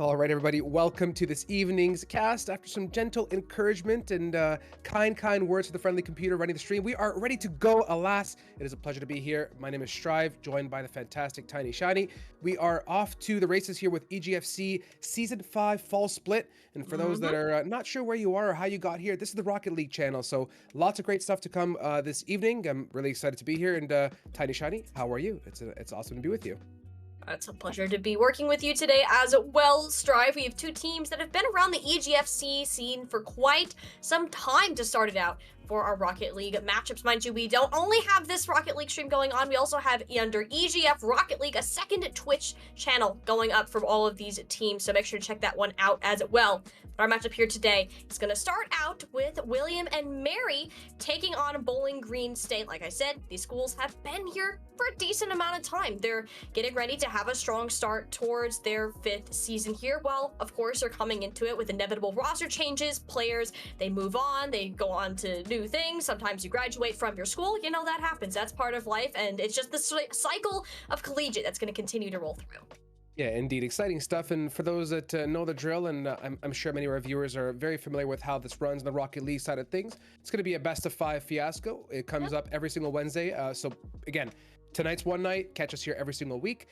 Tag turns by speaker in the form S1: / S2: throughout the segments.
S1: All right, everybody, welcome to this evening's cast. After some gentle encouragement and kind words to the friendly computer running the stream, we are ready to go. Alas, it is a pleasure to be here. My name is Strive, joined by the fantastic Tiny Shiny. We are off to the races here with EGFC Season 5 Fall Split. And for those that are not sure where you are or how you got here, this is the Rocket League channel. So lots of great stuff to come this evening. I'm really excited to be here. And Tiny Shiny, how are you? It's awesome to be with you.
S2: It's a pleasure to be working with you today as well, Strive. We have two teams that have been around the EGFC scene for quite some time to start it out for our Rocket League matchups. Mind you, we don't only have this Rocket League stream going on, we also have under EGF Rocket League, a second Twitch channel going up for all of these teams, so make sure to check that one out as well. But our matchup here today is going to start out with William and Mary taking on Bowling Green State. Like I said, these schools have been here for a decent amount of time. They're getting ready to have a strong start towards their 5th season here. Well, of course, they're coming into it with inevitable roster changes. Players, they move on, they go on to new things. Sometimes you graduate from your school. You know, that happens. That's part of life, and it's just the cycle of Collegiate that's going to continue to roll through.
S1: Yeah, indeed. Exciting stuff. And for those that know the drill, and I'm sure many of our viewers are very familiar with how this runs on the Rocket League side of things, it's going to be a best of 5 fiasco. It comes up every single Wednesday. So again, tonight's one night. Catch us here every single week.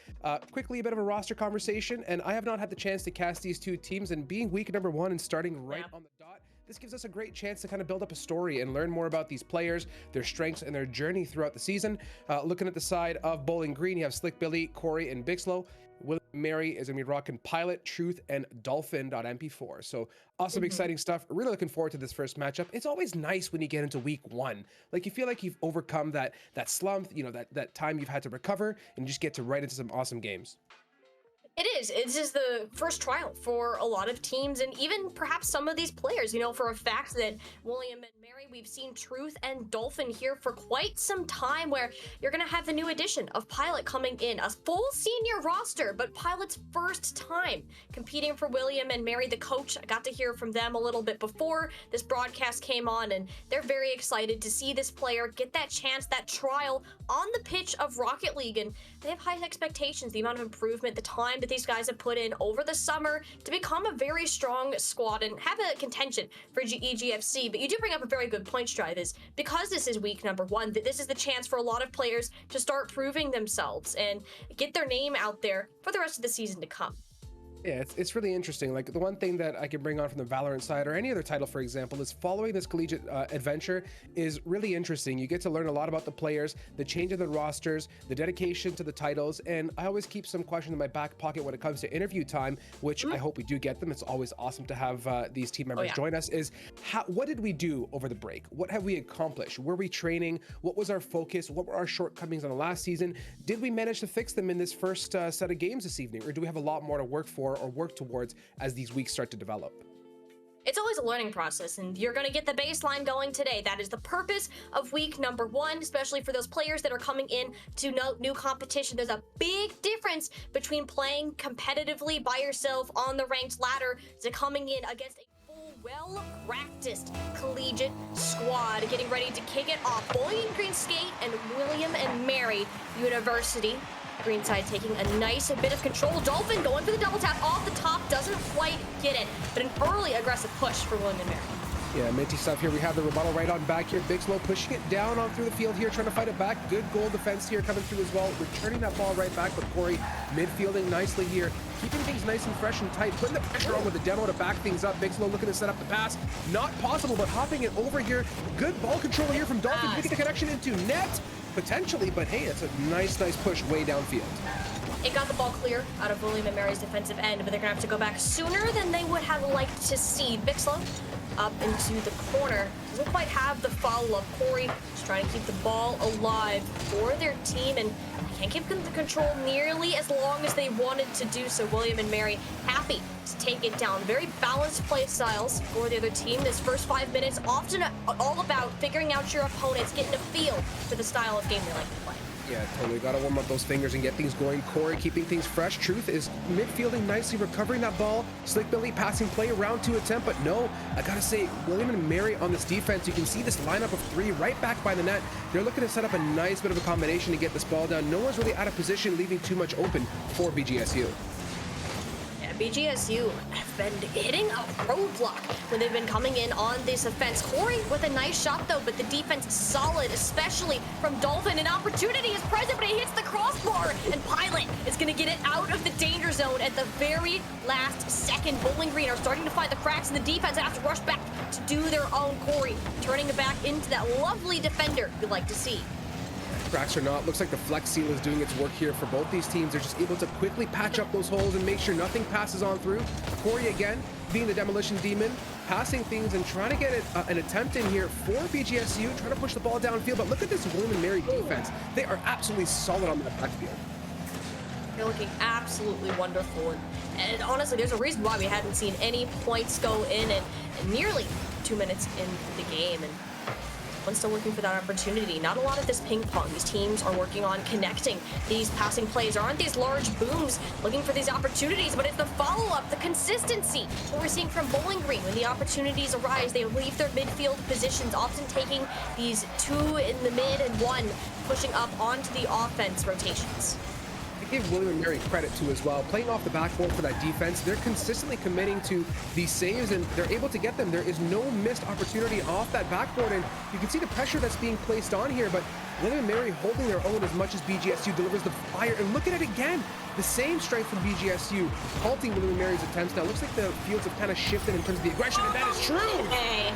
S1: Quickly, a bit of a roster conversation. And I have not had the chance to cast these two teams. And being week number 1 and starting right on the dot, this gives us a great chance to kind of build up a story and learn more about these players, their strengths, and their journey throughout the season. Looking at the side of Bowling Green, you have Slick Billy, Corey, and Bixlow. William Mary is going to be rocking Pilot, Truth, and Dolphin.mp4. So awesome, exciting stuff. Really looking forward to this first matchup. It's always nice when you get into week 1. Like, you feel like you've overcome that slump, you know, that time you've had to recover, and you just get to right into some awesome games.
S2: It is. This is the first trial for a lot of teams, and even perhaps some of these players. You know, for a fact that William and Mary, we've seen Truth and Dolphin here for quite some time, where you're going to have the new addition of Pilot coming in. A full senior roster, but Pilot's first time competing for William and Mary. The coach, I got to hear from them a little bit before this broadcast came on, and they're very excited to see this player get that chance, that trial on the pitch of Rocket League, and they have high expectations. The amount of improvement, the time that these guys have put in over the summer to become a very strong squad and have a contention for EGFC. But you do bring up a very good point, Strive, is because this is week number 1, that this is the chance for a lot of players to start proving themselves and get their name out there for the rest of the season to come.
S1: Yeah, it's really interesting. Like, the one thing that I can bring on from the Valorant side, or any other title, for example, is following this collegiate adventure is really interesting. You get to learn a lot about the players, the change in the rosters, the dedication to the titles, and I always keep some questions in my back pocket when it comes to interview time, which I hope we do get them. It's always awesome to have these team members join us. What did we do over the break? What have we accomplished? Were we training? What was our focus? What were our shortcomings on the last season? Did we manage to fix them in this first set of games this evening, or do we have a lot more to work for or work towards as these weeks start to develop?
S2: It's always a learning process, and you're going to get the baseline going today. That is the purpose of week number 1, especially for those players that are coming in to new competition. There's a big difference between playing competitively by yourself on the ranked ladder to coming in against a full, well-practiced collegiate squad getting ready to kick it off. Bowling Green State and William and Mary University. Green side taking a nice bit of control. Dolphin going for the double tap off the top, doesn't quite get it, but an early aggressive push for William and Mary.
S1: Yeah, minty stuff here. We have the rebuttal right on back here. Bixlow pushing it down on through the field here, trying to fight it back. Good goal defense here coming through as well. Returning that ball right back, but Corey midfielding nicely here. Keeping things nice and fresh and tight. Putting the pressure on with the demo to back things up. Bixlow looking to set up the pass. Not possible, but hopping it over here. Good ball control here from Dolphin. Making the connection into net. Potentially, but hey, it's a nice push way downfield.
S2: It got the ball clear out of William and Mary's defensive end, but they're gonna have to go back sooner than they would have liked to see. Bixlow up into the corner. Doesn't quite have the follow-up. Corey just trying to keep the ball alive for their team, and can't keep the control nearly as long as they wanted to do so. William and Mary happy to take it down. Very balanced play styles for the other team. This first 5 minutes often all about figuring out your opponents, getting a feel for the style of game they like to play.
S1: Yeah, totally. Got to warm up those fingers and get things going. Corey keeping things fresh. Truth is midfielding nicely, recovering that ball. Slick Billy passing play around to attempt, but no, I got to say, William and Mary on this defense, you can see this lineup of 3 right back by the net. They're looking to set up a nice bit of a combination to get this ball down. No one's really out of position, leaving too much open for BGSU.
S2: BGSU have been hitting a roadblock when they've been coming in on this offense. Corey with a nice shot though, but the defense is solid, especially from Dolphin. An opportunity is present, but he hits the crossbar, and Pilot is going to get it out of the danger zone at the very last second. Bowling Green are starting to find the cracks in the defense and have to rush back to do their own. Corey turning it back into that lovely defender we like to see.
S1: Cracks or not, looks like the flex seal is doing its work here for both these teams. They're just able to quickly patch up those holes and make sure nothing passes on through. Corey again being the demolition demon, passing things and trying to get an attempt in here for BGSU, trying to push the ball downfield. But look at this William and Mary defense. They are absolutely solid on that backfield.
S2: They're looking absolutely wonderful. And honestly, there's a reason why we hadn't seen any points go in and nearly 2 minutes in the game. And one's still looking for that opportunity. Not a lot of this ping pong. These teams are working on connecting these passing plays. There aren't these large booms looking for these opportunities, but it's the follow-up, the consistency. What we're seeing from Bowling Green, when the opportunities arise, they leave their midfield positions, often taking these 2 in the mid and 1 pushing up onto the offense rotations.
S1: Give William and Mary credit too as well. Playing off the backboard for that defense, they're consistently committing to these saves and they're able to get them. There is no missed opportunity off that backboard, and you can see the pressure that's being placed on here, but William and Mary holding their own as much as BGSU delivers the fire. And look at it again, the same strength from BGSU halting William and Mary's attempts. Now it looks like the fields have kind of shifted in terms of the aggression, and that is true.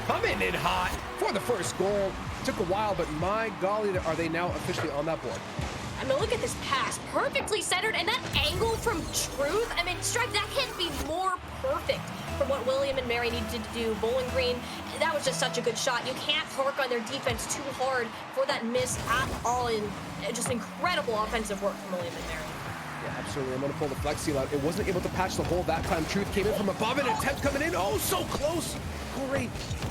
S1: Coming in hot for the first goal. Took a while, but my golly, are they now officially on that board.
S2: I mean, look at this pass, perfectly centered, and that angle from Truth. I mean, Stripe, that can't be more perfect for what William and Mary needed to do. Bowling Green, that was just such a good shot. You can't hark on their defense too hard for that miss at all, and just incredible offensive work from William and Mary.
S1: Yeah, absolutely. I'm going to pull the flex seal out. It wasn't able to patch the hole that time. Truth came in from above, an attempt coming in. Oh, so close. Great.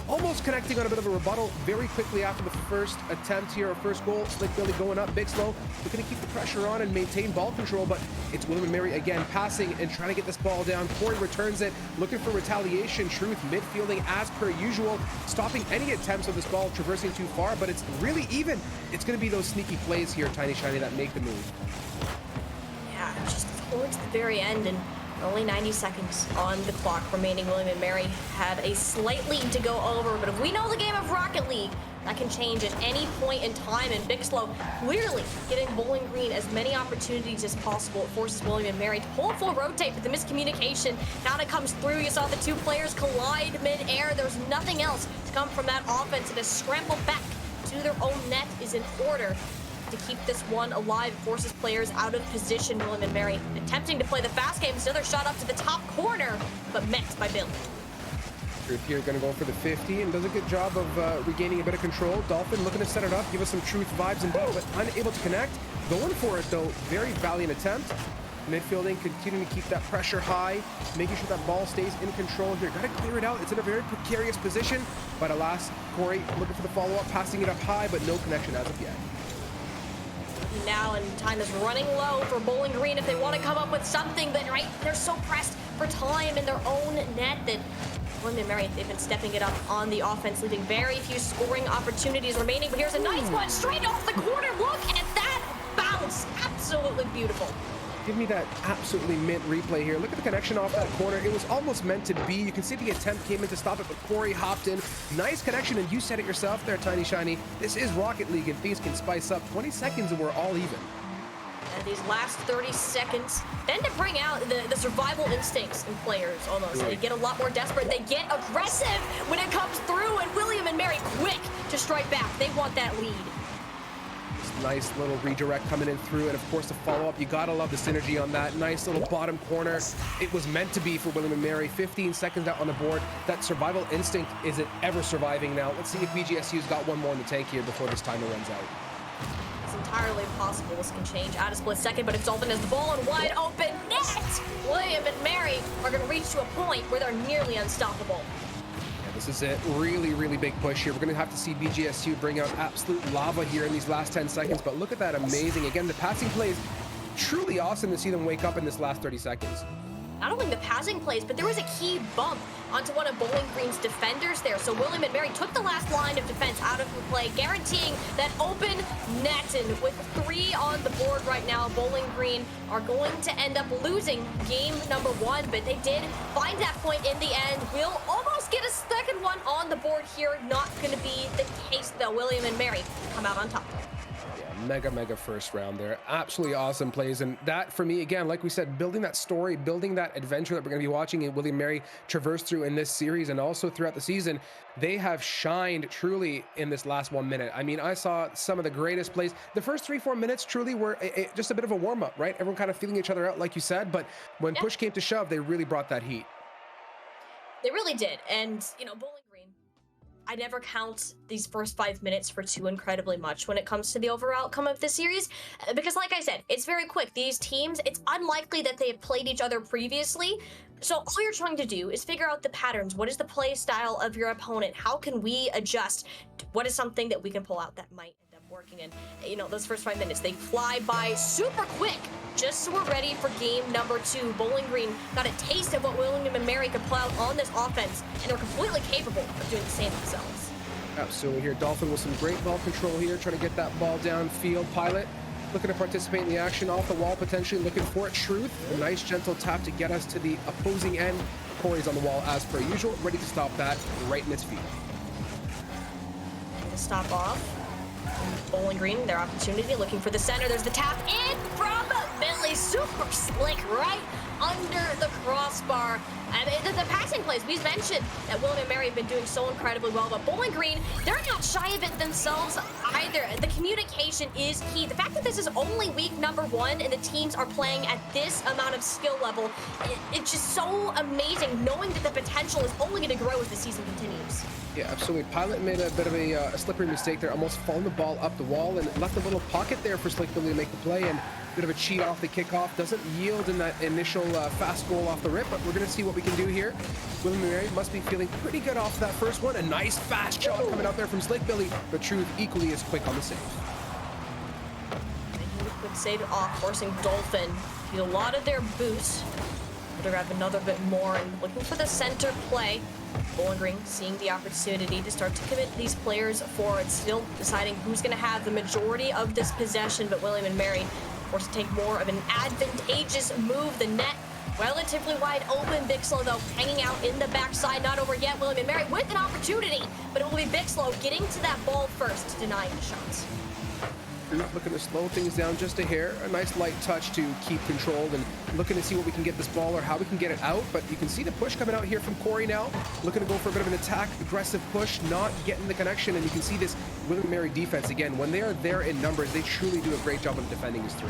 S1: Almost connecting on a bit of a rebuttal very quickly after the first attempt here, or first goal. Slick Billy going up, big slow. Looking to keep the pressure on and maintain ball control, but it's William and Mary again passing and trying to get this ball down. Corey returns it, looking for retaliation. Truth midfielding as per usual, stopping any attempts of this ball traversing too far, but it's really even. It's going to be those sneaky plays here, Tiny Shiny, that make the move.
S2: Yeah, just towards the very end, and only 90 seconds on the clock remaining. William and Mary had a slight lead to go over, but if we know the game of Rocket League, that can change at any point in time. And Big Slow clearly getting Bowling Green as many opportunities as possible. It forces William and Mary to pull a full rotate, but the miscommunication now that comes through. You saw the 2 players collide mid-air. There's nothing else to come from that offense, and to scramble back to their own net is in order to keep this one alive. Forces players out of position. William and Mary attempting to play the fast game. Another shot up to the top corner, but met by Bill.
S1: Truth here going to go for the 50 and does a good job of regaining a bit of control. Dolphin looking to set it up, give us some Truth vibes and but unable to connect. Going for it though, very valiant attempt. Midfielding, continuing to keep that pressure high, making sure that ball stays in control here. Got to clear it out. It's in a very precarious position, but alas, Corey looking for the follow-up, passing it up high, but no connection as of yet.
S2: Now, and time is running low for Bowling Green if they want to come up with something, but right, they're so pressed for time in their own net that William and Mary, they've been stepping it up on the offense, leaving very few scoring opportunities remaining. But here's a nice one straight off the corner. Look at that bounce. Absolutely beautiful.
S1: Give me that absolutely mint replay here. Look at the connection off that corner. It was almost meant to be. You can see the attempt came in to stop it, but Corey hopped in. Nice connection, and you said it yourself there, Tiny Shiny. This is Rocket League, and things can spice up. 20 seconds, and we're all even.
S2: And these last 30 seconds tend to bring out the survival instincts in players almost. They get a lot more desperate. They get aggressive when it comes through, and William and Mary quick to strike back. They want that lead.
S1: Nice little redirect coming in through, and of course the follow-up. You gotta love the synergy on that. Nice little bottom corner. It was meant to be for William and Mary. 15 seconds out on the board. That survival instinct isn't ever surviving now. Let's see if BGSU's got one more in the tank here before this timer runs out.
S2: It's entirely possible this can change at a split second, but if Dolphin has the ball in wide open net, William and Mary are going to reach to a point where they're nearly unstoppable.
S1: This is it. Really, really big push here. We're going to have to see BGSU bring out absolute lava here in these last 10 seconds, but look at that amazing. Again, the passing plays, truly awesome to see them wake up in this last 30 seconds.
S2: not only the passing plays, but there was a key bump onto one of Bowling Green's defenders there. So William and Mary took the last line of defense out of the play, guaranteeing that open net. And with 3 on the board right now, Bowling Green are going to end up losing game number 1, but they did find that point in the end. We'll almost get a second one on the board here. Not going to be the case, though. William and Mary come out on top.
S1: Mega first round there. Absolutely awesome plays. And that, for me, again, like we said, building that story, building that adventure that we're going to be watching and William Mary traverse through in this series and also throughout the season, they have shined truly in this last 1 minute. I mean, I saw some of the greatest plays. The first 3-4 minutes truly were just a bit of a warm-up, right? Everyone kind of feeling each other out, like you said. But when push came to shove, they really brought that heat.
S2: They really did. And, you know, Bowling Green, I never count these first 5 minutes for too incredibly much when it comes to the overall outcome of this series, because like I said, it's very quick. These teams, it's unlikely that they have played each other previously. So all you're trying to do is figure out the patterns. What is the play style of your opponent? How can we adjust? What is something that we can pull out that might end up working? And, you know, those first 5 minutes, they fly by super quick. Just so we're ready for game number 2. Bowling Green got a taste of what William and Mary could pull out on this offense, and they're completely capable of doing the same themselves.
S1: Absolutely. Here, Dolphin with some great ball control here, trying to get that ball downfield. Pilot looking to participate in the action off the wall, potentially looking for it. Truth, a nice gentle tap to get us to the opposing end. Corey's on the wall as per usual, ready to stop that right in its feet.
S2: To stop off. Bowling Green, their opportunity, looking for the center. There's the tap in from Bentley. Super slick right under the crossbar. I mean, the passing plays, we mentioned that William and Mary have been doing so incredibly well, but Bowling Green, they're not shy of it themselves either. The communication is key. The fact that this is only week number 1 and the teams are playing at this amount of skill level, it's just so amazing knowing that the potential is only going to grow as the season continues.
S1: Yeah, absolutely. Pilot made a bit of a slippery mistake there, almost falling the ball up the wall and left a little pocket there for Slick Billy to make the play, and a bit of a cheat off the kickoff. Doesn't yield in that initial fast goal off the rip, but we're going to see what we can do here. William and Mary must be feeling pretty good off that first one. A nice fast shot coming out there from Slick Billy, but Truth equally as quick on the save.
S2: And quick save off, forcing Dolphin to a lot of their boost. To grab another bit more and looking for the center play. Bowling Green seeing the opportunity to start to commit these players forward, still deciding who's going to have the majority of this possession, but William and Mary forced to take more of an advantageous move. The net relatively wide open. Bixlow, though, hanging out in the backside. Not over yet. William and Mary with an opportunity, but it will be Bixlow getting to that ball first, denying the shots.
S1: Looking to slow things down just a hair. A nice light touch to keep control and looking to see what we can get this ball or how we can get it out. But you can see the push coming out here from Corey now. Looking to go for a bit of an attack, aggressive push, not getting the connection. And you can see this William and Mary defense again. When they are there in numbers, they truly do a great job of defending his 3.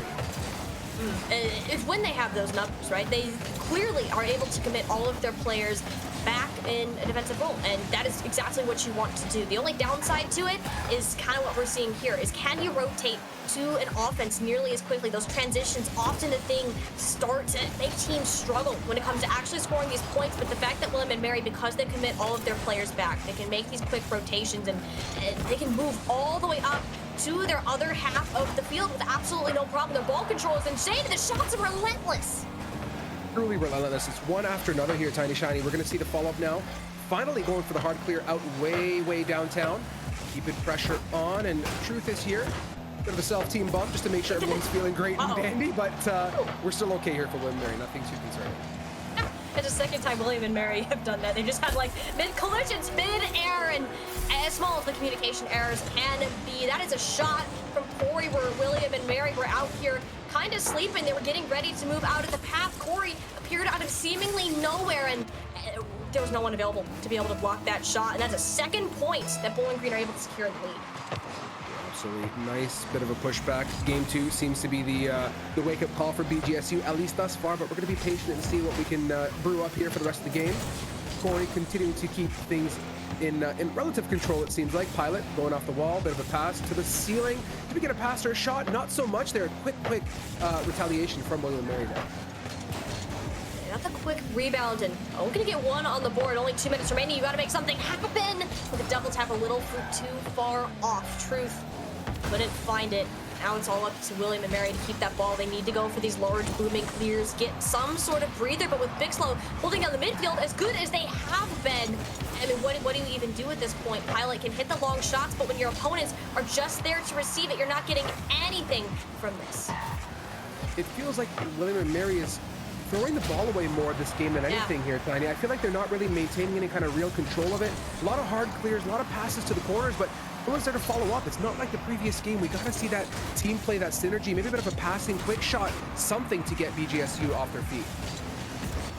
S2: It's when they have those numbers, right? They clearly are able to commit all of their players back in a defensive role, and that is exactly what you want to do. The only downside to it is kind of what we're seeing here, is can you rotate to an offense nearly as quickly? Those transitions, often a thing, start to make teams struggle when it comes to actually scoring these points, but the fact that William and Mary, because they commit all of their players back, they can make these quick rotations and they can move all the way up to their other half of the field with absolutely no problem. Their ball control is insane, and the shots are relentless.
S1: Truly relentless. It's one after another here, Tiny Shiny. We're going to see the follow-up now. Finally going for the hard clear out way downtown. Keeping pressure on, and Truth is here. Bit of a self-team bump just to make sure everyone's feeling great and dandy, but we're still okay here for William and Mary. Nothing too concerning.
S2: It's the second time William and Mary have done that. They just had like mid-collisions, mid-air, and as small as the communication errors can be. That is a shot from Corey where William and Mary were out here kind of sleeping. They were getting ready to move out of the path. Corey appeared out of seemingly nowhere, and there was no one available to be able to block that shot. And that's a second point that Bowling Green are able to secure the lead.
S1: Absolutely nice bit of a pushback. Game 2 seems to be the wake-up call for BGSU, at least thus far, but we're going to be patient and see what we can brew up here for the rest of the game. Corey continuing to keep things in relative control, it seems like. Pilot going off the wall, bit of a pass to the ceiling. Did we get a pass or a shot? Not so much there. Quick retaliation from William and Mary there.
S2: Got the quick rebound, and we're gonna get one on the board. Only 2 minutes remaining. You gotta make something happen. With a double tap, a little too far off. Truth couldn't find it Now it's all up to William and Mary to keep that ball. They need to go for these large booming clears, get some sort of breather, but with Big Slow holding down the midfield as good as they have been, I mean, what do you even do at this point? Pilot can hit the long shots, but when your opponents are just there to receive it, you're not getting anything from this.
S1: It feels like William and Mary is throwing the ball away more this game than anything here, Tiny. I feel like they're not really maintaining any kind of real control of it. A lot of hard clears, a lot of passes to the corners, but no one's there to follow up. It's not like the previous game. We got to see that team play, that synergy, maybe a bit of a passing, quick shot, something to get BGSU off their feet.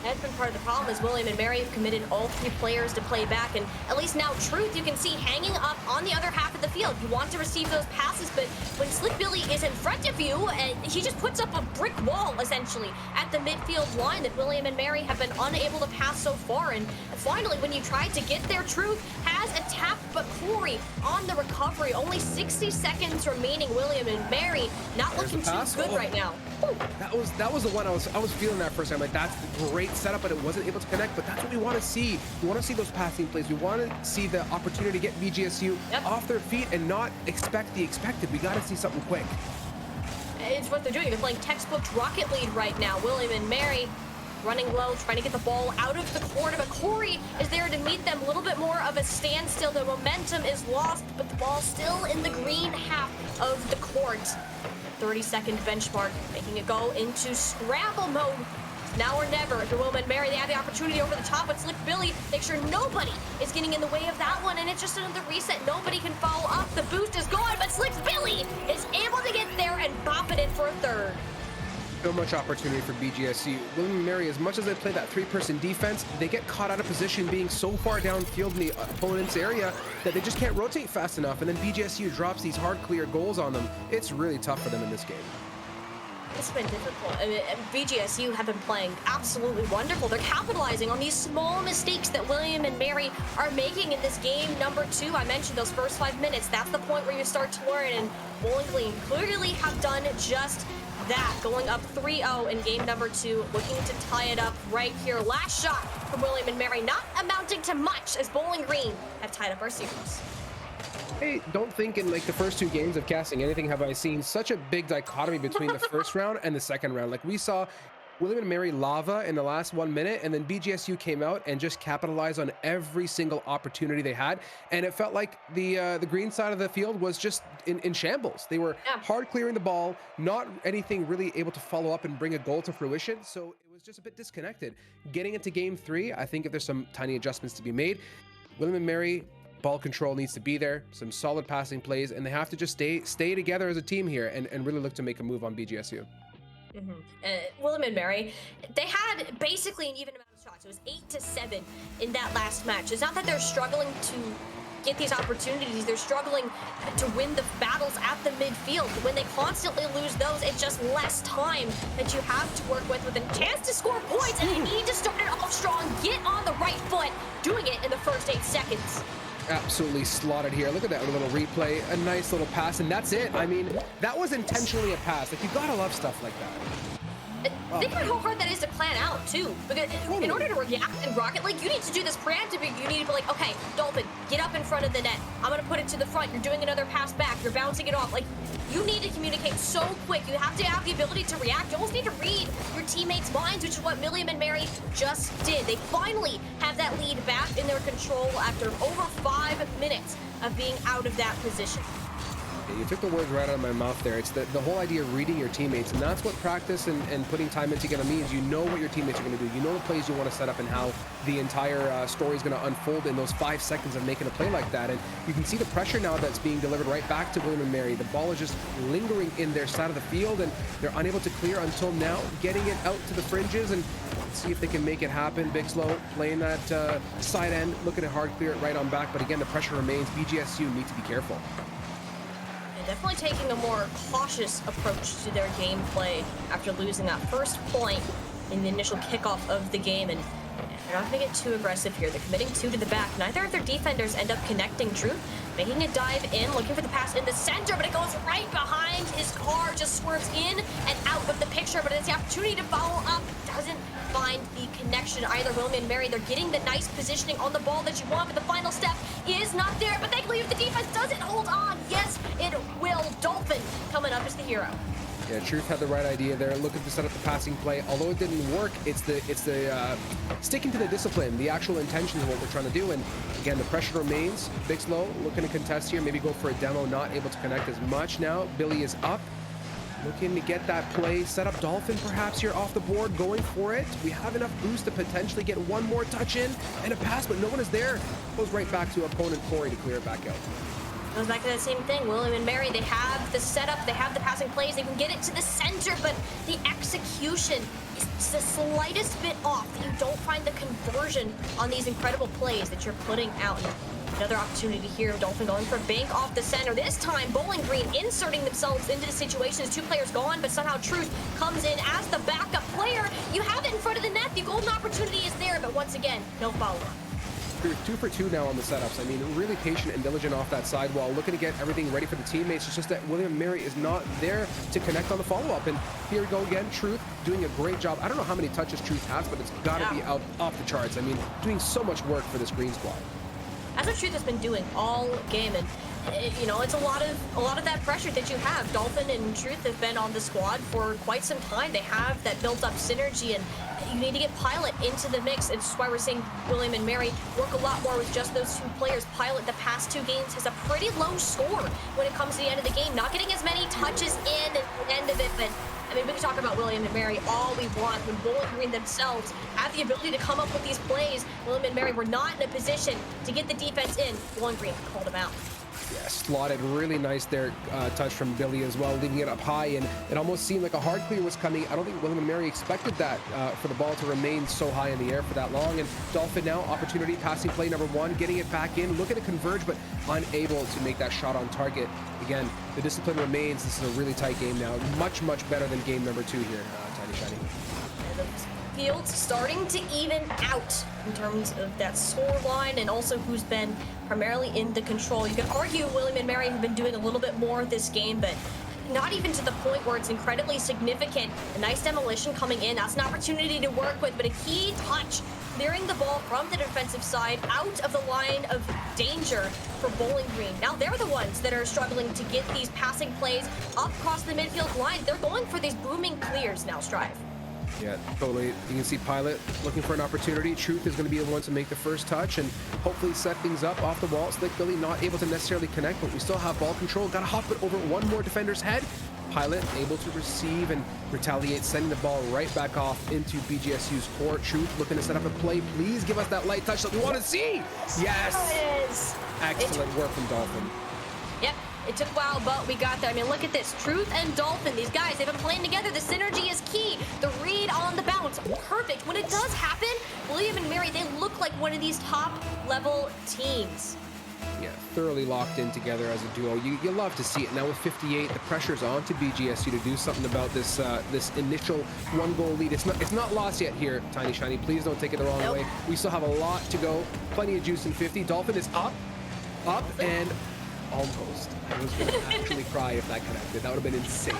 S2: That's been part of the problem is William and Mary have committed all 3 players to play back, and at least now Truth you can see hanging up on the other half of the field. You want to receive those passes, but when Slick Billy is in front of you, he just puts up a brick wall essentially at the midfield line that William and Mary have been unable to pass so far. And finally, when you try to get there, Truth has a tap, but Corey on the recovery. Only 60 seconds remaining. William and Mary not looking too good right now.
S1: That was the one I was feeling that first time. Like, that's the great setup, but it wasn't able to connect. But that's what we want to see. We want to see those passing plays. We want to see the opportunity to get BGSU off their feet and not expect the expected. We got to see something quick.
S2: It's what they're doing. They're playing textbook Rocket League right now. William and Mary running low, trying to get the ball out of the corner, but Corey is there to meet them. A little bit more of a standstill. The momentum is lost, but the ball's still in the green half of the court. 30-second benchmark, making it go into scramble mode. Now or never. If you're William and Mary, they have the opportunity over the top with Slick Billy. Make sure nobody is getting in the way of that one, and it's just another reset. Nobody can follow up. The boost is gone, but Slick Billy is able to get there and bop it in for a third.
S1: So much opportunity for BGSU. William and Mary, as much as they play that 3-person defense, they get caught out of position being so far downfield in the opponent's area that they just can't rotate fast enough, and then BGSU drops these hard clear goals on them. It's really tough for them in this game.
S2: It's been difficult. I mean, BGSU have been playing absolutely wonderful. They're capitalizing on these small mistakes that William and Mary are making in this game number 2. I mentioned those first 5 minutes. That's the point where you start to learn, and Bowling Green clearly have done just that, going up 3-0 in game number 2, looking to tie it up right here. Last shot from William and Mary, not amounting to much as Bowling Green have tied up our series.
S1: Hey, don't think in like the first 2 games of Casting Anything have I seen such a big dichotomy between the first round and the second round. Like, we saw William and Mary lava in the last 1 minute, and then BGSU came out and just capitalized on every single opportunity they had, and it felt like the green side of the field was just in shambles. They were hard clearing the ball, not anything really able to follow up and bring a goal to fruition, so it was just a bit disconnected. Getting into game 3, I think if there's some tiny adjustments to be made, William and Mary, ball control needs to be there, some solid passing plays, and they have to just stay together as a team here and really look to make a move on BGSU.
S2: William and Mary, they had basically an even amount of shots. It was 8-7 in that last match. It's not that they're struggling to get these opportunities. They're struggling to win the battles at the midfield. When they constantly lose those, it's just less time that you have to work with a chance to score points, and they need to start it off strong, get on the right foot, doing it in the first 8 seconds.
S1: Absolutely slotted here. Look at that little replay, a nice little pass, and that's it. I mean, that was intentionally a pass. Like, you gotta love stuff like that.
S2: Think about how hard that is to plan out too, because in order to react in Rocket League, you need to do this preemptively. You need to be like, okay, Dolphin, get up in front of the net. I'm gonna put it to the front. You're doing another pass back. You're bouncing it off. Like, you need to communicate so quick. You have to have the ability to react. You almost need to read your teammates' minds, which is what William and Mary just did. They finally have that lead back in their control after over 5 minutes of being out of that position.
S1: You took the words right out of my mouth there. It's the whole idea of reading your teammates, and that's what practice and putting time in together means. You know what your teammates are going to do. You know the plays you want to set up and how the entire story is going to unfold in those 5 seconds of making a play like that. And you can see the pressure now that's being delivered right back to William and Mary. The ball is just lingering in their side of the field, and they're unable to clear until now, getting it out to the fringes, and see if they can make it happen. Big Slow playing that side end, looking at hard clear it right on back, but again, the pressure remains. BGSU need to be careful.
S2: Definitely taking a more cautious approach to their gameplay after losing that first point in the initial kickoff of the game. And They're not going to get too aggressive here. They're committing 2 to the back. Neither of their defenders end up connecting Truth, making a dive in, looking for the pass in the center, but it goes right behind his car, just swerves in and out of the picture, but it's the opportunity to follow up. Doesn't find the connection either. William and Mary, they're getting the nice positioning on the ball that you want, but the final step is not there. But thankfully, if the defense doesn't hold on, yes, it will. Dolphin coming up as the hero.
S1: Yeah, Truth had the right idea there, looking to set up the passing play. Although it didn't work, it's the sticking to the discipline, the actual intentions of what we're trying to do. And again, the pressure remains. Big Slow looking to contest here, maybe go for a demo, not able to connect as much now. Billy is up, looking to get that play, set up Dolphin perhaps here off the board, going for it. We have enough boost to potentially get one more touch in and a pass, but no one is there. Goes right back to opponent Corey to clear it back out.
S2: Goes back to that same thing. William and Mary, they have the setup, they have the passing plays, they can get it to the center, but the execution is the slightest bit off. You don't find the conversion on these incredible plays that you're putting out. Another opportunity here. Dolphin going for bank off the center. This time, Bowling Green inserting themselves into the situation as 2 players gone, but somehow Truth comes in as the backup player. You have it in front of the net. The golden opportunity is there, but once again, no follow-up.
S1: 2 for 2 now on the setups. I mean, really patient and diligent off that sidewall, looking to get everything ready for the teammates. It's just that William and Mary is not there to connect on the follow-up. And here we go again. Truth doing a great job. I don't know how many touches Truth has, but it's got to be out off the charts. I mean, doing so much work for this green squad.
S2: That's what Truth has been doing all game, and you know, it's a lot of that pressure that you have. Dolphin and Truth have been on the squad for quite some time. They have that built-up synergy, and you need to get Pilot into the mix. It's why we're seeing William and Mary work a lot more with just those 2 players. Pilot, the past 2 games, has a pretty low score when it comes to the end of the game. Not getting as many touches in at the end of it, but I mean, we can talk about William and Mary all we want. When Bowling Green themselves have the ability to come up with these plays, William and Mary were not in a position to get the defense in. Bowling Green called them out.
S1: Yeah, slotted really nice there, touch from Billy as well, leaving it up high, and it almost seemed like a hard clear was coming. I don't think William and Mary expected that for the ball to remain so high in the air for that long. And Dolphin now, opportunity, passing play number 1, getting it back in, looking to converge, but unable to make that shot on target. Again, the discipline remains. This is a really tight game now. Much, much better than game number 2 here, Tiny Shiny.
S2: Fields starting to even out in terms of that score line and also who's been primarily in the control. You could argue William and Mary have been doing a little bit more this game, but not even to the point where it's incredibly significant. A nice demolition coming in. That's an opportunity to work with, but a key touch clearing the ball from the defensive side out of the line of danger for Bowling Green. Now they're the ones that are struggling to get these passing plays up across the midfield line. They're going for these booming clears now, Strive.
S1: Yeah, totally. You can see Pilot looking for an opportunity. Truth is going to be the one to make the first touch and hopefully set things up off the wall. Slick Billy not able to necessarily connect, but we still have ball control. Got to hop it over one more defender's head. Pilot able to receive and retaliate, sending the ball right back off into BGSU's court. Truth looking to set up a play. Please give us that light touch that we want to see. Yes. Excellent work from Dolphin.
S2: Yep. It took a while, but we got there. I mean, look at this. Truth and Dolphin, these guys, they've been playing together. The synergy is key. The read on the bounce, perfect. When it does happen, William and Mary, they look like one of these top-level teams.
S1: Yeah, thoroughly locked in together as a duo. You love to see it. Now with 58, the pressure's on to BGSU to do something about this this initial 1-goal lead. It's not lost yet here, Tiny Shiny. Please don't take it the wrong way. We still have a lot to go. Plenty of juice in 50. Dolphin is up, and almost. I was going to actually cry if that connected. That would have been insane.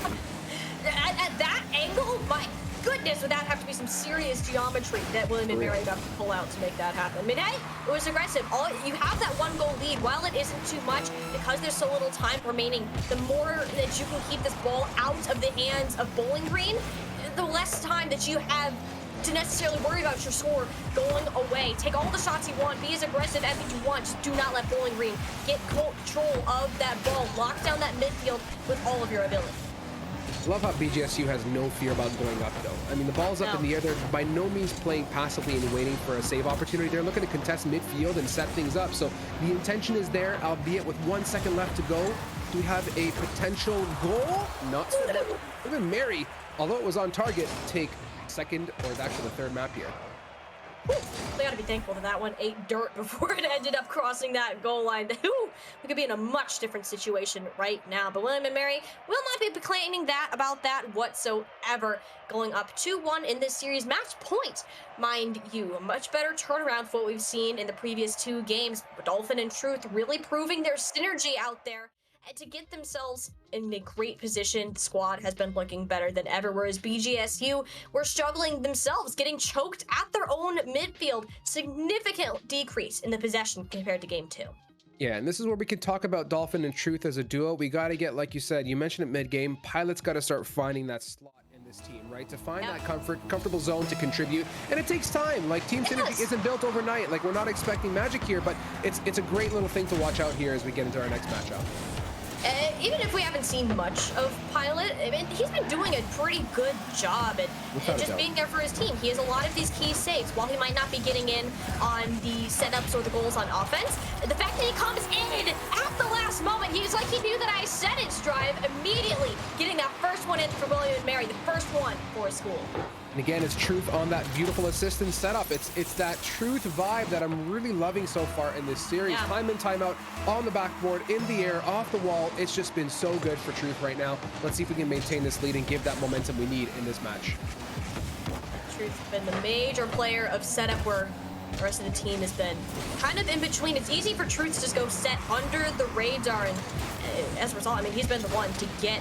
S2: At that angle, my goodness, would that have to be some serious geometry that William and Mary have to pull out to make that happen. I mean, hey, it was aggressive. You have that 1-goal lead. While it isn't too much, because there's so little time remaining, the more that you can keep this ball out of the hands of Bowling Green, the less time that you have to necessarily worry about your score going away. Take all the shots you want, be as aggressive as you want, just do not let Bowling Green get control of that ball. Lock down that midfield with all of your ability.
S1: I love how BGSU has no fear about going up, though. I mean, the ball's up in the air. They're by no means playing passively and waiting for a save opportunity. They're looking to contest midfield and set things up. So the intention is there, albeit with 1 second left to go. Do we have a potential goal? Not so much. Even Mary, although it was on target, take second or actually the third map here.
S2: Whew, they gotta be thankful that that one ate dirt before it ended up crossing that goal line. Whew, we could be in a much different situation right now. But William and Mary will not be complaining about that whatsoever. Going up 2-1 in this series, match point, mind you. A much better turnaround for what we've seen in the previous 2 games. Dolphin and Truth really proving their synergy out there. And to get themselves in a great position, the squad has been looking better than ever, whereas BGSU were struggling themselves, getting choked at their own midfield. Significant decrease in the possession compared to game 2.
S1: Yeah, and this is where we can talk about Dolphin and Truth as a duo. We got to get, like you said, you mentioned it mid-game, Pilot's got to start finding that slot in this team, right? To find that comfortable zone to contribute. And it takes time. Like, team synergy isn't built overnight. Like, we're not expecting magic here, but it's a great little thing to watch out here as we get into our next matchup.
S2: Even if we haven't seen much of Pilot, I mean, he's been doing a pretty good job at just being there for his team. He has a lot of these key saves. While he might not be getting in on the setups or the goals on offense, the fact that he comes in at the last moment, he's like he knew that I set it, Strive, immediately getting that first one in for William and Mary, the first one for his school.
S1: And again, it's Truth on that beautiful assistant setup. It's that Truth vibe that I'm really loving so far in this series. Time in, time out, on the backboard, in the air, off the wall. It's just been so good for Truth right now. Let's see if we can maintain this lead and give that momentum we need in this match.
S2: Truth's been the major player of setup where the rest of the team has been kind of in between. It's easy for Truth to just go set under the radar, and as a result, I mean, he's been the one to get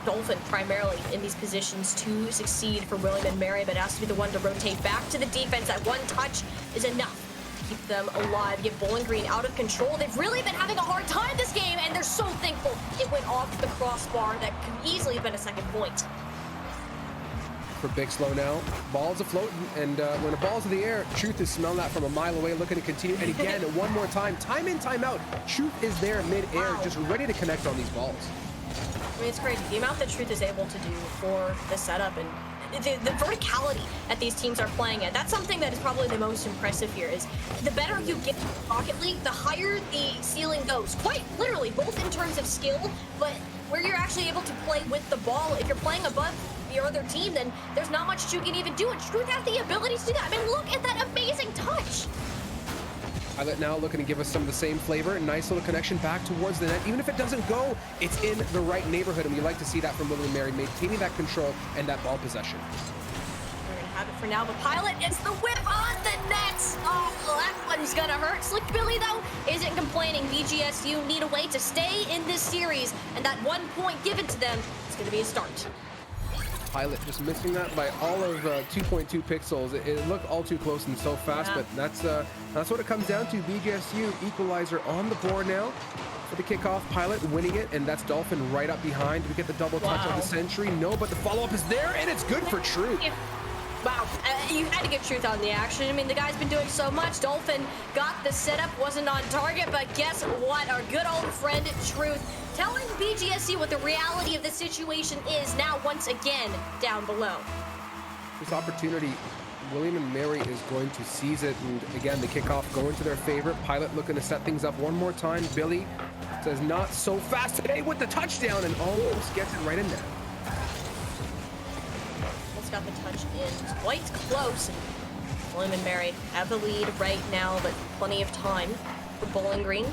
S2: Dolphin primarily in these positions to succeed for William and Mary, but has to be the one to rotate back to the defense. That one touch is enough to keep them alive, get Bowling Green out of control. They've really been having a hard time this game, and they're so thankful it went off the crossbar. That could easily have been a second point.
S1: For Big Slow now, ball's afloat, and when a ball's in the air, Truth is smelling that from a mile away, looking to continue. And again, one more time in, time out, Truth is there mid-air, just ready to connect on these balls.
S2: I mean, it's crazy. The amount that Truth is able to do for the setup and the verticality that these teams are playing at, that's something that is probably the most impressive here. Is the better you get in Rocket League, the higher the ceiling goes. Quite literally, both in terms of skill, but where you're actually able to play with the ball. If you're playing above your other team, then there's not much you can even do. And Truth has the ability to do that. I mean, look at that amazing touch.
S1: Pilot now looking to give us some of the same flavor. Nice little connection back towards the net. Even if it doesn't go, it's in the right neighborhood, and we like to see that from William and Mary, maintaining that control and that ball possession.
S2: We're gonna have it for now, but Pilot gets the whip on the net. Oh, that one's gonna hurt. Slick Billy, though, isn't complaining. BGSU need a way to stay in this series, and that 1 point given to them is gonna be a start.
S1: Pilot just missing that by all of 2.2 pixels. It looked all too close and so fast, but that's what it comes down to. BGSU equalizer on the board now for the kickoff. Pilot winning it, and that's Dolphin right up behind. We get the double touch on the Sentry. No, but the follow-up is there, and it's good for Truth.
S2: Wow, you had to get Truth on the action. I mean, the guy's been doing so much. Dolphin got the setup, wasn't on target, but guess what? Our good old friend Truth telling BGSU what the reality of the situation is now once again down below.
S1: This opportunity, William and Mary is going to seize it, and again, the kickoff going to their favorite. Pilot looking to set things up one more time. Billy says not so fast today with the touchdown, and almost gets it right in there.
S2: Got the touch in quite close. William and Mary have the lead right now, but plenty of time for Bowling Green.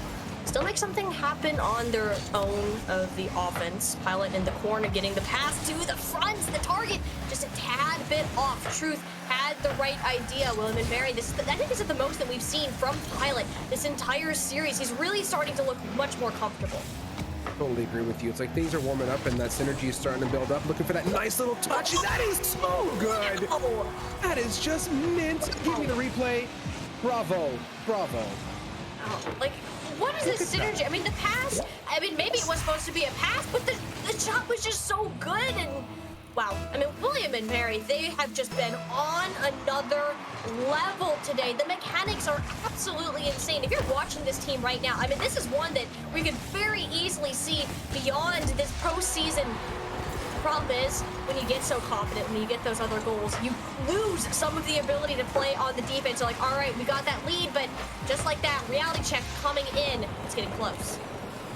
S2: Still make something happen on their own of the offense. Pilot in the corner getting the pass to the front. The target just a tad bit off. Truth had the right idea. William and Mary, I think this is the most that we've seen from Pilot this entire series. He's really starting to look much more comfortable.
S1: Totally agree with you. It's like things are warming up and that synergy is starting to build up. Looking for that nice little touch. And that is so good. Oh, that is just mint. Give me the replay. Bravo. Bravo.
S2: Oh, like, what is this synergy? That. I mean, the pass, I mean, maybe it was supposed to be a pass, but the shot was just so good. And wow. I mean, William and Mary, they have just been on another level today. The mechanics are absolutely insane. If you're watching this team right now, I mean, this is one that we could very easily see beyond this postseason. The problem is, when you get so confident, when you get those other goals, you lose some of the ability to play on the defense. You're like, all right, we got that lead, but just like that, reality check coming in, it's getting close.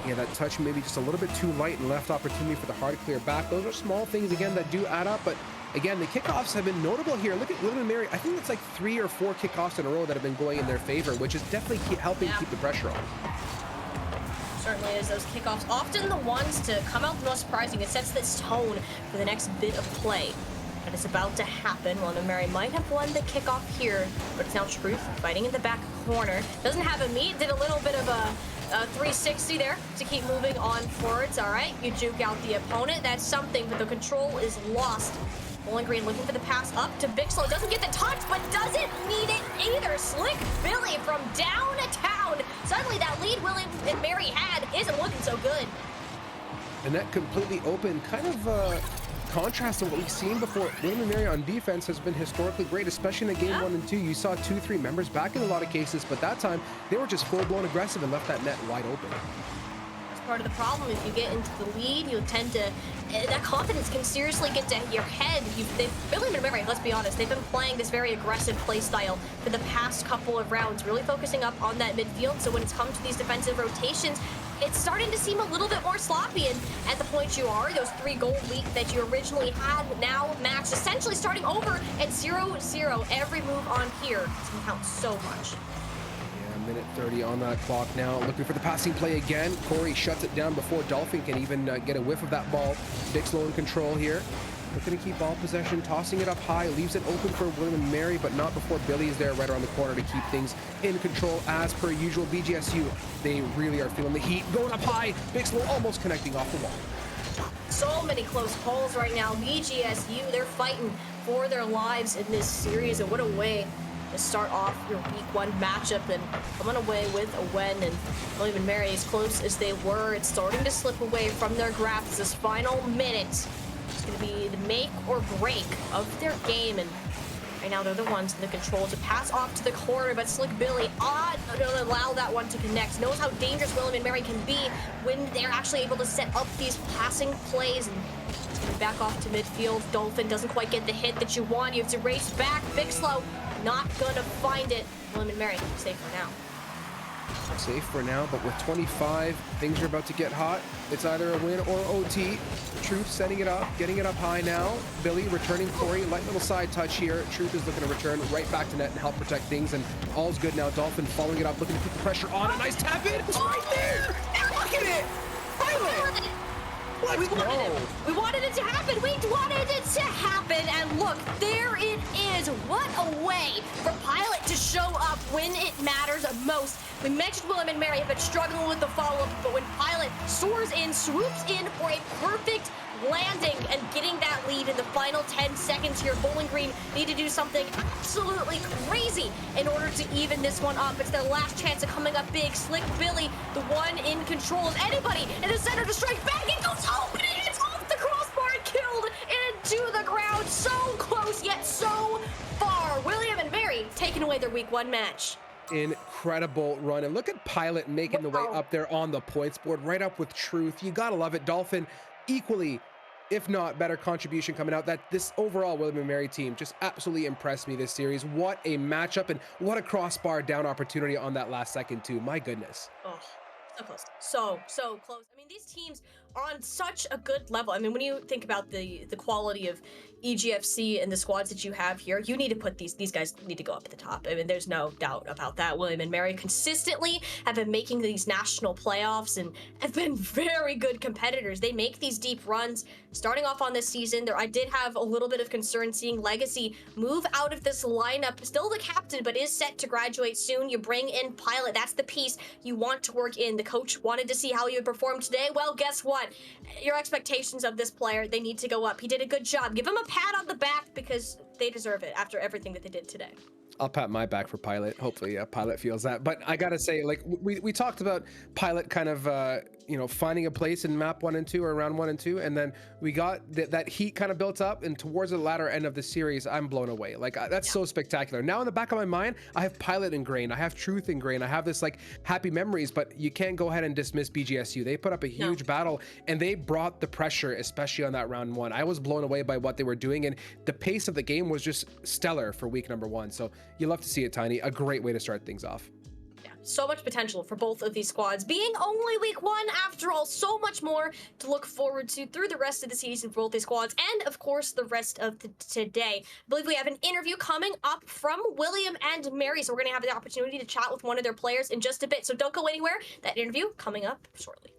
S1: Yeah, that touch maybe just a little bit too light and left opportunity for the hard clear back. Those are small things, again, that do add up, but again, the kickoffs have been notable here. Look at William and Mary. I think it's like 3 or 4 kickoffs in a row that have been going in their favor, which is definitely helping keep the pressure on.
S2: Certainly is. Those kickoffs often the ones to come out the most surprising. It sets this tone for the next bit of play that is about to happen. William and Mary might have won the kickoff here, but it's now Truth fighting in the back corner. Doesn't have a meet, did a little bit of a 360 there to keep moving on forwards. All right, you juke out the opponent. That's something, but the control is lost. Bowling Green looking for the pass up to Bixlow. Doesn't get the touch, but doesn't need it either. Slick Billy from downtown. Suddenly that lead William and Mary had isn't looking so good.
S1: And that completely open, kind of contrast to what we've seen before. William and Mary on defense has been historically great, especially in the game 1 and 2. You saw 2-3 members back in a lot of cases, but that time they were just full-blown aggressive and left that net wide open.
S2: Part of the problem. If you get into the lead, you'll tend to that confidence can seriously get to your head. William and Mary, let's be honest, they've been playing this very aggressive play style for the past couple of rounds, really focusing up on that midfield. So when it's come to these defensive rotations, it's starting to seem a little bit more sloppy. And at the point you are, those 3-goal lead that you originally had now matched, essentially starting over at 0-0. Every move on here can count so much.
S1: Minute 30 on that clock now. Looking for the passing play again. Corey shuts it down before Dolphin can even get a whiff of that ball. Dixlow in control here. Looking to keep ball possession, tossing it up high, leaves it open for William and Mary, but not before Billy is there right around the corner to keep things in control as per usual. BGSU, they really are feeling the heat. Going up high, Dixlow almost connecting off the wall.
S2: So many close calls right now. BGSU, they're fighting for their lives in this series, and what a way to start off your week 1 matchup and coming away with a win. And William and Mary, as close as they were, it's starting to slip away from their grasp. This final minute is going to be the make or break of their game, and right now they're the ones in the control to pass off to the corner, but Slick Billy don't allow that one to connect. Knows how dangerous William and Mary can be when they're actually able to set up these passing plays. And it's going to back off to midfield. Dolphin doesn't quite get the hit that you want. You have to race back. Bixlow not gonna find it. William and Mary safe for now.
S1: Safe for now, but with 25, things are about to get hot. It's either a win or OT. Truth setting it up, getting it up high now. Billy returning Corey, light little side touch here. Truth is looking to return right back to net and help protect things, and all's good now. Dolphin following it up, looking to keep the pressure on. A nice tap in. It's right there. Look at it. Pilot. Let's go.
S2: We wanted it to happen. We wanted it to happen. And look, there it is. What a way for Pilot to show up when it matters most. We mentioned William and Mary have been struggling with the follow-up, but when Pilot soars in, swoops in for a perfect landing and getting that lead in the final 10 seconds here, Bowling Green need to do something absolutely crazy in order to even this one up. It's their last chance of coming up big. Slick Billy, the one in control of anybody in the center to strike back. It goes open. It's off the crossbar and killed into the ground. So close yet so far. William and Mary taking away their week 1 match.
S1: Incredible run, and look at Pilot making the way up there on the points board, right up with Truth. You gotta love it. Dolphin equally, if not better, contribution coming out. That this overall William and Mary team just absolutely impressed me this series. What a matchup, and what a crossbar down opportunity on that last second too. My goodness.
S2: Oh, so close. So close. I mean, these teams are on such a good level. I mean, when you think about the quality of EGFC and the squads that you have here, you need to put these guys need to go up at the top. I mean, there's no doubt about that. William and Mary consistently have been making these national playoffs and have been very good competitors. They make these deep runs. Starting off on this season, I did have a little bit of concern seeing Legacy move out of this lineup. Still the captain, but is set to graduate soon. You bring in Pilot. That's the piece you want to work in. The coach wanted to see how you would perform today. Well, guess what? Your expectations of this player, they need to go up. He did a good job. Give him a pat on the back because they deserve it after everything that they did today.
S1: I'll pat my back for Pilot. Hopefully Pilot feels that. But I gotta say, like, we talked about Pilot kind of finding a place in map 1 and 2 or round 1 and 2, and then we got that heat kind of built up, and towards the latter end of the series, I'm blown away. Like, that's so spectacular. Now in the back of my mind, I have Pilot ingrained, I have Truth ingrained, I have this like happy memories, but you can't go ahead and dismiss BGSU. They put up a huge battle, and they brought the pressure, especially on that round 1. I was blown away by what they were doing, and the pace of the game was just stellar for week number 1. So you love to see it, Tiny. A great way to start things off.
S2: Yeah, So much potential for both of these squads. Being only week 1, after all, so much more to look forward to through the rest of the season for both these squads, and of course the rest of today. I believe we have an interview coming up from William and Mary, so we're going to have the opportunity to chat with one of their players in just a bit. So don't go anywhere. That interview coming up shortly.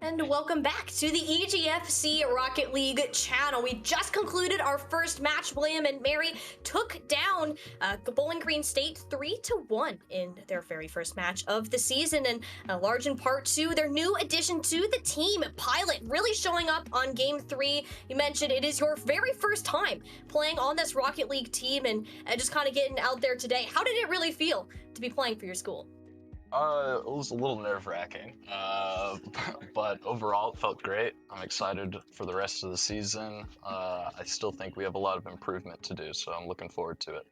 S2: And welcome back to the EGFC Rocket League channel. We just concluded our first match. William and Mary took down Bowling Green State 3-1 in their very first match of the season, and large in part to their new addition to the team, Pilot, really showing up on Game 3. You mentioned it is your very first time playing on this Rocket League team, and just kind of getting out there today. How did it really feel to be playing for your school?
S3: It was a little nerve-wracking, but overall it felt great. I'm excited for the rest of the season. I still think we have a lot of improvement to do, so I'm looking forward to it.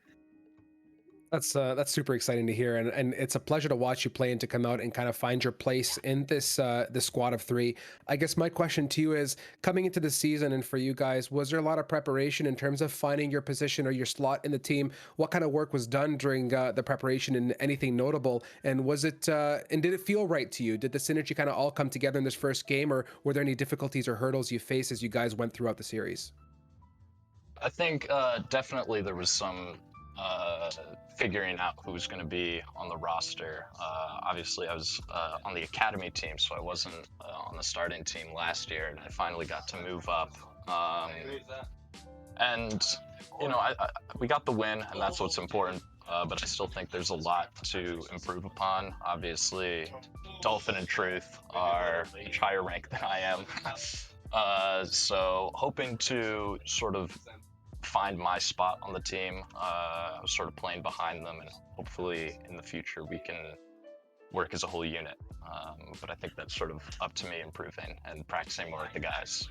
S1: That's super exciting to hear, and it's a pleasure to watch you play and to come out and kind of find your place in this squad of 3. I guess my question to you is, coming into the season and for you guys, was there a lot of preparation in terms of finding your position or your slot in the team? What kind of work was done during the preparation, and anything notable? And was it and did it feel right to you? Did the synergy kind of all come together in this first game, or were there any difficulties or hurdles you faced as you guys went throughout the series?
S3: I think definitely there was some figuring out who's going to be on the roster. Obviously, I was on the academy team, so I wasn't on the starting team last year, and I finally got to move up. And you know, we got the win, and that's what's important. But I still think there's a lot to improve upon. Obviously, Dolphin and Truth are much higher ranked than I am. So hoping to sort of find my spot on the team. I was sort of playing behind them, and hopefully in the future we can work as a whole unit. But I think that's sort of up to me improving and practicing more with the guys.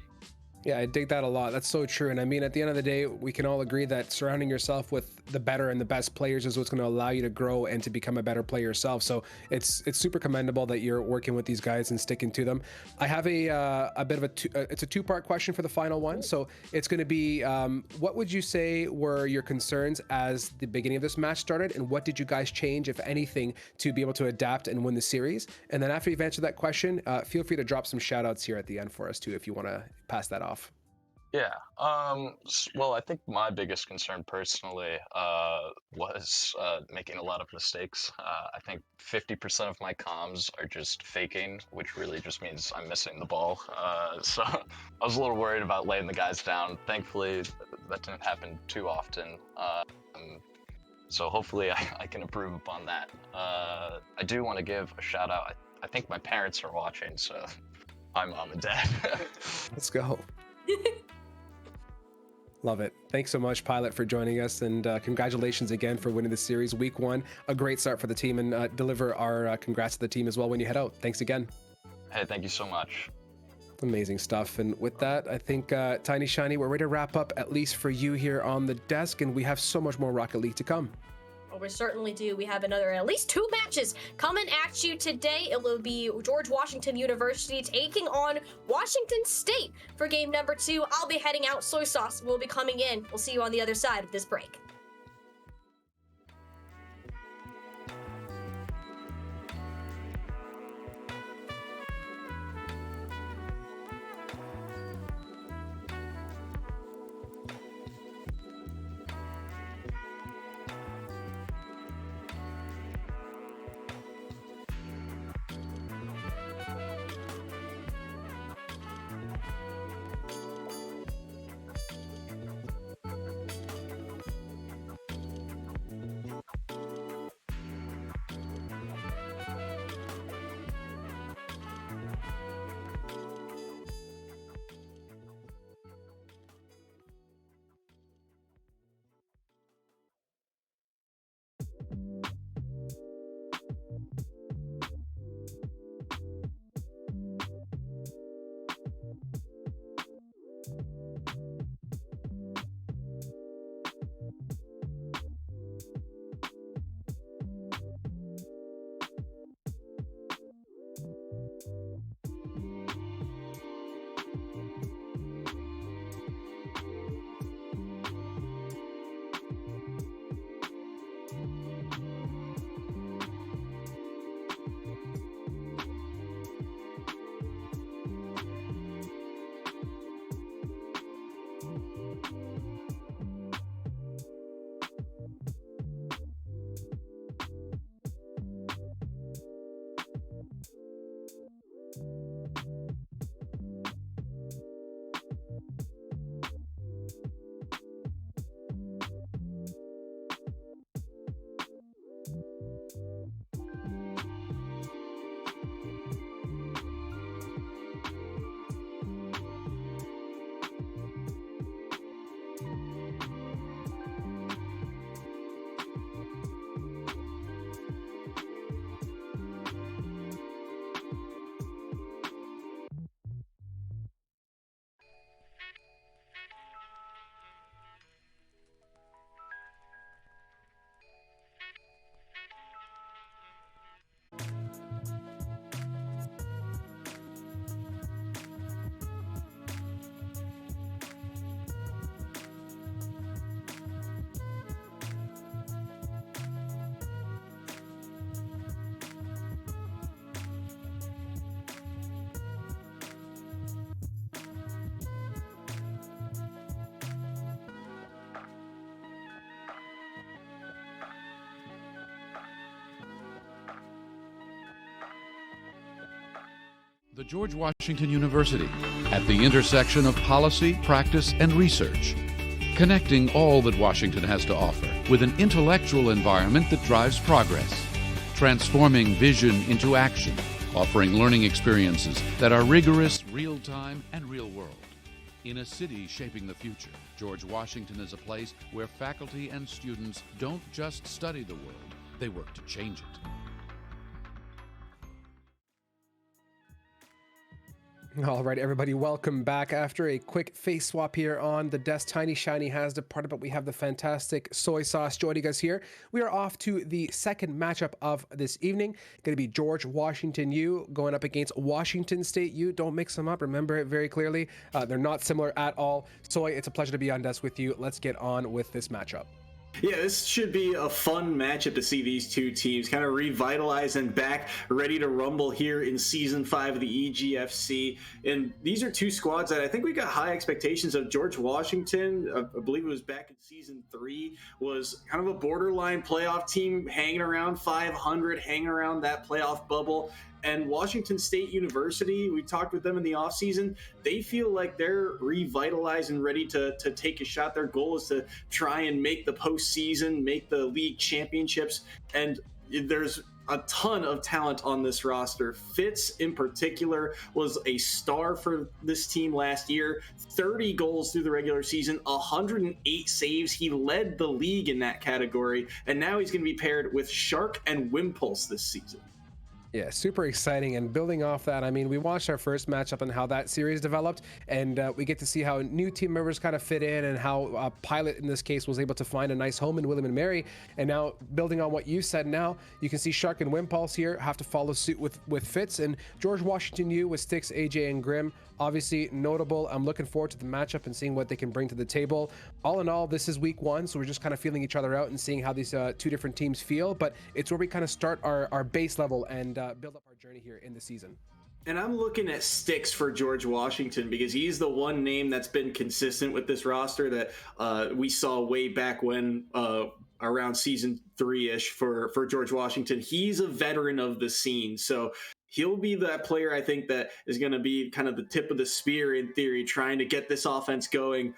S1: Yeah, I dig that a lot. That's so true. And I mean, at the end of the day, we can all agree that surrounding yourself with the better and the best players is what's going to allow you to grow and to become a better player yourself. So it's super commendable that you're working with these guys and sticking to them. I have a bit of it's a two-part question for the final one. So it's going to be, what would you say were your concerns as the beginning of this match started, and what did you guys change, if anything, to be able to adapt and win the series? And then after you've answered that question, feel free to drop some shout outs here at the end for us too, if you want to pass that off.
S3: Yeah. Well, I think my biggest concern personally was making a lot of mistakes. I think 50% of my comms are just faking, which really just means I'm missing the ball. So I was a little worried about laying the guys down. Thankfully, that didn't happen too often. So hopefully I can improve upon that. I do want to give a shout out. I think my parents are watching, so hi, Mom and Dad.
S1: Let's go. Love it. Thanks so much, Pilot, for joining us, and congratulations again for winning the series. Week 1, a great start for the team, and deliver our congrats to the team as well when you head out. Thanks again.
S3: Hey, thank you so much.
S1: Amazing stuff. And with that, I think Tiny Shiny, we're ready to wrap up, at least for you here on the desk, and we have so much more Rocket League to come.
S2: Well, we certainly do. We have at least 2 matches coming at you today. It will be George Washington University taking on Washington State for game number 2. I'll be heading out. Soy Sauce will be coming in. We'll see you on the other side of this break.
S4: The George Washington University, at the intersection of policy, practice, and research, connecting all that Washington has to offer with an intellectual environment that drives progress, transforming vision into action, offering learning experiences that are rigorous, real-time, and real-world. In a city shaping the future, George Washington is a place where faculty and students don't just study the world, they work to change it.
S1: All right, everybody, welcome back. After a quick face swap here on the desk, Tiny Shiny has departed, but we have the fantastic Soy Sauce joining us here. We are off to the second matchup of this evening. Going to be George Washington U going up against Washington State U. Don't mix them up. Remember it very clearly. They're not similar at all. Soy, it's a pleasure to be on desk with you. Let's get on with this matchup.
S5: Yeah, this should be a fun matchup to see these two teams kind of revitalize and back, ready to rumble here in Season 5 of the EGFC. And these are two squads that I think we got high expectations of. George Washington, I believe it was back in Season 3, was kind of a borderline playoff team, hanging around 500, hanging around that playoff bubble. And Washington State University, we talked with them in the offseason, they feel like they're revitalized and ready to take a shot. Their goal is to try and make the postseason, make the league championships. And there's a ton of talent on this roster. Fitz, in particular, was a star for this team last year. 30 goals through the regular season, 108 saves. He led the league in that category. And now he's going to be paired with Shark and Wimpulse this season.
S1: Yeah, super exciting. And building off that, I mean, we watched our first matchup and how that series developed, and we get to see how new team members kind of fit in and how Pilot, in this case, was able to find a nice home in William & Mary. And now, building on what you said, now you can see Shark and Wimpulse here have to follow suit with Fitz, and George Washington U with Styx, AJ, and Grim. Obviously notable. I'm looking forward to the matchup and seeing what they can bring to the table. All in all, this is week 1, so we're just kind of feeling each other out and seeing how these two different teams feel, but it's where we kind of start our base level and build up our journey here in the season.
S5: And I'm looking at Styx for George Washington because he's the one name that's been consistent with this roster that we saw way back when around Season 3-ish for George Washington. He's a veteran of the scene, so he'll be that player, I think, that is going to be kind of the tip of the spear, in theory, trying to get this offense going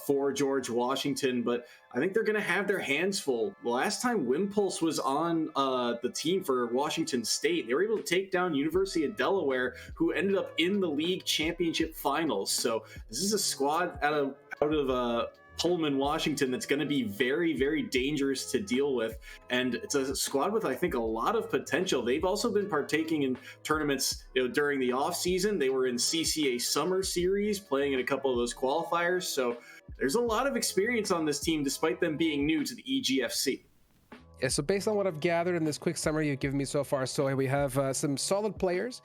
S5: for George Washington. But I think they're going to have their hands full. The last time Wimpulse was on the team for Washington State, they were able to take down University of Delaware, who ended up in the league championship finals. So this is a squad out of Pullman, Washington, that's going to be very, very dangerous to deal with. And it's a squad with, I think, a lot of potential. They've also been partaking in tournaments during the off season. They were in CCA Summer Series, playing in a couple of those qualifiers. So there's a lot of experience on this team, despite them being new to the EGFC.
S1: Yeah, so based on what I've gathered in this quick summary you've given me so far, so we have some solid players.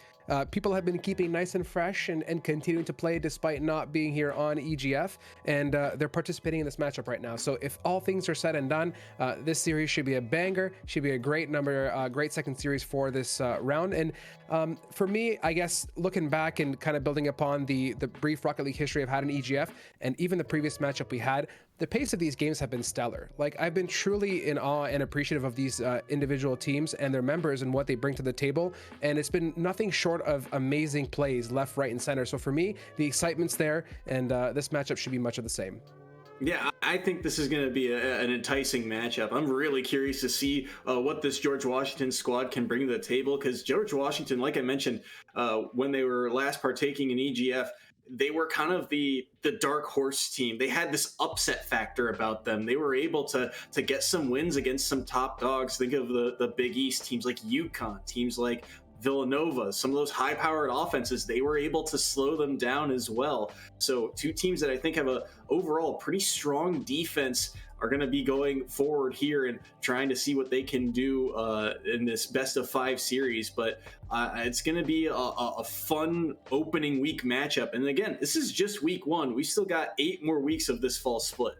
S1: People have been keeping nice and fresh and continuing to play despite not being here on EGF, and they're participating in this matchup right now. So if all things are said and done, this series should be a banger, should be a great great second series for this round. And for me, I guess, looking back and kind of building upon the brief Rocket League history I've had in EGF, and even the previous matchup we had, the pace of these games have been stellar. Like, I've been truly in awe and appreciative of these individual teams and their members and what they bring to the table. And it's been nothing short of amazing plays left, right, and center. So for me, the excitement's there, and this matchup should be much of the same.
S5: Yeah, I think this is going to be an enticing matchup. I'm really curious to see what this George Washington squad can bring to the table, because George Washington, like I mentioned, when they were last partaking in EGF, they were kind of the dark horse team. They had this upset factor about them. They were able to get some wins against some top dogs. Think of the Big East teams like UConn, teams like Villanova, some of those high-powered offenses. They were able to slow them down as well. So two teams that I think have a overall pretty strong defense are going to be going forward here and trying to see what they can do in this best-of-5 series. But it's going to be a fun opening week matchup. And again, this is just week 1. We still got 8 more weeks of this fall split.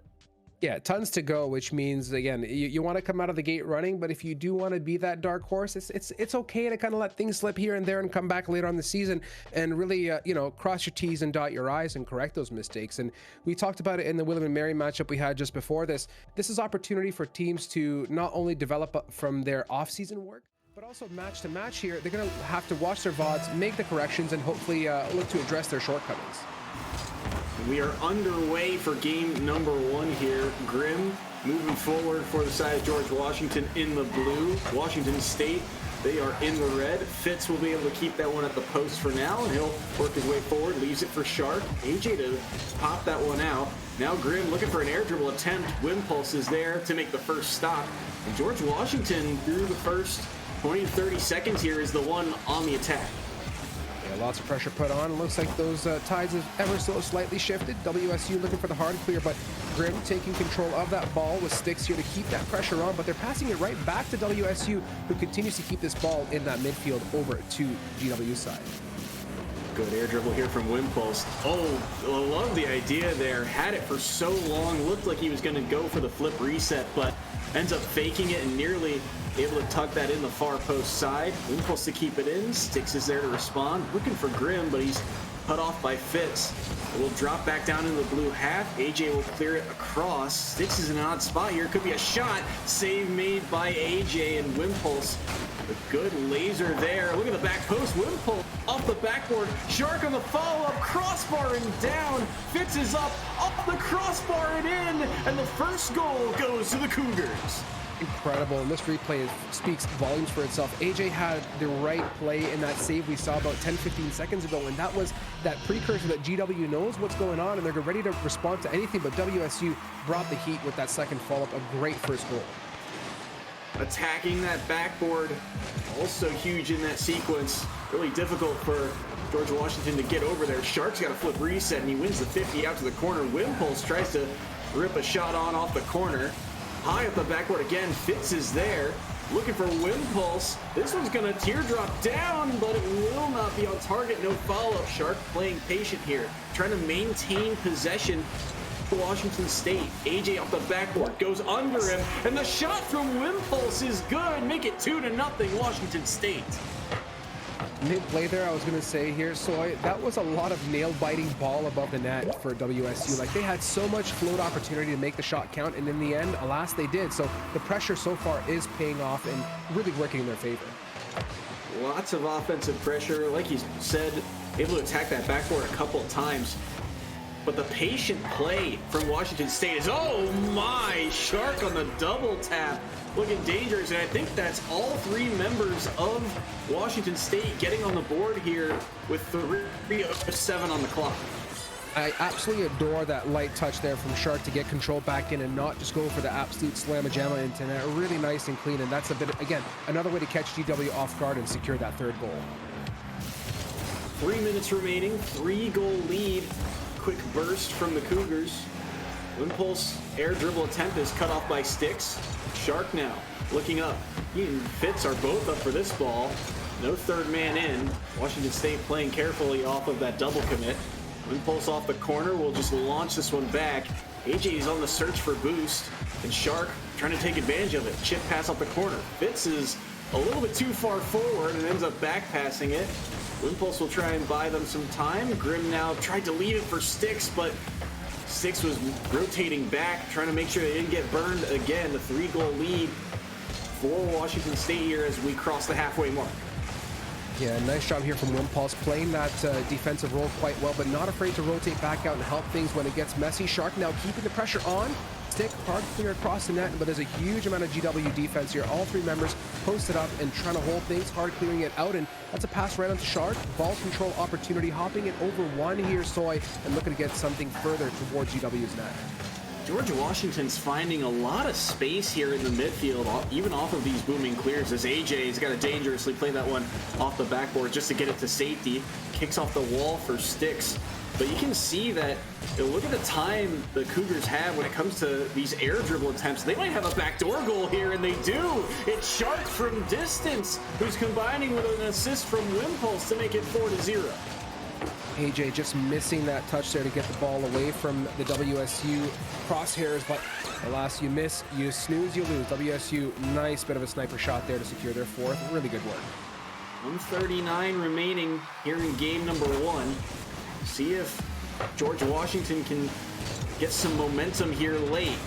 S1: Yeah, tons to go, which means, again, you want to come out of the gate running, but if you do want to be that dark horse, it's okay to kind of let things slip here and there and come back later on the season and really, cross your T's and dot your I's and correct those mistakes. And we talked about it in the William & Mary matchup we had just before this. This is opportunity for teams to not only develop from their off-season work, but also match to match here. They're going to have to watch their VODs, make the corrections, and hopefully look to address their shortcomings.
S5: We are underway for game number 1 here. Grim moving forward for the side of George Washington in the blue. Washington State, they are in the red. Fitz will be able to keep that one at the post for now, and he'll work his way forward, leaves it for Shark. AJ to pop that one out. Now Grim looking for an air dribble attempt. Wimpulse is there to make the first stop. And George Washington, through the first 20 to 30 seconds here, is the one on the attack.
S1: Yeah, lots of pressure put on. It looks like those tides have ever so slightly shifted. WSU looking for the hard clear, but Grim taking control of that ball with Sticks here to keep that pressure on, but they're passing it right back to WSU, who continues to keep this ball in that midfield over to GW's side.
S5: Good air dribble here from Wimpulse. Oh, I love the idea there. Had it for so long. Looked like he was going to go for the flip reset, but ends up faking it and nearly able to tuck that in the far post side. Wimpulse to keep it in. Sticks is there to respond. Looking for Grim, but he's cut off by Fitz. It will drop back down into the blue half. AJ will clear it across. Sticks is in an odd spot here. Could be a shot. Save made by AJ and Wimpulse. A good laser there. Look at the back post. Wimpulse off the backboard. Shark on the follow-up. Crossbar and down. Fitz is up the crossbar and in. And the first goal goes to the Cougars.
S1: Incredible, and this replay speaks volumes for itself. AJ had the right play in that save we saw about 10-15 seconds ago, and that was that precursor that GW knows what's going on and they're ready to respond to anything, but WSU brought the heat with that second follow-up. A great first goal.
S5: Attacking that backboard, also huge in that sequence. Really difficult for George Washington to get over there. Shark's got a flip reset and he wins the 50 out to the corner. Wimpulse tries to rip a shot on off the corner. High up the backboard again. Fitz is there, looking for Wimpulse. This one's gonna teardrop down, but it will not be on target. No follow-up. Shark playing patient here, trying to maintain possession for Washington State. AJ off the backboard, goes under him, and the shot from Wimpulse is good. Make it 2-0 Washington State.
S1: Mid-play there, I was going to say here, Soy, that was a lot of nail-biting ball above the net for WSU. Like, they had so much float opportunity to make the shot count, and in the end, alas, they did. So the pressure so far is paying off and really working in their favor.
S5: Lots of offensive pressure. Like you said, able to attack that backboard a couple of times. But the patient play from Washington State is, oh my, Shark on the double tap. Looking dangerous, and I think that's all three members of Washington State getting on the board here with 3:07 on the clock.
S1: I absolutely adore that light touch there from Shark to get control back in and not just go for the absolute slamma-jamma into net. Really nice and clean, and that's a bit, again, another way to catch GW off guard and secure that third goal.
S5: 3 minutes remaining, 3-goal lead. Quick burst from the Cougars. Wimpulse air dribble attempt is cut off by Sticks. Shark now looking up. He and Fitz are both up for this ball. No third man in. Washington State playing carefully off of that double commit. Wimpulse off the corner will just launch this one back. AJ is on the search for boost, and Shark trying to take advantage of it. Chip pass off the corner. Fitz is a little bit too far forward and ends up back passing it. Wimpulse will try and buy them some time. Grim now tried to leave it for Sticks, but Sticks was rotating back, trying to make sure they didn't get burned again. The 3-goal lead for Washington State here as we cross the halfway mark.
S1: Yeah, nice job here from Wimpulse, playing that defensive role quite well, but not afraid to rotate back out and help things when it gets messy. Shark now keeping the pressure on. Stick, hard clear across the net, but there's a huge amount of GW defense here. All three members posted up and trying to hold things, hard clearing it out, and that's a pass right onto Shark. Ball control opportunity, hopping it over one here, Soy, and looking to get something further towards GW's net.
S5: George Washington's finding a lot of space here in the midfield, even off of these booming clears, as AJ's got to dangerously play that one off the backboard just to get it to safety. Kicks off the wall for Sticks. But you can see that, look at the time the Cougars have when it comes to these air dribble attempts. They might have a backdoor goal here, and they do. It's Shark from distance, who's combining with an assist from Wimpulse to make it 4-0.
S1: AJ just missing that touch there to get the ball away from the WSU crosshairs, but alas, you miss, you snooze, you lose. WSU, nice bit of a sniper shot there to secure their fourth. Really good work.
S5: 1:39 remaining here in game number 1. See if George Washington can get some momentum here late.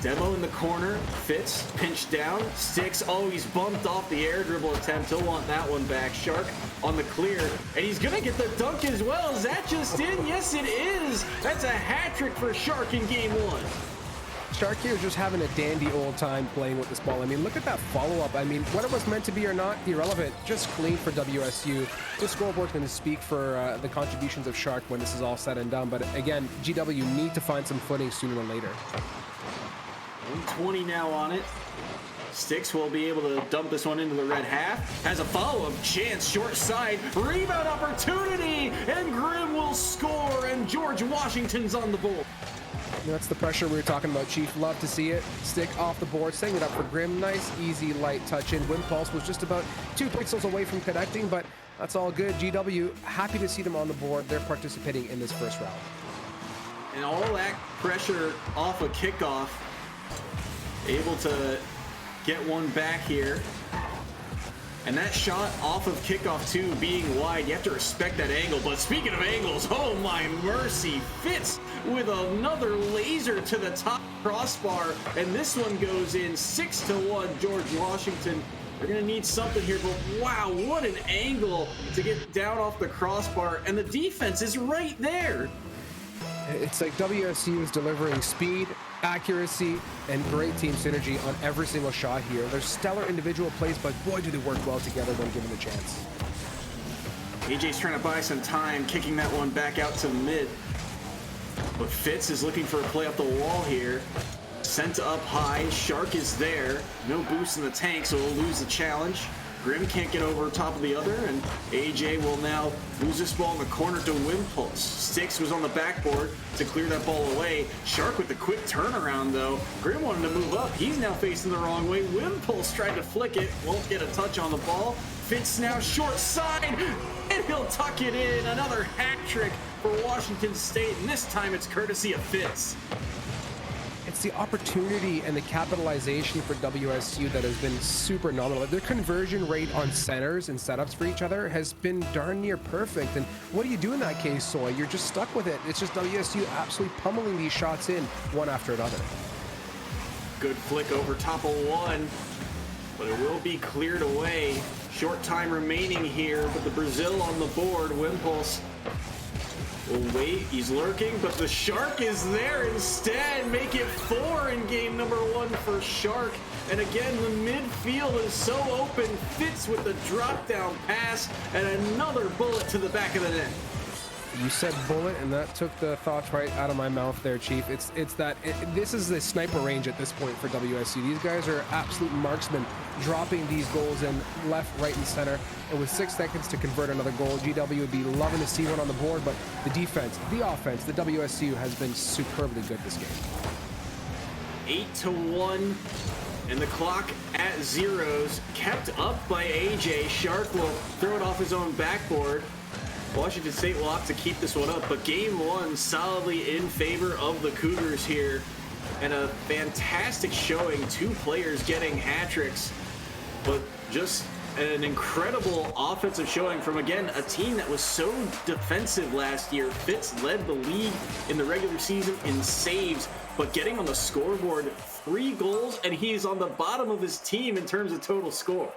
S5: Demo in the corner, Fitz, pinched down, Sticks, oh, he's bumped off the air dribble attempt. He'll want that one back. Shark on the clear, and he's gonna get the dunk as well. Is that just in? Yes, it is. That's a hat trick for Shark in game 1.
S1: Shark here is just having a dandy old time playing with this ball. I mean, look at that follow-up. I mean, whether it was meant to be or not, irrelevant. Just clean for WSU. This scoreboard's going to speak for the contributions of Shark when this is all said and done. But again, GW need to find some footing sooner or later.
S5: 120 now on it. Sticks will be able to dump this one into the red half. Has a follow-up chance, short side, rebound opportunity, and Grim will score, and George Washington's on the board.
S1: That's the pressure we were talking about, Chief. Love to see it. Stick off the board, setting it up for Grim. Nice, easy, light touch in. Wimpulse was just about 2 pixels away from connecting, but that's all good. GW, happy to see them on the board. They're participating in this first round.
S5: And all that pressure off a kickoff. Able to get one back here. And that shot off of kickoff too, being wide, you have to respect that angle. But speaking of angles, oh my mercy, Fitz with another laser to the top crossbar. And this one goes in 6-1, George Washington. They're gonna need something here, but wow, what an angle to get down off the crossbar. And the defense is right there.
S1: It's like WSU is delivering speed, accuracy, and great team synergy on every single shot here. There's stellar individual plays, but boy, do they work well together when given the chance.
S5: AJ's trying to buy some time, kicking that one back out to mid. But Fitz is looking for a play off the wall here. Sent up high, Shark is there. No boost in the tank, so we'll lose the challenge. Grim can't get over top of the other, and AJ will now lose this ball in the corner to Wimpulse. Sticks was on the backboard to clear that ball away. Shark with the quick turnaround, though. Grim wanted to move up. He's now facing the wrong way. Wimpulse tried to flick it. Won't get a touch on the ball. Fitz now short side, and he'll tuck it in. Another hat trick for Washington State, and this time it's courtesy of Fitz.
S1: It's the opportunity and the capitalization for WSU that has been super nominal. Their conversion rate on centers and setups for each other has been darn near perfect. And what do you do in that case, Soy? You're just stuck with it. It's just WSU absolutely pummeling these shots in one after another.
S5: Good flick over top of one, but it will be cleared away. Short time remaining here, but the Brazil on the board. Wimpulse will wait, he's lurking, but the Shark is there instead. Make it 4 in game number 1 for Shark. And again, the midfield is so open. Fitz with the drop down pass and another bullet to the back of the net.
S1: You said bullet, and that took the thoughts right out of my mouth there, Chief. This is the sniper range at this point for WSU. These guys are absolute marksmen, dropping these goals in left, right, and center. And with 6 seconds to convert another goal, GW would be loving to see one on the board, but the defense, the offense, the WSU has been superbly good this game.
S5: 8-1, and the clock at zeros, kept up by AJ. Shark will throw it off his own backboard. Washington State will have to keep this one up, but game 1 solidly in favor of the Cougars here. And a fantastic showing, 2 players getting hat tricks, but just an incredible offensive showing from, again, a team that was so defensive last year. Fitz led the league in the regular season in saves, but getting on the scoreboard, 3 goals, and he's on the bottom of his team in terms of total score.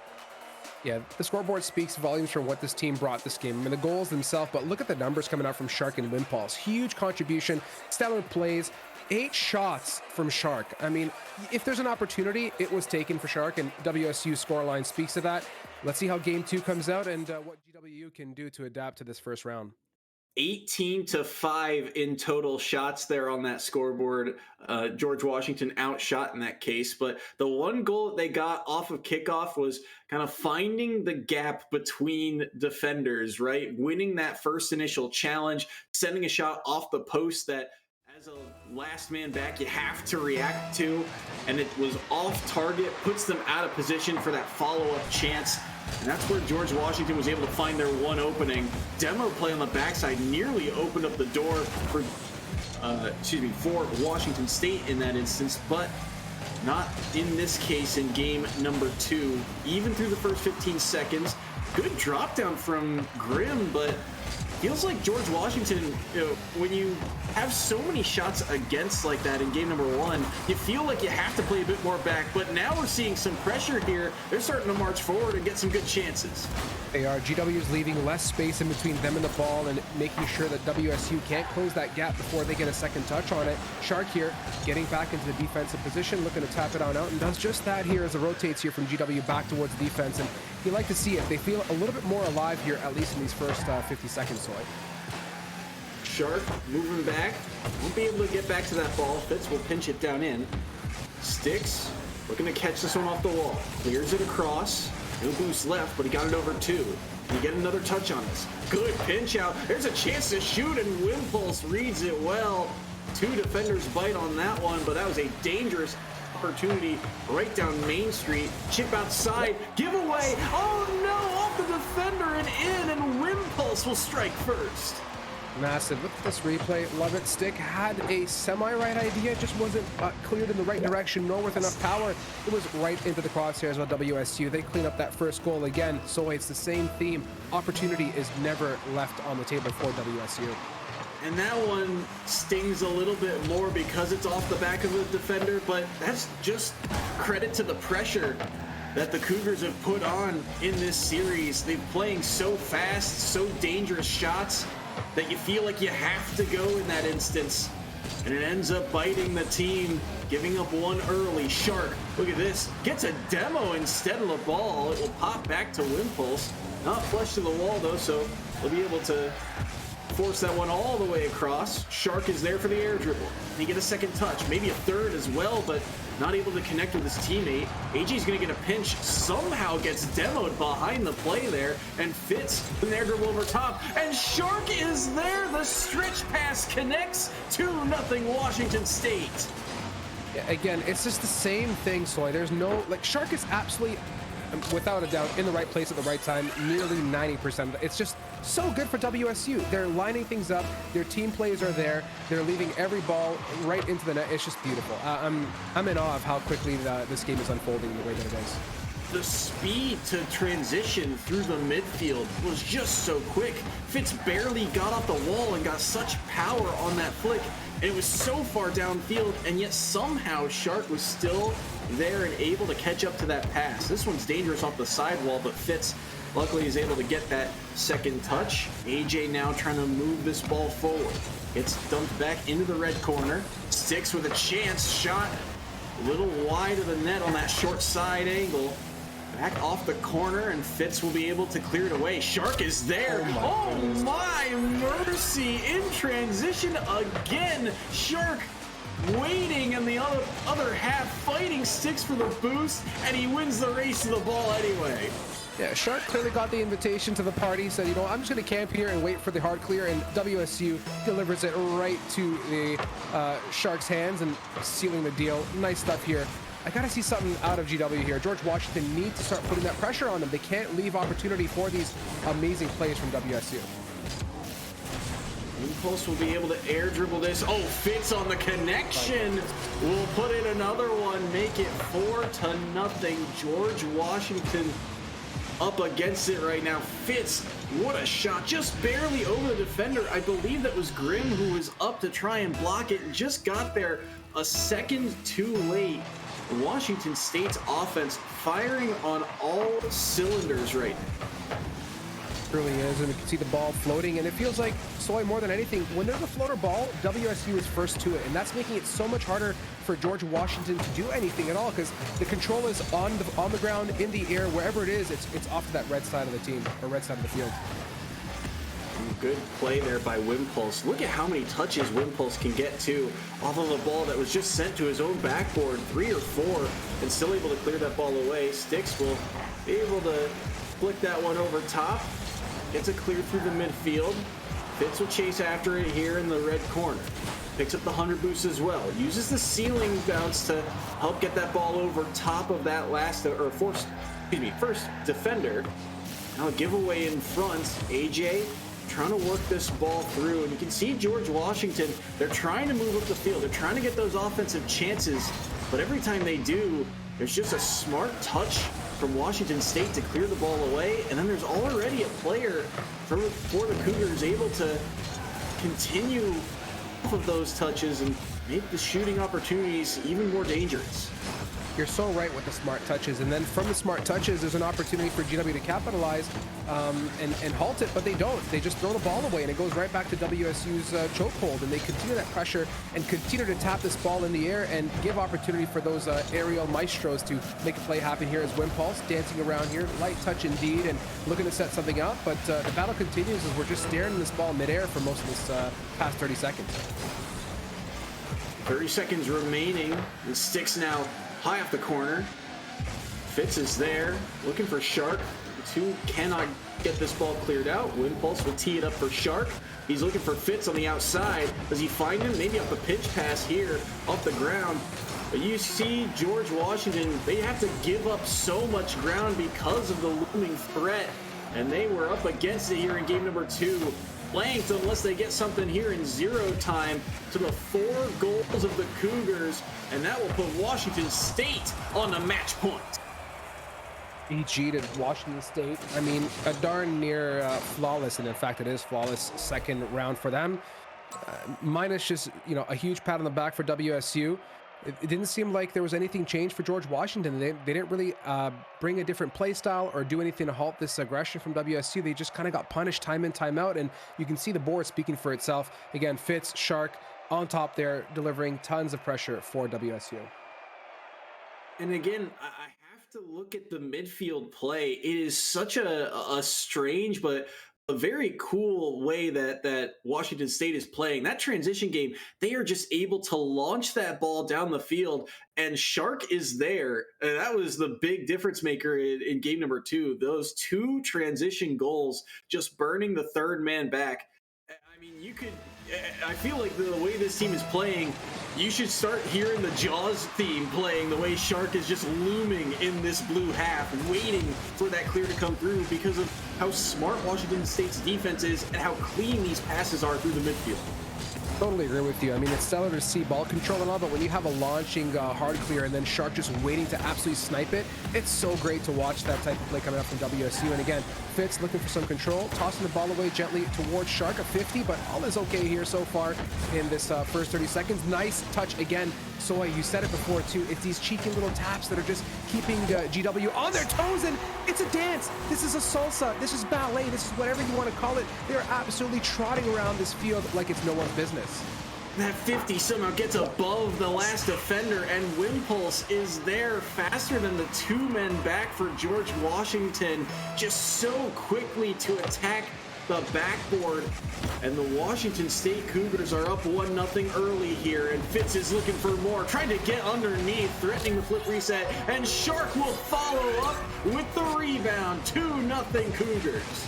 S1: Yeah, the scoreboard speaks volumes for what this team brought this game. I mean, the goals themselves, but look at the numbers coming out from Shark and Wimpulse. Huge contribution, stellar plays, 8 shots from Shark. I mean, if there's an opportunity, it was taken for Shark, and WSU scoreline speaks to that. Let's see how game 2 comes out and what GW can do to adapt to this first round.
S5: 18-5 in total shots there on that scoreboard. George Washington outshot in that case, but the one goal that they got off of kickoff was kind of finding the gap between defenders, right? Winning that first initial challenge, sending a shot off the post that as a last man back you have to react to, and it was off target, puts them out of position for that follow-up chance. And that's where George Washington was able to find their one opening. Demo play on the backside nearly opened up the door for Washington State in that instance, but not in this case in game number 2. Even through the first 15 seconds, good drop down from Grim, but feels like George Washington, when you have so many shots against like that in game number 1, you feel like you have to play a bit more back, but now we're seeing some pressure here. They're starting to march forward and get some good chances.
S1: They are. GW is leaving less space in between them and the ball and making sure that WSU can't close that gap before they get a second touch on it. Shark here getting back into the defensive position, looking to tap it on out, and does just that here as it rotates here from GW back towards defense. And you like to see it. They feel a little bit more alive here, at least in these first 50 seconds. So
S5: Shark moving back, won't be able to get back to that ball. Fitz will pinch it down in. Sticks looking to catch this one off the wall. Clears it across. No boost left, but he got it over 2. You get another touch on this. Good pinch out. There's a chance to shoot, and Wimpulse reads it well. 2 defenders bite on that one, but that was a dangerous opportunity right down Main Street. Chip outside, giveaway. Oh no, off the defender and in, and Wimpulse will strike first.
S1: Massive. Look at this replay. Love it. Stick had a semi-right idea, just wasn't cleared in the right direction, nor with enough power. It was right into the crosshairs of WSU. They clean up that first goal again. So it's the same theme. Opportunity is never left on the table for WSU.
S5: And that one stings a little bit more because it's off the back of the defender, but that's just credit to the pressure that the Cougars have put on in this series. They're playing so fast, so dangerous shots that you feel like you have to go in that instance. And it ends up biting the team, giving up one early. Shark, look at this, gets a demo instead of the ball. It will pop back to Wimpulse. Not flush to the wall though, so they'll be able to force that one all the way across. Shark is there for the air dribble. He get a second touch, maybe a third as well, but not able to connect with his teammate. AJ's gonna get a pinch, somehow gets demoed behind the play there, and Fitz an air dribble over top, and Shark is there. The stretch pass connects. 2-0 Washington State.
S1: Again, it's just the same thing, Soy. There's no, like, Shark is absolutely, without a doubt, in the right place at the right time, nearly 90%. It's just so good for WSU. They're lining things up. Their team plays are there. They're leaving every ball right into the net. It's just beautiful. I'm in awe of how quickly this game is unfolding the way that it is.
S5: The speed to transition through the midfield was just so quick. Fitz barely got off the wall and got such power on that flick. And it was so far downfield, and yet somehow Shark was still there and able to catch up to that pass. This one's dangerous off the sidewall, but Fitz luckily is able to get that second touch. AJ now trying to move this ball forward. It's dumped back into the red corner. Sticks with a chance. Shot a little wide of the net on that short side angle. Back off the corner, and Fitz will be able to clear it away. Shark is there. Oh my mercy. In transition again. Shark waiting in the other half, fighting Sticks for the boost, and he wins the race to the ball anyway.
S1: Yeah, Shark clearly got the invitation to the party, said, you know, I'm just going to camp here and wait for the hard clear, and WSU delivers it right to the Shark's hands and sealing the deal. Nice stuff here. I got to see something out of GW here. George Washington needs to start putting that pressure on them. They can't leave opportunity for these amazing plays from WSU.
S5: Wimpulse will be able to air dribble this. Oh, Fitz on the connection. We'll put in another one, make it 4-0. George Washington up against it right now. Fitz, what a shot, just barely over the defender. I believe that was Grimm who was up to try and block it and just got there a second too late. Washington State's offense firing on all cylinders right now.
S1: It really is, and you can see the ball floating, and it feels like, Soy, more than anything, when there's a floater ball, WSU is first to it, and that's making it so much harder for George Washington to do anything at all, because the control is on the ground, in the air, wherever it is, it's off to that red side of the team, or red side of the field.
S5: Good play there by Wimpulse. Look at how many touches Wimpulse can get to off of a ball that was just sent to his own backboard, 3 or 4, and still able to clear that ball away. Sticks will be able to flick that one over top. Gets it cleared through the midfield. Fitz will chase after it here in the red corner. Picks up the 100 boost as well. Uses the ceiling bounce to help get that ball over top of that first defender. Now a giveaway in front. AJ trying to work this ball through, and you can see George Washington, they're trying to move up the field. They're trying to get those offensive chances, but every time they do, there's just a smart touch from Washington State to clear the ball away, and then there's already a player for the Cougars able to continue off of those touches and make the shooting opportunities even more dangerous.
S1: You're so right with the smart touches, and then from the smart touches, there's an opportunity for GW to capitalize and halt it, but they don't. They just throw the ball away, and it goes right back to WSU's chokehold, and they continue that pressure and continue to tap this ball in the air and give opportunity for those aerial maestros to make a play happen here as Wimpulse dancing around here. Light touch indeed, and looking to set something up, but the battle continues as we're just staring at this ball midair for most of this past 30 seconds.
S5: 30 seconds remaining, and Sticks now high off the corner. Fitz is there, looking for Shark. The two cannot get this ball cleared out. Wimpulse will tee it up for Shark. He's looking for Fitz on the outside. Does he find him? Maybe off the pitch pass here, off the ground. But you see George Washington, they have to give up so much ground because of the looming threat. And they were up against it here in game number 2. Blanked unless they get something here in 0 time to the 4 goals of the Cougars. And that will put Washington State on the match point.
S1: EG to Washington State. I mean, a darn near flawless, and in fact, it is flawless second round for them. Minus just, you know, a huge pat on the back for WSU. It didn't seem like there was anything changed for George Washington. They didn't really bring a different play style or do anything to halt this aggression from WSU. They just kind of got punished time in, time out, and you can see the board speaking for itself. Again, Fitz, Shark on top there, delivering tons of pressure for WSU.
S5: And again, I have to look at the midfield play. It is such a strange but a very cool way that Washington State is playing. That transition game, they are just able to launch that ball down the field, and Shark is there. And that was the big difference maker in game number 2. Those 2 transition goals just burning the third man back. I mean, I feel like the way this team is playing, you should start hearing the Jaws theme playing, the way Shark is just looming in this blue half, waiting for that clear to come through because of how smart Washington State's defense is and how clean these passes are through the midfield.
S1: Totally agree with you. I mean, it's stellar to see ball control and all, but when you have a launching hard clear and then Shark just waiting to absolutely snipe it, it's so great to watch that type of play coming up from WSU. And again, Fitz looking for some control, tossing the ball away gently towards Shark, a 50, but all is okay here so far in this first 30 seconds. Nice touch again. Soy, you said it before too. It's these cheeky little taps that are just keeping GW on their toes, and it's a dance. This is a salsa. This is ballet. This is whatever you want to call it. They're absolutely trotting around this field like it's no one's business.
S5: That 50 somehow gets above the last defender, and Wimpulse is there faster than the 2 men back for George Washington, just so quickly to attack the backboard. And the Washington State Cougars are up 1-0 early here, and Fitz is looking for more, trying to get underneath, threatening the flip reset, and Shark will follow up with the rebound. 2-0 Cougars.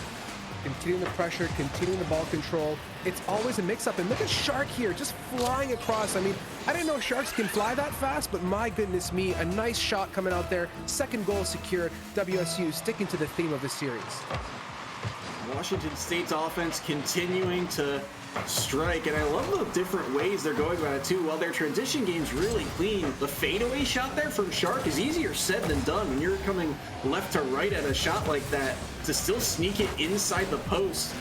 S1: Continuing the pressure, continuing the ball control. It's always a mix-up, and look at Shark here, just flying across. I mean, I didn't know Sharks can fly that fast, but my goodness me, a nice shot coming out there. Second goal secured. WSU sticking to the theme of the series.
S5: Washington State's offense continuing to strike, and I love the different ways they're going about it too. While their transition game's really clean, the fadeaway shot there from Shark is easier said than done. When you're coming left to right at a shot like that, to still sneak it inside the post,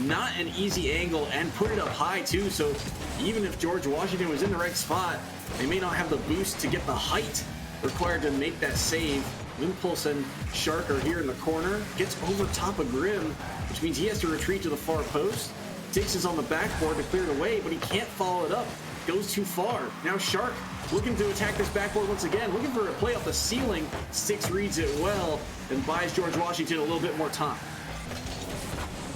S5: not an easy angle, and put it up high too. So even if George Washington was in the right spot, they may not have the boost to get the height required to make that save. Wimpulse and Shark are here in the corner, gets over top of Grimm, which means he has to retreat to the far post. Dix is on the backboard to clear it away, but he can't follow it up. Goes too far. Now Shark looking to attack this backboard once again, looking for a play off the ceiling. Stix reads it well and buys George Washington a little bit more time.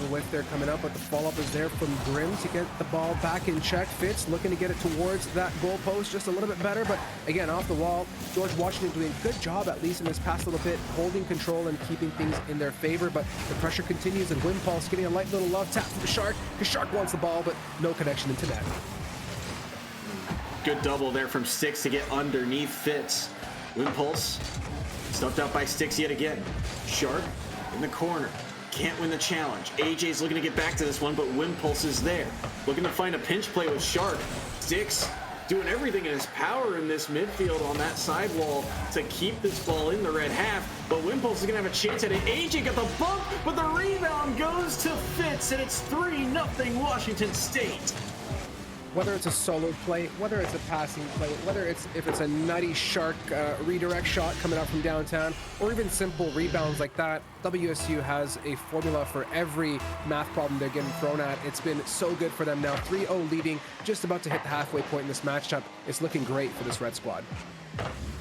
S1: The whiff there coming up, but the follow-up is there from Grimm to get the ball back in check. Fitz looking to get it towards that goal post just a little bit better, but again, off the wall. George Washington doing a good job, at least in this past little bit, holding control and keeping things in their favor, but the pressure continues, and Wimpulse getting a light little love tap from Shark, because Shark wants the ball, but no connection into net.
S5: Good double there from Stix to get underneath Fitz. Wimpulse stuffed out by Stix yet again. Shark in the corner. Can't win the challenge. AJ's looking to get back to this one, but Wimpulse is there. Looking to find a pinch play with Shark. Stix doing everything in his power in this midfield on that sidewall to keep this ball in the red half, but Wimpulse is going to have a chance at it. AJ got the bump, but the rebound goes to Fitz, and it's 3-0 Washington State.
S1: Whether it's a solo play, whether it's a passing play, whether if it's a nutty Shark redirect shot coming out from downtown, or even simple rebounds like that, WSU has a formula for every math problem they're getting thrown at. It's been so good for them now. 3-0 leading, just about to hit the halfway point in this matchup. It's looking great for this Red squad.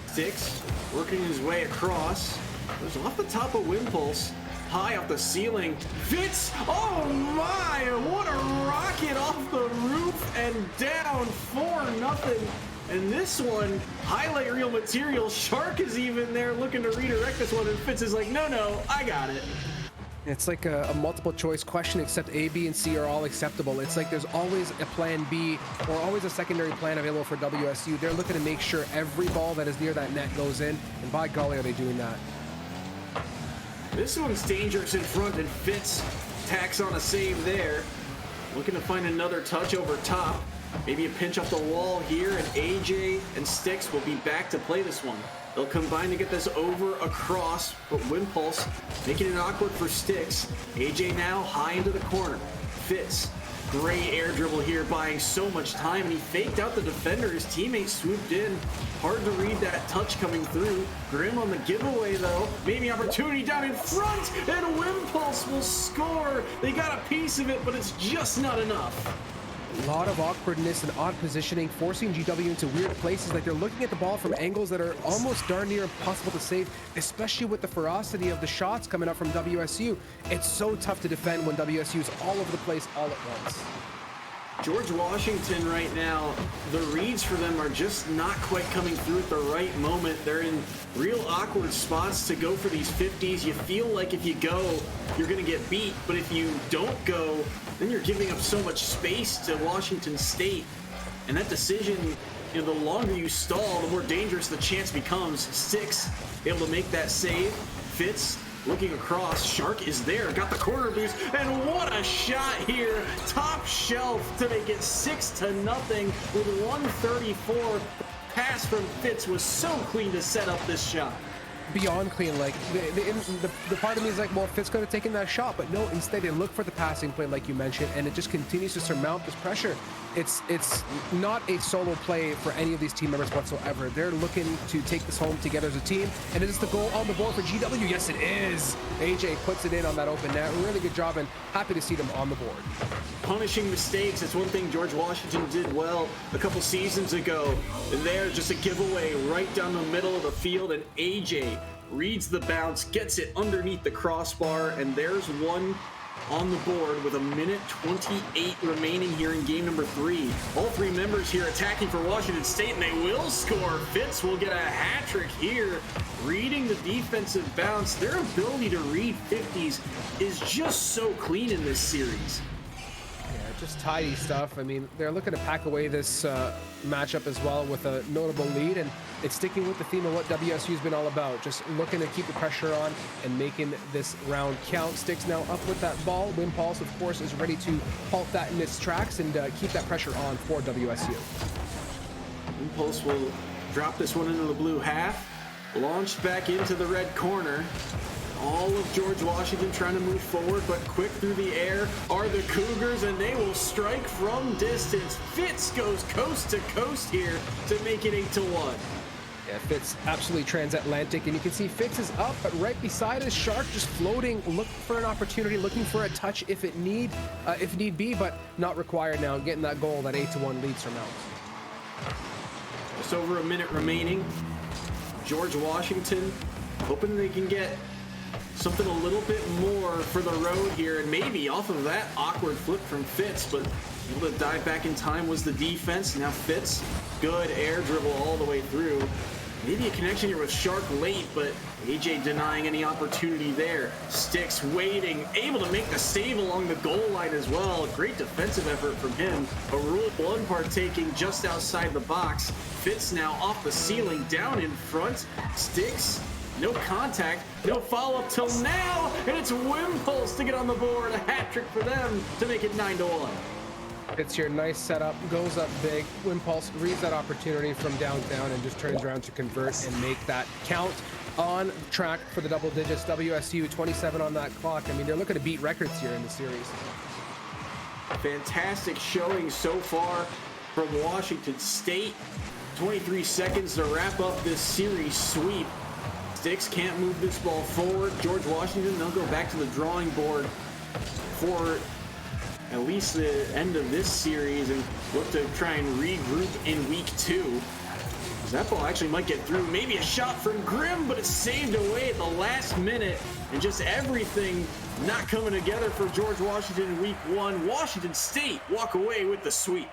S5: Stix working his way across. It was off the top of Wimpulse. High off the ceiling. Fitz! Oh my! What a rocket off the roof and down. 4-0 And this one, highlight reel material. Shark is even there looking to redirect this one, and Fitz is like, no, I got it.
S1: It's like a multiple choice question, except A, B, and C are all acceptable. It's like there's always a plan B or always a secondary plan available for WSU. They're looking to make sure every ball that is near that net goes in, and by golly, are they doing that.
S5: This one's dangerous in front, and Fitz tacks on a save there. Looking to find another touch over top. Maybe a pinch off the wall here, and AJ and Styx will be back to play this one. They'll combine to get this over across, but Wimpulse making it awkward for Styx. AJ now high into the corner. Fitz, great air dribble here, buying so much time, and he faked out the defender. His teammate swooped in. Hard to read that touch coming through. Grim on the giveaway, though. Maybe opportunity down in front, and Wimpulse will score. They got a piece of it, but it's just not enough.
S1: A lot of awkwardness and odd positioning, forcing GW into weird places. Like they're looking at the ball from angles that are almost darn near impossible to save, especially with the ferocity of the shots coming up from WSU. It's so tough to defend when WSU is all over the place all at once.
S5: George Washington right now, the reads for them are just not quite coming through at the right moment. They're in real awkward spots to go for these 50s. You feel like if you go, you're going to get beat, but if you don't go, then you're giving up so much space to Washington State. And that decision, the longer you stall, the more dangerous the chance becomes. Styx able to make that save. Fitz looking across. Shark is there, got the corner boost, and what a shot here. Top shelf to make it 6-0 with 134. Pass from Fitz was so clean to set up this shot.
S1: Beyond clean. Like the part of me is like, well, Fitz could have taken that shot, but no, instead they look for the passing play like you mentioned, and it just continues to surmount this pressure. It's not a solo play for any of these team members whatsoever. They're looking to take this home together as a team, and is the goal on the board for GW? Yes, it is. AJ puts it in on that open net. Really good job, and happy to see them on the board.
S5: Punishing mistakes, it's one thing George Washington did well a couple seasons ago. And there, just a giveaway right down the middle of the field, and AJ reads the bounce, gets it underneath the crossbar, and there's one on the board with 1:28 remaining here in game number 3. All three members here attacking for Washington State, and they will score. Fitz will get a hat trick here. Reading the defensive bounce, their ability to read 50s is just so clean in this series.
S1: Just tidy stuff. I mean, they're looking to pack away this matchup as well with a notable lead, and it's sticking with the theme of what WSU's been all about, just looking to keep the pressure on and making this round count. Styx now up with that ball. Wimpulse, of course, is ready to halt that in its tracks and keep that pressure on for WSU.
S5: Wimpulse will drop this one into the blue half, launched back into the red corner. All of George Washington trying to move forward, but quick through the air are the Cougars, and they will strike from distance. Fitz goes coast to coast here to make it 8-1.
S1: Yeah, Fitz absolutely transatlantic, and you can see Fitz is up, but right beside his Shark just floating, looking for an opportunity, looking for a touch if need be, but not required now, getting that goal, that 8-1 lead surmounts.
S5: Just over a minute remaining. George Washington hoping they can get something a little bit more for the road here, and maybe off of that awkward flip from Fitz, but able to dive back in time was the defense. Now Fitz, good air dribble all the way through. Maybe a connection here with Shark late, but AJ denying any opportunity there. Styx waiting, able to make the save along the goal line as well. Great defensive effort from him. A Rule 1 partaking just outside the box. Fitz now off the ceiling, down in front. Styx, no contact, no follow-up till now, and it's Wimpulse to get on the board. A hat trick for them to make it 9-1.
S1: It's your nice setup, goes up big. Wimpulse reads that opportunity from downtown and just turns around to convert and make that count. On track for the double digits. WSU 27 on that clock. I mean, they're looking to beat records here in the series.
S5: Fantastic showing so far from Washington State. 23 seconds to wrap up this series sweep. Styx can't move this ball forward. George Washington, they'll go back to the drawing board for at least the end of this series and look to try and regroup in week 2. That ball actually might get through. Maybe a shot from Grim, but it's saved away at the last minute. And just everything not coming together for George Washington in week 1. Washington State walk away with the sweep.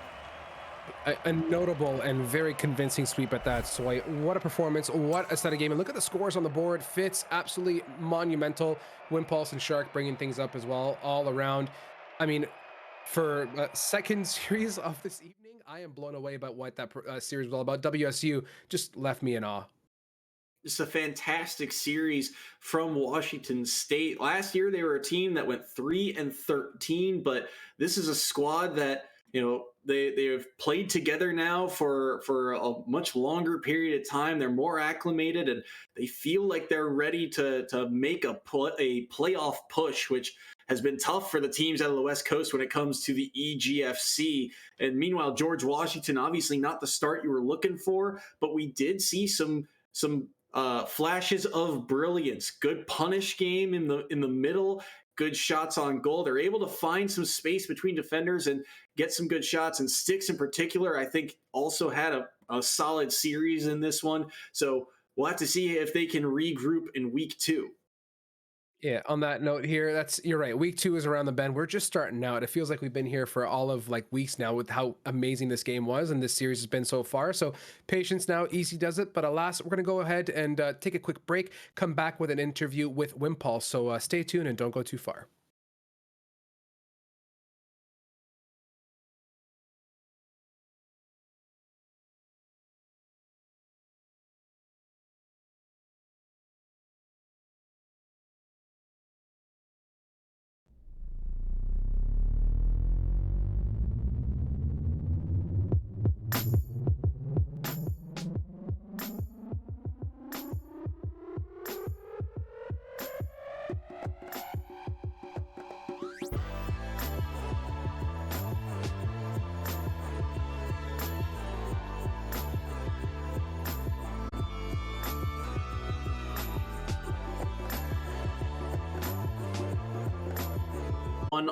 S1: A notable and very convincing sweep at that. So what a performance, what a set of game. And look at the scores on the board. Fitz, absolutely monumental. Wimpulse and Shark bringing things up as well, all around. I mean, for second series of this evening, I am blown away about what that series was all about. WSU just left me in awe.
S5: Just a fantastic series from Washington State. Last year, they were a team that went 3-13, but this is a squad that, you know, they have played together now for a much longer period of time. They're more acclimated, and they feel like they're ready to make a playoff push, which has been tough for the teams out of the West Coast when it comes to the EGFC. And meanwhile, George Washington, obviously not the start you were looking for, but we did see some flashes of brilliance. Good punish game in the middle. Good shots on goal. They're able to find some space between defenders and get some good shots. And Sticks in particular, I think, also had a solid series in this one. So we'll have to see if they can regroup in week 2.
S1: Yeah, on that note here, you're right. Week 2 is around the bend. We're just starting out. It feels like we've been here for all of like weeks now with how amazing this game was and this series has been so far. So patience now, easy does it. But alas, we're going to go ahead and take a quick break, come back with an interview with Wimpulse. So stay tuned and don't go too far.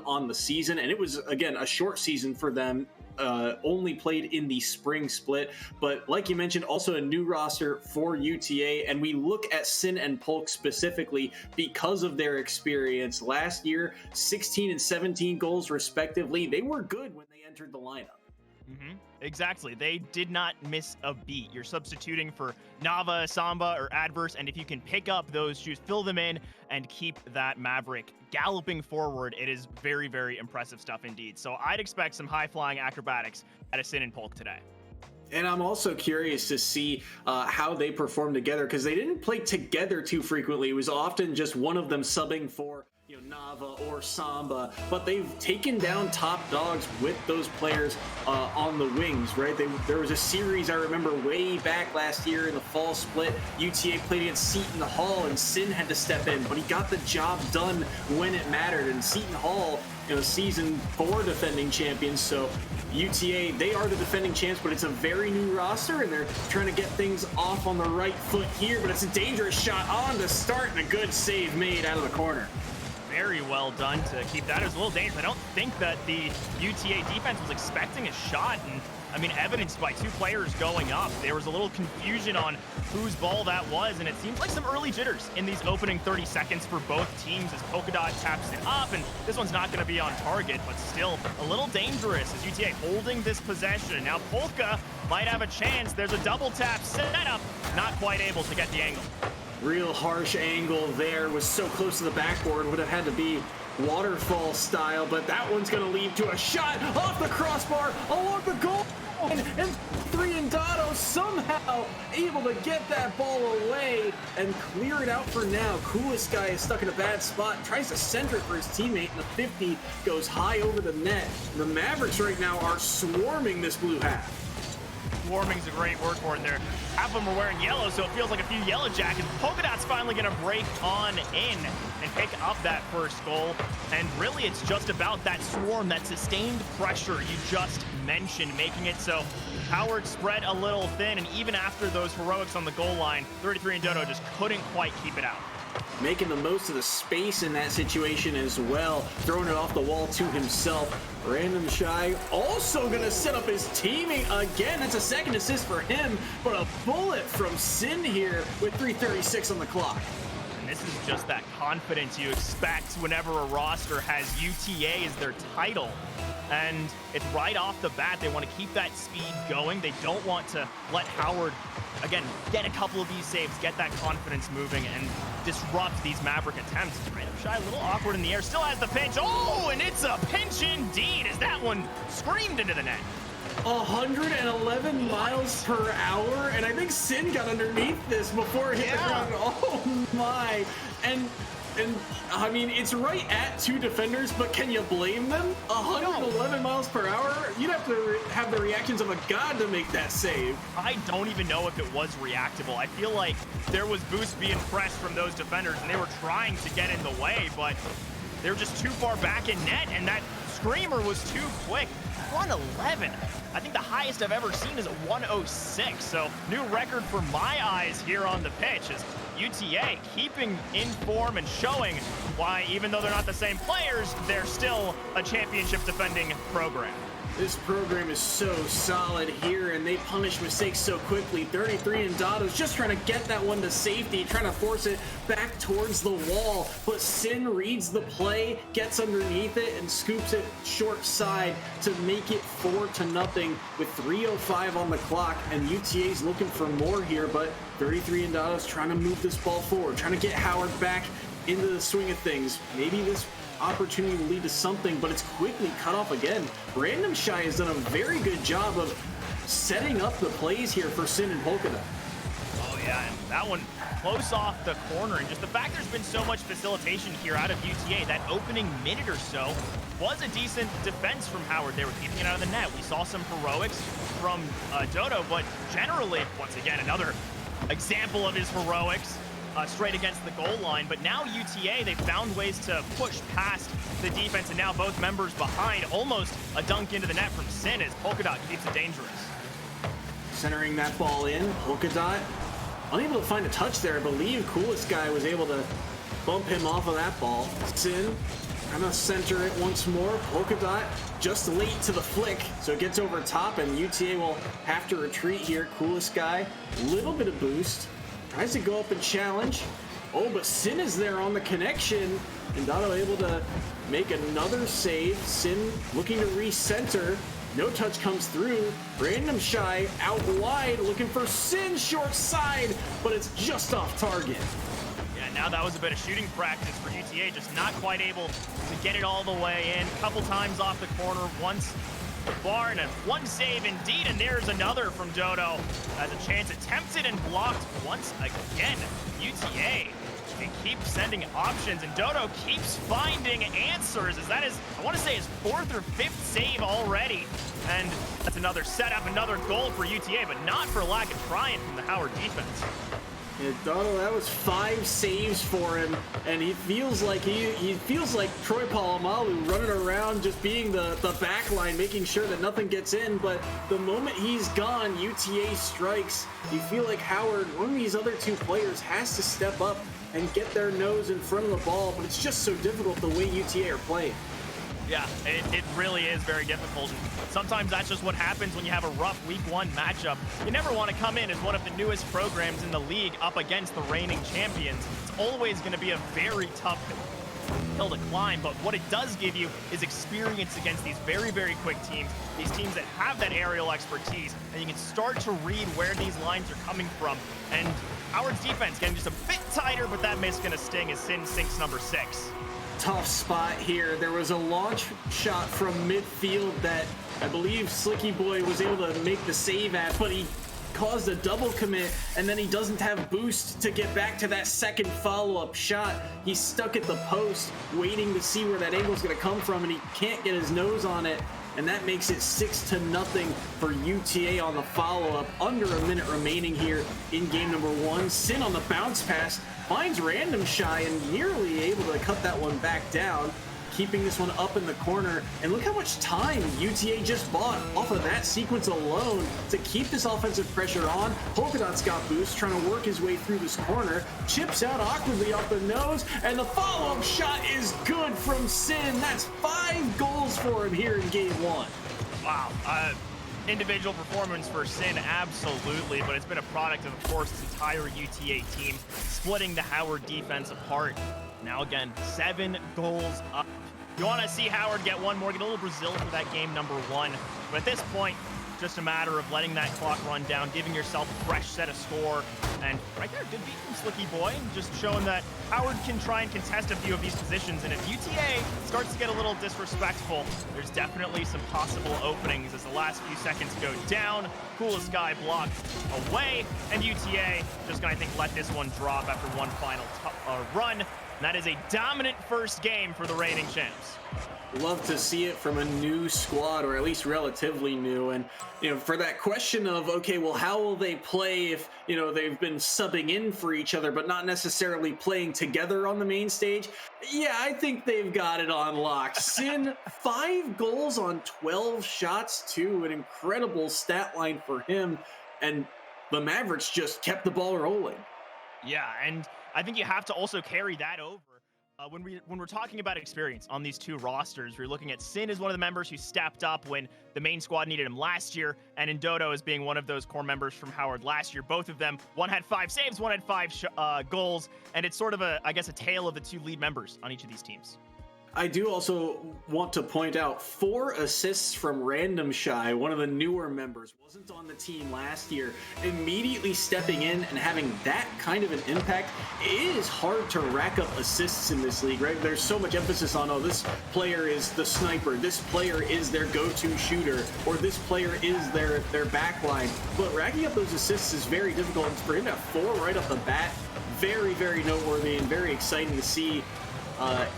S5: On the season, and it was again a short season for them, only played in the spring split, but like you mentioned, also a new roster for UTA. And we look at Sin and Polk specifically because of their experience last year, 16 and 17 goals respectively. They were good when they entered the lineup.
S6: Exactly. They did not miss a beat. You're substituting for Nava, Samba, or Adverse, and if you can pick up those shoes, fill them in, and keep that Maverick galloping forward, it is very, very impressive stuff indeed. So I'd expect some high-flying acrobatics out of Sin and Polk today.
S5: And I'm also curious to see how they perform together, because they didn't play together too frequently. It was often just one of them subbing for Nava or Samba, but they've taken down top dogs with those players on the wings, right? There was a series I remember way back last year in the fall split. UTA played against Seton Hall, and Sin had to step in, but he got the job done when it mattered. And Seton Hall, season 4 defending champions, so UTA, they are the defending champs, but it's a very new roster, and they're trying to get things off on the right foot here, but it's a dangerous shot on the start, and a good save made out of the corner.
S6: Very well done to keep that. It was a little dangerous. I don't think that the UTA defense was expecting a shot, and I mean, evidenced by 2 players going up. There was a little confusion on whose ball that was, and it seems like some early jitters in these opening 30 seconds for both teams as Polkadot taps it up, and this one's not going to be on target, but still a little dangerous as UTA holding this possession. Now Polka might have a chance. There's a double tap set up, not quite able to get the angle.
S5: Real harsh angle there, was so close to the backboard, would have had to be waterfall style, but that one's going to lead to a shot off the crossbar along the goal, and Triandado somehow able to get that ball away and clear it out for now. Coolest guy is stuck in a bad spot, tries to center it for his teammate, and the 50 goes high over the net. The Mavericks right now are swarming this blue half.
S6: Swarming's a great word for it there. Half of them are wearing yellow, so it feels like a few yellow jackets. Polkadot's finally going to break on in and pick up that first goal. And really, it's just about that swarm, that sustained pressure you just mentioned, making it so Howard spread a little thin, and even after those heroics on the goal line, 33 and Dodo just couldn't quite keep it out.
S5: Making the most of the space in that situation as well, throwing it off the wall to himself. Random Shy also gonna set up his teammate again. That's a second assist for him, but a bullet from Sin here with 3:36 on the clock.
S6: And this is just that confidence you expect whenever a roster has UTA as their title. And it's right off the bat, they want to keep that speed going. They don't want to let Howard, again, get a couple of these saves, get that confidence moving, and disrupt these Maverick attempts. Random Shy, a little awkward in the air, still has the pinch. Oh, and it's a pinch indeed, as that one screamed into the net.
S5: 111 miles per hour, and I think Sin got underneath this before it hit the ground. Oh my! And I mean, it's right at 2 defenders, but can you blame them? 111 miles per hour? You'd have to have the reactions of a god to make that save.
S6: I don't even know if it was reactable. I feel like there was boost being pressed from those defenders, and they were trying to get in the way, but they were just too far back in net, and that screamer was too quick. 111. I think the highest I've ever seen is a 106. So new record for my eyes here on the pitch is UTA keeping in form and showing why, even though they're not the same players, they're still a championship defending program.
S5: This program is so solid here, and they punish mistakes so quickly. 33 and Dotto's just trying to get that one to safety, trying to force it back towards the wall. But Sin reads the play, gets underneath it, and scoops it short side to make it 4-0 with 3:05 on the clock. And UTA's looking for more here, but 33 and Dotto's trying to move this ball forward, trying to get Howard back into the swing of things. Maybe this opportunity will lead to something, but it's quickly cut off again. Random Shy has done a very good job of setting up the plays here for Sin and Polka Dot.
S6: Oh yeah, and that one close off the corner, and just the fact there's been so much facilitation here out of UTA, that opening minute or so was a decent defense from Howard. They were keeping it out of the net. We saw some heroics from Dodo, but generally, once again, another example of his heroics. Straight against the goal line, but now UTA, they found ways to push past the defense, and now both members behind. Almost a dunk into the net from Sin as Polka Dot keeps it dangerous.
S5: Centering that ball in, Polka Dot unable to find a touch there. I believe Coolest Guy was able to bump him off of that ball. Sin trying to center it once more. Polka Dot just late to the flick, so it gets over top, and UTA will have to retreat here. Coolest Guy, little bit of boost. Tries to go up and challenge. Oh, but Sin is there on the connection. And Dotto able to make another save. Sin looking to recenter. No touch comes through. Random Shy out wide looking for Sin short side, but it's just off target.
S6: Yeah, now that was a bit of shooting practice for UTA, just not quite able to get it all the way in. Couple times off the corner, once the bar, and one save indeed, and there's another from Dodo as a chance attempted and blocked once again. UTA, they keep sending options, and Dodo keeps finding answers, as that is, I want to say, his 4th or 5th save already. And that's another setup, another goal for UTA, but not for lack of trying from the Howard defense.
S5: Yeah, Donald, that was 5 saves for him, and he feels like he feels like Troy Polamalu running around just being the back line, making sure that nothing gets in. But the moment he's gone, UTA strikes. You feel like Howard, one of these other 2 players, has to step up and get their nose in front of the ball, but it's just so difficult the way UTA are playing.
S6: Yeah, it really is very difficult. Sometimes that's just what happens when you have a rough week 1 matchup. You never want to come in as one of the newest programs in the league up against the reigning champions. It's always going to be a very tough hill to climb, but what it does give you is experience against these very, very quick teams, these teams that have that aerial expertise, and you can start to read where these lines are coming from. And Howard's defense getting just a bit tighter, but that miss going to sting as Sin sinks number 6.
S5: Tough spot here. There was a launch shot from midfield that I believe Slicky Boy was able to make the save at, but he caused a double commit, and then he doesn't have boost to get back to that second follow-up shot. He's stuck at the post waiting to see where that angle's going to come from, and he can't get his nose on it, and that makes it 6-0 for UTA on the follow-up. Under a minute remaining here in game number 1. Sin on the bounce pass finds Random Shy and nearly able to cut that one back down, keeping this one up in the corner. And look how much time UTA just bought off of that sequence alone to keep this offensive pressure on. Polka Dot's got boost, trying to work his way through this corner, chips out awkwardly off the nose, and the follow-up shot is good from Sin. That's 5 goals for him here in game 1.
S6: Wow. individual performance for Sin, absolutely, but it's been a product of course, this entire UTA team splitting the Howard defense apart. Now again, 7 goals up. You want to see Howard get one more, get a little Brazil for that game number 1. But at this point, just a matter of letting that clock run down, giving yourself a fresh set of score. And right there, good beat from Slicky Boy, just showing that Howard can try and contest a few of these positions. And if UTA starts to get a little disrespectful, there's definitely some possible openings as the last few seconds go down. Coolest Guy blocked away, and UTA just gonna, I think, let this one drop after one final run. And that is a dominant first game for the reigning champs.
S5: Love to see it from a new squad, or at least relatively new. And for that question of, okay, well, how will they play if they've been subbing in for each other but not necessarily playing together on the main stage? Yeah, I think they've got it on lock. Sin, 5 goals on 12 shots too, an incredible stat line for him, and the Mavericks just kept the ball rolling.
S6: Yeah, and I think you have to also carry that over. When we're talking about experience on these 2 rosters, we're looking at Sin as one of the members who stepped up when the main squad needed him last year, and Indodo as being one of those core members from Howard last year. Both of them, one had 5 saves, one had 5 goals, and it's sort of a tale of the 2 lead members on each of these teams.
S5: I do also want to point out 4 assists from Random Shy, one of the newer members, wasn't on the team last year. Immediately stepping in and having that kind of an impact, it is hard to rack up assists in this league, right? There's so much emphasis on, oh, this player is the sniper, this player is their go-to shooter, or this player is their backline. But racking up those assists is very difficult. And for him to have 4 right off the bat, very, very noteworthy and very exciting to see.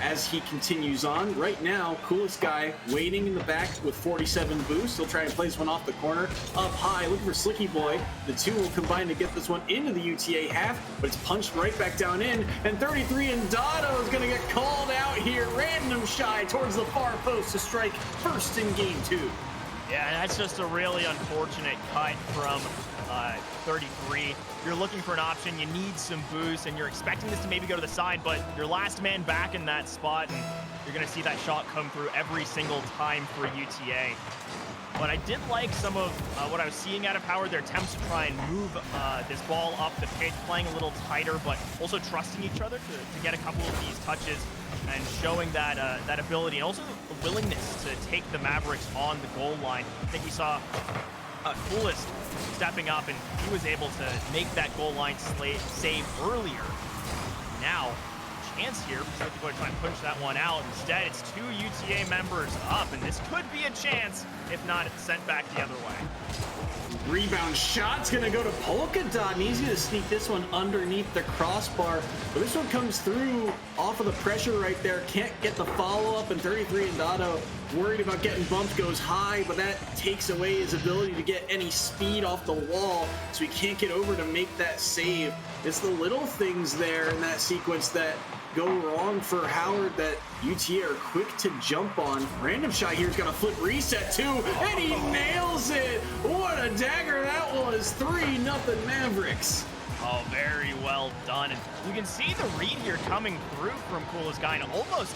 S5: As he continues on. Right now, Coolest Guy waiting in the back with 47 boosts. He'll try and play this one off the corner. Up high, looking for Slicky Boy. The 2 will combine to get this one into the UTA half, but it's punched right back down in. And 33 and Dotto is going to get called out here. Random Shy towards the far post to strike first in game 2.
S6: Yeah, that's just a really unfortunate cut from 33. You're looking for an option, you need some boost, and you're expecting this to maybe go to the side, but you're last man back in that spot, and you're going to see that shot come through every single time for UTA. But I did like some of what I was seeing out of Howard, their attempts to try and move this ball up the pitch, playing a little tighter, but also trusting each other to get a couple of these touches and showing that that ability, and also the willingness to take the Mavericks on the goal line. I think we saw Coolest stepping up, and he was able to make that goal line save earlier. Now, chance here for Slicky Boy to try and punch that one out. Instead, it's 2 UTA members up, and this could be a chance, if not, it's sent back the other way.
S5: Rebound shot's gonna go to Polka Dot, and he's gonna sneak this one underneath the crossbar. But this one comes through off of the pressure right there. Can't get the follow-up, and 33 and Dotto worried about getting bumped, goes high, but that takes away his ability to get any speed off the wall, so he can't get over to make that save. It's the little things there in that sequence that go wrong for Howard that UTA are quick to jump on. Random Shot here's got a flip reset too, and he nails it. What a dagger that was. 3-0 Mavericks.
S6: Oh, very well done. And you can see the read here coming through from Coolest Guy, and almost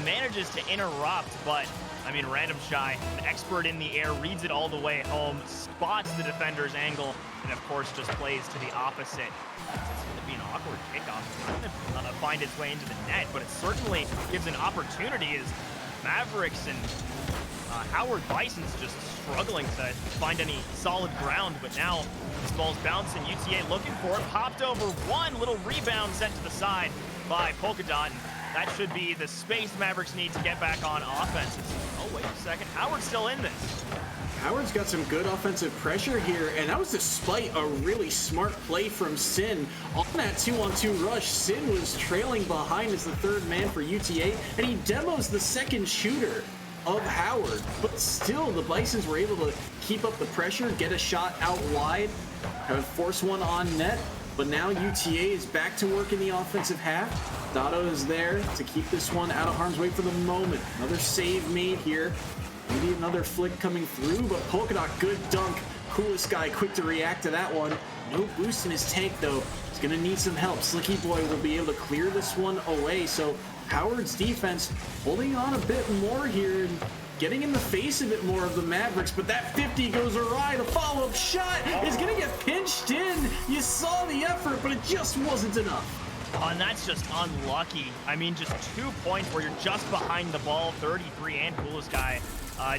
S6: manages to interrupt, but I mean, Random Shy, an expert in the air, reads it all the way home, spots the defender's angle, and of course just plays to the opposite. It's going to be an awkward kickoff. It's not going to find its way into the net, but it certainly gives an opportunity as Mavericks and Howard Bison's just struggling to find any solid ground, but now this ball's bouncing. UTA looking for it, popped over one, little rebound sent to the side by Polka Dot. That should be the space Mavericks need to get back on offense. Oh, wait a second. Howard's still in this.
S5: Howard's got some good offensive pressure here, and that was despite a really smart play from Sin. On that 2-on-2 rush, Sin was trailing behind as the 3rd man for UTA, and he demos the 2nd shooter of Howard. But still, the Bisons were able to keep up the pressure, get a shot out wide, force one on net. But now UTA is back to work in the offensive half. Dotto is there to keep this one out of harm's way for the moment. Another save made here. Maybe another flick coming through, but Polka Dot, good dunk. Coolest Guy quick to react to that one. No boost in his tank though. He's gonna need some help. Slicky Boy will be able to clear this one away. So Howard's defense holding on a bit more here and getting in the face a bit more of the Mavericks, but that 50 goes awry. The follow-up shot is going to get pinched in. You saw the effort, but it just wasn't enough.
S6: Oh, and that's just unlucky. I mean, just 2 points where you're just behind the ball. 33 and coolest guy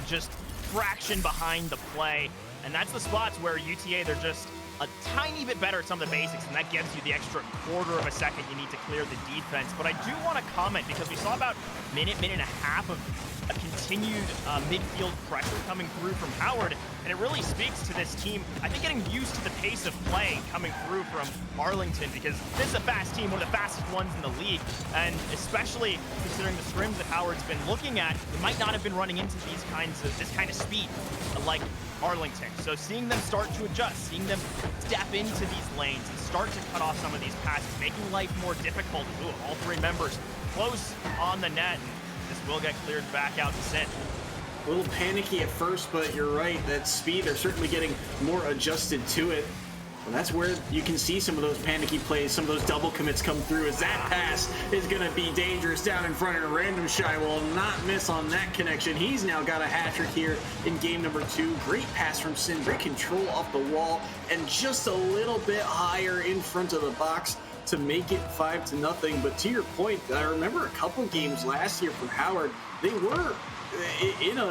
S6: just fraction behind the play. And that's the spots where UTA, they're just a tiny bit better at some of the basics, and that gives you the extra quarter of a second you need to clear the defense. But I do want to comment, because we saw about minute and a half of a continued midfield pressure coming through from Howard, and it really speaks to this team, I think, getting used to the pace of play coming through from Arlington, because this is a fast team, one of the fastest ones in the league, and especially considering the scrims that Howard's been looking at, they might not have been running into this kind of speed like Arlington. So seeing them start to adjust, seeing them step into these lanes and start to cut off some of these passes, making life more difficult. Ooh, all three members close on the net. This will get cleared back out to Sin.
S5: A little panicky at first, but you're right, that speed, they're certainly getting more adjusted to it. Well, that's where you can see some of those panicky plays, some of those double commits come through, as that pass is going to be dangerous down in front, and Random Shy will not miss on that connection. He's now got a hat trick here in game number 2. Great pass from Sin, great control off the wall, and just a little bit higher in front of the box to make it 5-0. But to your point, I remember a couple games last year for Howard, they were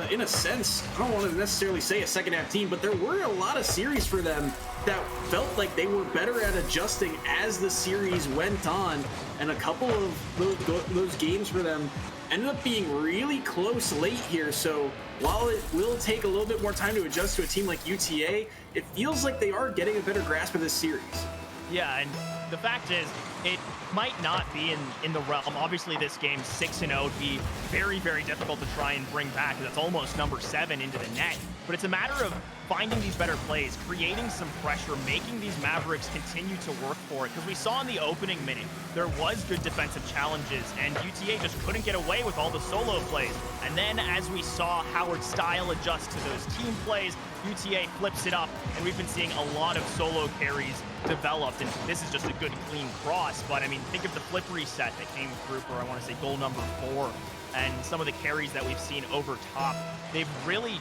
S5: in a sense, I don't want to necessarily say a second half team, but there were a lot of series for them that felt like they were better at adjusting as the series went on, and a couple of those games for them ended up being really close late here. So while it will take a little bit more time to adjust to a team like UTA, it feels like they are getting a better grasp of this series.
S6: Yeah, and the fact is, it might not be in the realm. Obviously, this game 6-0 would be very, very difficult to try and bring back, because it's almost number 7 into the net. But it's a matter of finding these better plays, creating some pressure, making these Mavericks continue to work for it. Because we saw in the opening minute, there was good defensive challenges, and UTA just couldn't get away with all the solo plays. And then as we saw Howard style adjust to those team plays, UTA flips it up, and we've been seeing a lot of solo carries developed, and this is just a good clean cross. But I mean, think of the flip reset that came through for, I want to say, goal number 4, and some of the carries that we've seen over top. They've really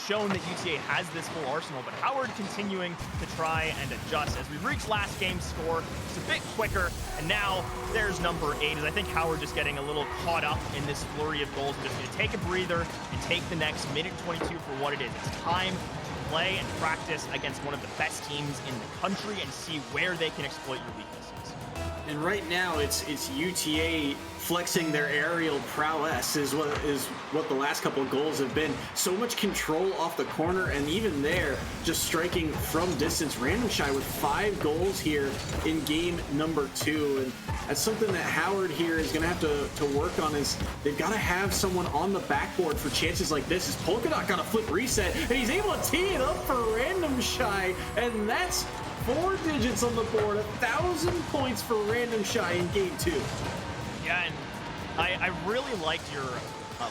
S6: shown that UTA has this full arsenal, but Howard continuing to try and adjust. As we reach last game's score, it's a bit quicker, and now there's number 8, as I think Howard just getting a little caught up in this flurry of goals. Just going to take a breather and take the next minute 22 for what it is. It's time to play and practice against one of the best teams in the country and see where they can exploit your weaknesses.
S5: And right now, it's UTA flexing their aerial prowess is what the last couple of goals have been. So much control off the corner, and even there, just striking from distance. Random Shy with 5 goals here in game number 2, and that's something that Howard here is going to have to work on. Is they've got to have someone on the backboard for chances like this. As Polkadot got a flip reset, and he's able to tee it up for Random Shy, and that's 4 digits on the board. 1,000 points for Random Shy in game 2.
S6: Yeah, and I really liked your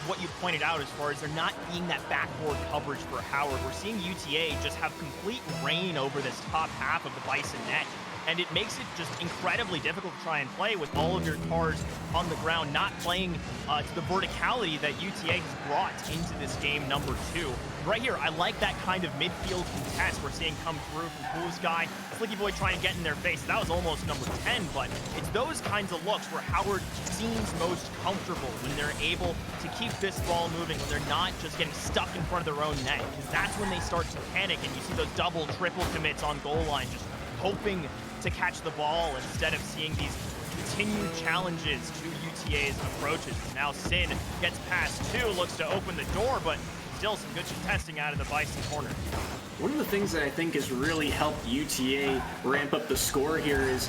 S6: what you pointed out as far as there not being that backboard coverage for Howard. We're seeing UTA just have complete reign over this top half of the Bison net, and it makes it just incredibly difficult to try and play with all of your cars on the ground, not playing to the verticality that UTA has brought into this game number 2. Right here, I like that kind of midfield contest we're seeing come through from Coolest Guy. Slicky Boy trying to get in their face. That was almost number 10, but it's those kinds of looks where Howard seems most comfortable when they're able to keep this ball moving, when they're not just getting stuck in front of their own net, because that's when they start to panic, and you see those double, triple commits on goal line, just hoping to catch the ball instead of seeing these continued challenges to UTA's approaches. Now Sin gets past 2, looks to open the door, but still some good testing out of the Bison corner.
S5: One of the things that I think has really helped UTA ramp up the score here is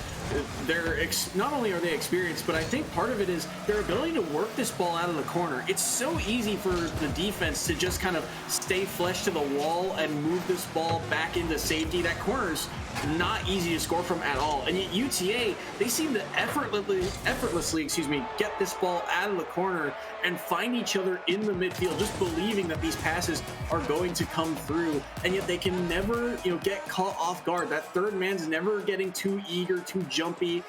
S5: not only are they experienced, but I think part of it is their ability to work this ball out of the corner. It's so easy for the defense to just kind of stay flush to the wall and move this ball back into safety. That corner's not easy to score from at all. And yet UTA, they seem to effortlessly, get this ball out of the corner and find each other in the midfield, just believing that these passes are going to come through. And yet they can never, get caught off guard. That third man's never getting too eager, too jumpy.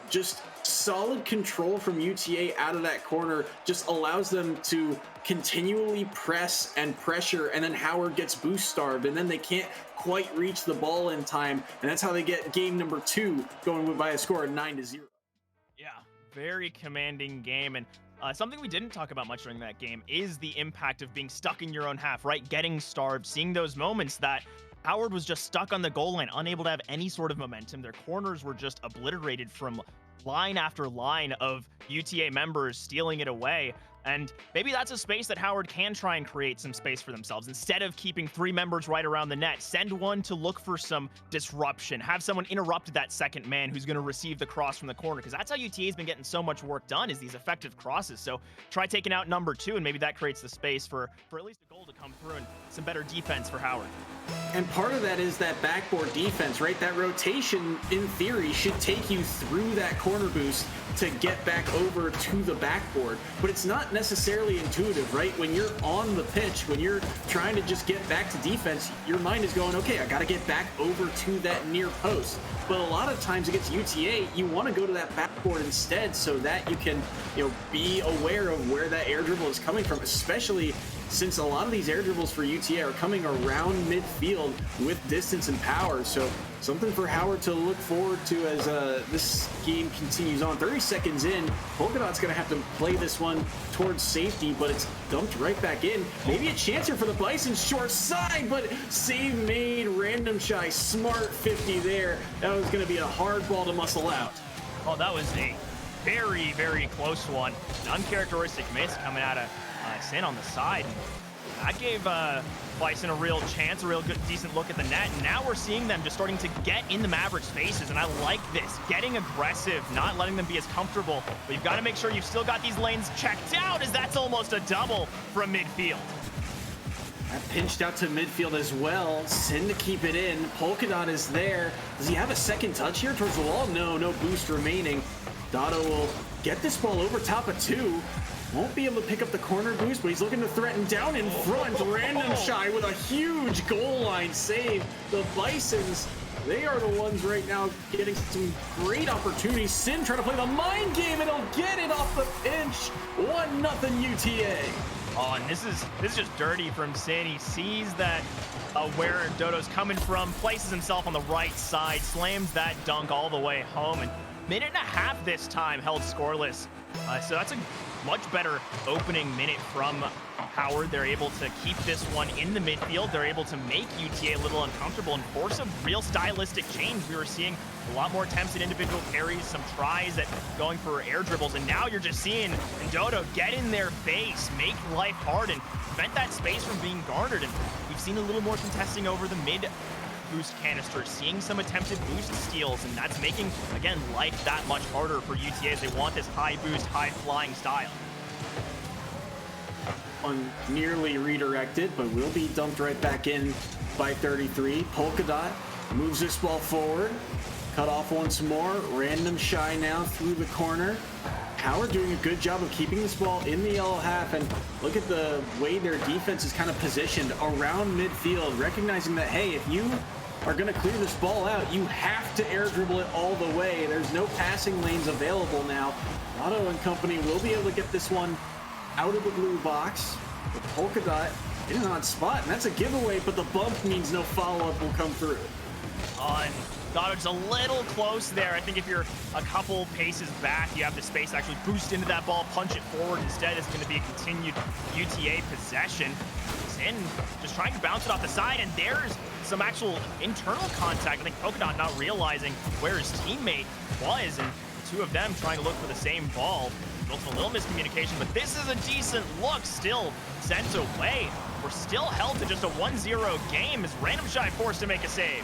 S5: Just solid control from UTA out of that corner just allows them to continually press and pressure, and then Howard gets boost starved, and then they can't quite reach the ball in time, and that's how they get game number 2 going by a score of 9-0.
S6: Yeah, very commanding game. And something we didn't talk about much during that game is the impact of being stuck in your own half, right? Getting starved, seeing those moments that Howard was just stuck on the goal line, unable to have any sort of momentum. Their corners were just obliterated from line after line of UTA members stealing it away. And maybe that's a space that Howard can try and create some space for themselves. Instead of keeping 3 members right around the net, send one to look for some disruption. Have someone interrupt that second man who's going to receive the cross from the corner, because that's how UTA's been getting so much work done, is these effective crosses. So try taking out number 2, and maybe that creates the space for at least a goal to come through and some better defense for Howard.
S5: And part of that is that backboard defense, right? That rotation, in theory, should take you through that corner boost to get back over to the backboard. But it's not necessarily intuitive, right? When you're on the pitch, when you're trying to just get back to defense, your mind is going, okay, I got to get back over to that near post. But a lot of times against UTA, you want to go to that backboard instead so that you can, be aware of where that air dribble is coming from, especially since a lot of these air dribbles for UTA are coming around midfield with distance and power. So something for Howard to look forward to as this game continues on. 30 seconds in, Polka Dot's going to have to play this one towards safety, but it's dumped right back in. Maybe a chance here for the Bison, short side, but save made. Random Shy, smart 50 there. That was going to be a hard ball to muscle out.
S6: Oh, that was a very, very close one. An uncharacteristic miss coming out of Sin on the side. That gave Bison a real chance, a real good, decent look at the net. And now we're seeing them just starting to get in the Mavericks' faces, and I like this. Getting aggressive, not letting them be as comfortable. But you've got to make sure you've still got these lanes checked out, as that's almost a double from midfield.
S5: That pinched out to midfield as well. Sin to keep it in. Polka Dot is there. Does he have a second touch here towards the wall? No boost remaining. Dotto will get this ball over top of 2. Won't be able to pick up the corner boost, but he's looking to threaten down in front. Random Shy with a huge goal line save. The Bisons, they are the ones right now getting some great opportunities. Sin trying to play the mind game, and he'll get it off the pinch. 1-0 UTA.
S6: Oh, and this is just dirty from Sin. He sees that where Dodo's coming from, places himself on the right side, slams that dunk all the way home, and minute and a half this time held scoreless. So that's a much better opening minute from Howard. They're able to keep this one in the midfield. They're able to make UTA a little uncomfortable and force a real stylistic change. We were seeing a lot more attempts at individual carries, some tries at going for air dribbles, and now you're just seeing Dodo get in their face, make life hard, and prevent that space from being garnered. And we've seen a little more contesting over the mid boost canister, seeing some attempted boost steals, and that's making, again, life that much harder for UTA as they want this high boost, high flying style.
S5: One nearly redirected, but will be dumped right back in by 33. Polka Dot moves this ball forward, cut off once more. Random Shy now through the corner. Howard doing a good job of keeping this ball in the yellow half, and look at the way their defense is kind of positioned around midfield, recognizing that, hey, if you are going to clear this ball out, you have to air dribble it all the way. There's no passing lanes available now. Otto and company will be able to get this one out of the blue box. The Polka Dot in an odd spot, and that's a giveaway, but the bump means no follow-up will come through.
S6: And Goddard's a little close there. I think if you're a couple paces back, you have the space to actually boost into that ball, punch it forward. Instead, it's going to be a continued UTA possession. Sin just trying to bounce it off the side, and there's some actual internal contact. I think Polka Dot not realizing where his teammate was, and the two of them trying to look for the same ball. Built a little miscommunication, but this is a decent look, still sent away. We're still held to just a 1-0 game as Random Shy forced to make a save.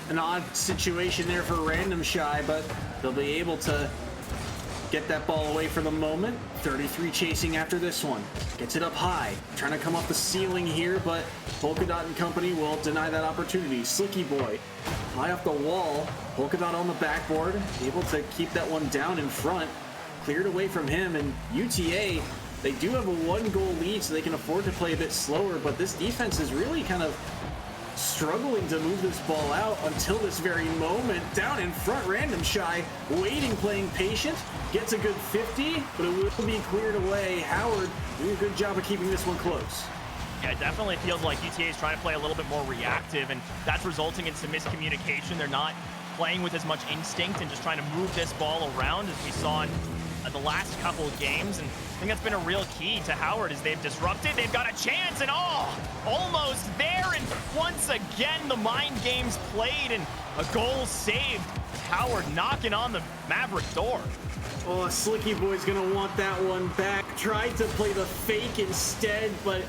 S5: An odd situation there for Random Shy, but they'll be able to get that ball away for the moment. 33 chasing after this one. Gets it up high. Trying to come off the ceiling here, but Polka Dot and company will deny that opportunity. Slicky Boy high off the wall. Polka Dot on the backboard. Able to keep that one down in front. Cleared away from him, and UTA, they do have a 1-goal lead, so they can afford to play a bit slower, but this defense is really kind of struggling to move this ball out until this very moment. Down in front, Random Shy, waiting, playing patient, gets a good 50, but it will be cleared away. Howard doing a good job of keeping this one close.
S6: Yeah, it definitely feels like UTA is trying to play a little bit more reactive, and that's resulting in some miscommunication. They're not playing with as much instinct and just trying to move this ball around as we saw in the last couple of games. And I think that's been a real key to Howard as they've disrupted. They've got a chance and almost there. And once again, the mind game's played and a goal saved. Howard knocking on the Maverick door.
S5: Oh, Slicky Boy's gonna want that one back. Tried to play the fake instead, but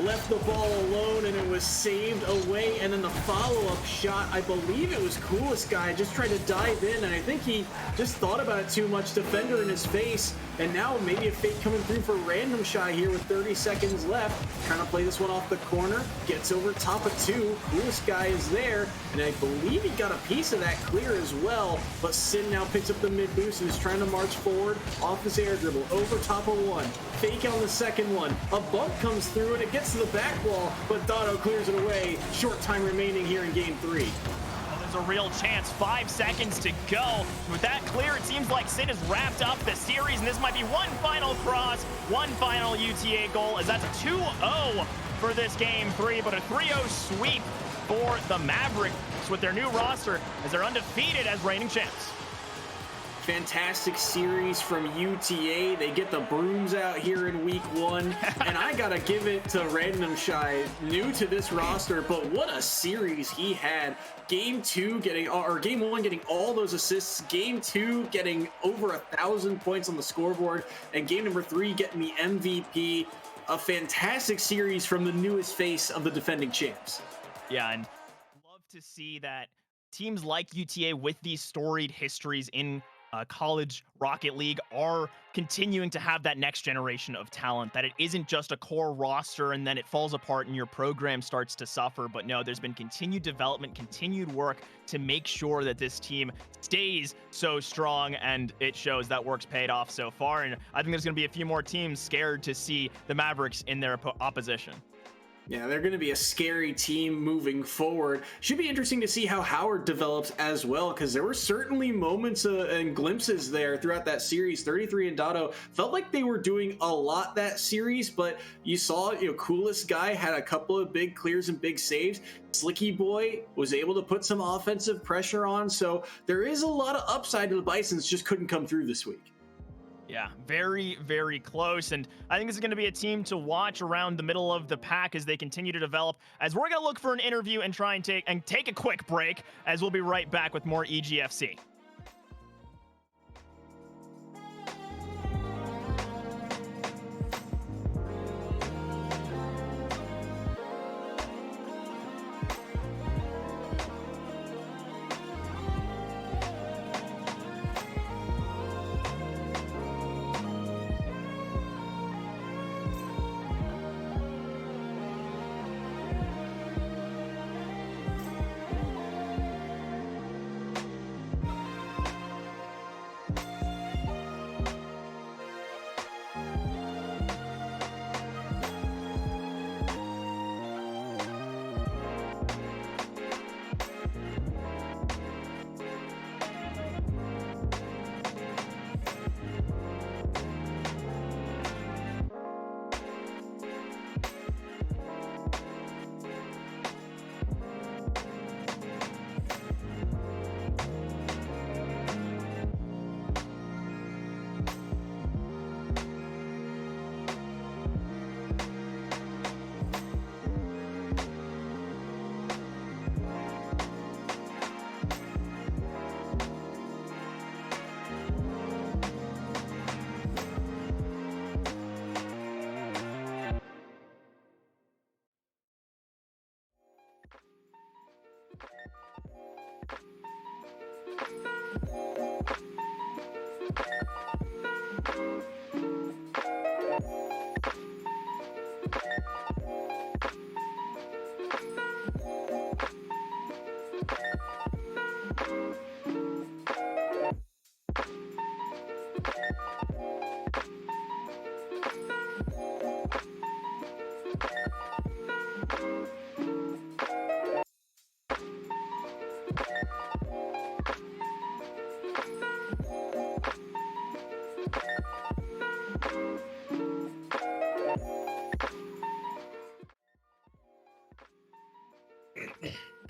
S5: left the ball alone and it was saved away. And then the follow-up shot, I believe it was Coolest Guy, just tried to dive in, and I think he just thought about it too much. Defender in his face, and now maybe a fake coming through for Random Shy here with 30 seconds left. Trying to play this one off the corner, gets over top of two. Coolest Guy is there, and I believe he got a piece of that clear as well. But Sin now picks up the mid boost and is trying to march forward off his air dribble, over top of one. Fake on the second one. A bump comes through and it gets to the back wall, but Dotto clears it away. Short time remaining here in game 3.
S6: Well, there's a real chance. 5 seconds to go. With that clear, it seems like Sin has wrapped up the series, and this might be one final cross, one final UTA goal, as that's a 2-0 for this game 3, but a 3-0 sweep for the Mavericks with their new roster as they're undefeated as reigning champs.
S5: Fantastic series from UTA. They get the brooms out here in week 1. And I gotta give it to Random Shy, new to this roster, but what a series he had. Game 1 getting all those assists, game 2 getting over 1,000 points on the scoreboard, and game number 3 getting the MVP. A fantastic series from the newest face of the defending champs.
S6: Yeah, and love to see that teams like UTA with these storied histories in college Rocket League are continuing to have that next generation of talent, that it isn't just a core roster and then it falls apart and your program starts to suffer. But no, there's been continued development, continued work to make sure that this team stays so strong, and it shows that work's paid off so far. And I think there's going to be a few more teams scared to see the Mavericks in their opposition.
S5: Yeah, they're going to be a scary team moving forward. Should be interesting to see how Howard develops as well, because there were certainly moments and glimpses there throughout that series. 33 and Dotto felt like they were doing a lot that series, but you saw, Coolest Guy had a couple of big clears and big saves. Slicky Boy was able to put some offensive pressure on, so there is a lot of upside to the Bisons, just couldn't come through this week.
S6: Yeah, very, very close. And I think this is going to be a team to watch around the middle of the pack as they continue to develop, as we're going to look for an interview and try and take a quick break, as we'll be right back with more EGFC.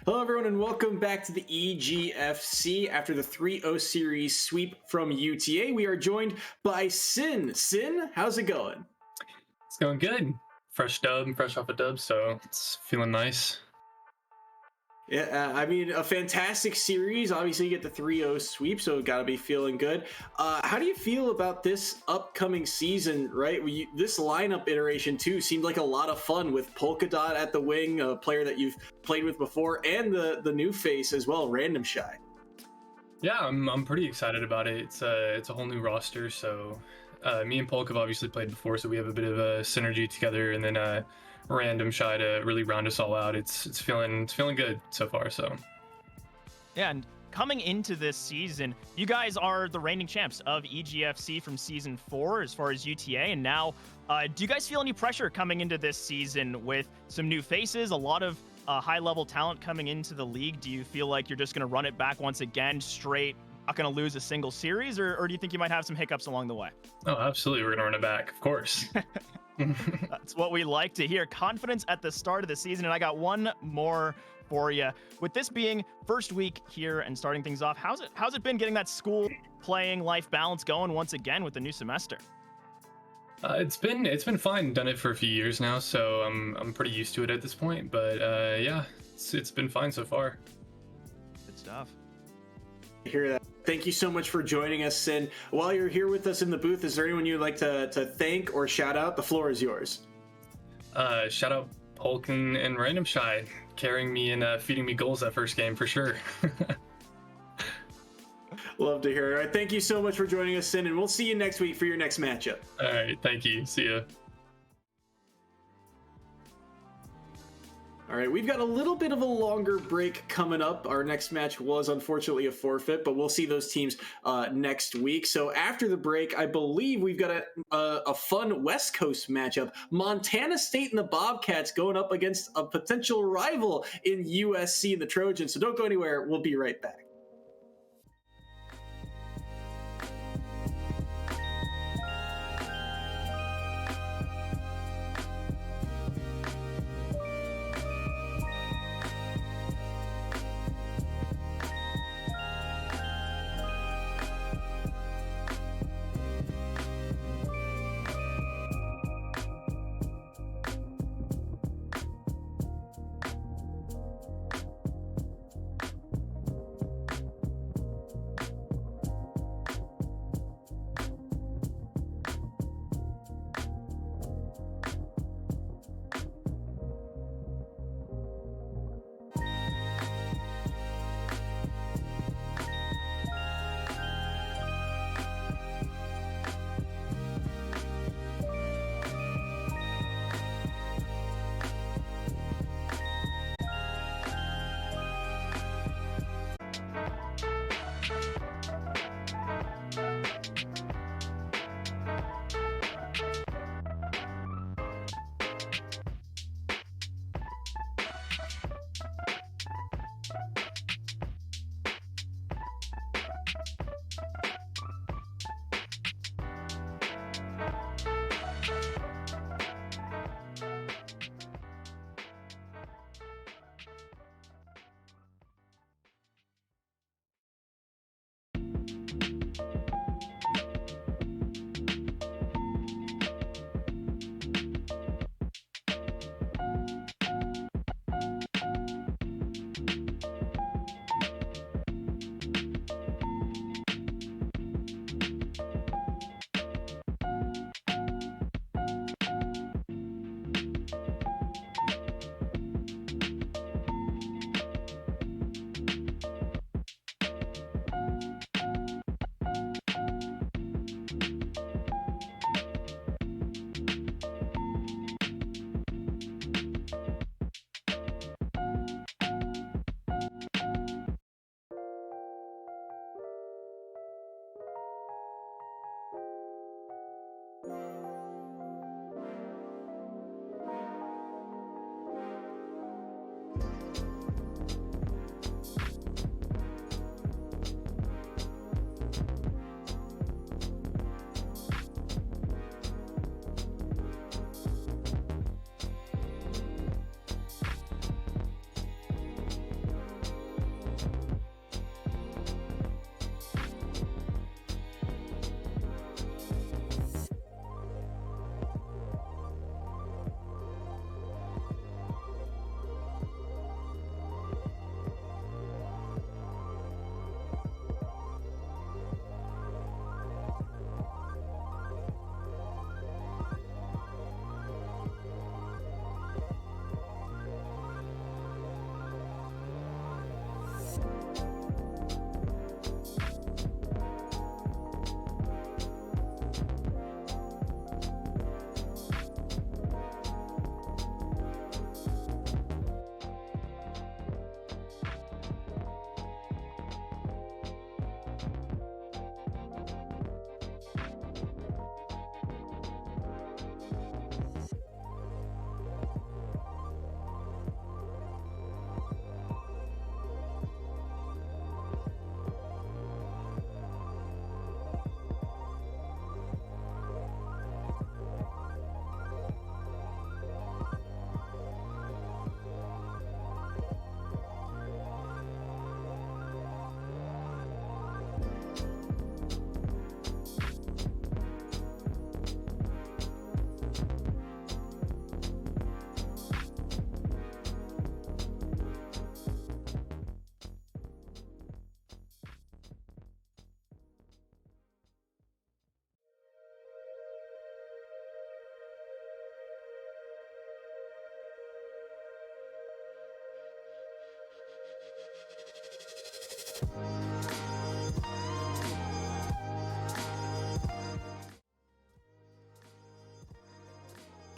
S5: Hello, everyone, and welcome back to the EGFC. After the 3-0 series sweep from UTA, we are joined by Sin. Sin, how's it going?
S7: It's going good. Fresh off a dub, so it's feeling nice.
S5: Yeah, I mean, a fantastic series. Obviously, you get the 3-0 sweep, so got to be feeling good. How do you feel about this upcoming season, right? This lineup iteration, too, seemed like a lot of fun with Polka Dot at the wing, a player that you've played with before, and the new face as well, Random Shy.
S7: Yeah, I'm pretty excited about it. It's a whole new roster, so me and Polk have obviously played before, so we have a bit of a synergy together, and then Random Shy to really round us all out. It's feeling good so far. So
S6: yeah, and coming into this season, you guys are the reigning champs of EGFC from season 4 as far as UTA, and now do you guys feel any pressure coming into this season with some new faces, a lot of high-level talent coming into the league? Do you feel like you're just going to run it back once again straight, not going to lose a single series, or do you think you might have some hiccups along the way?
S7: Oh, absolutely, we're going to run it back, of course.
S6: That's what we like to hear. Confidence at the start of the season. And I got one more for you. With this being first week here and starting things off, how's it been getting that school playing life balance going once again with the new semester?
S7: It's been fine. Done it for a few years now, so I'm pretty used to it at this point. But yeah, it's been fine so far.
S6: Good stuff.
S5: I hear that. Thank you so much for joining us, Sin. While you're here with us in the booth, is there anyone you'd like to thank or shout out? The floor is yours.
S7: Shout out Polk and Random Shy, carrying me and feeding me goals that first game for sure.
S5: Love to hear it. All right, thank you so much for joining us, Sin, and we'll see you next week for your next matchup.
S7: All right, thank you. See ya.
S5: All right, we've got a little bit of a longer break coming up. Our next match was unfortunately a forfeit, but we'll see those teams next week. So after the break, I believe we've got a fun West Coast matchup. Montana State and the Bobcats going up against a potential rival in USC and the Trojans. So don't go anywhere. We'll be right back.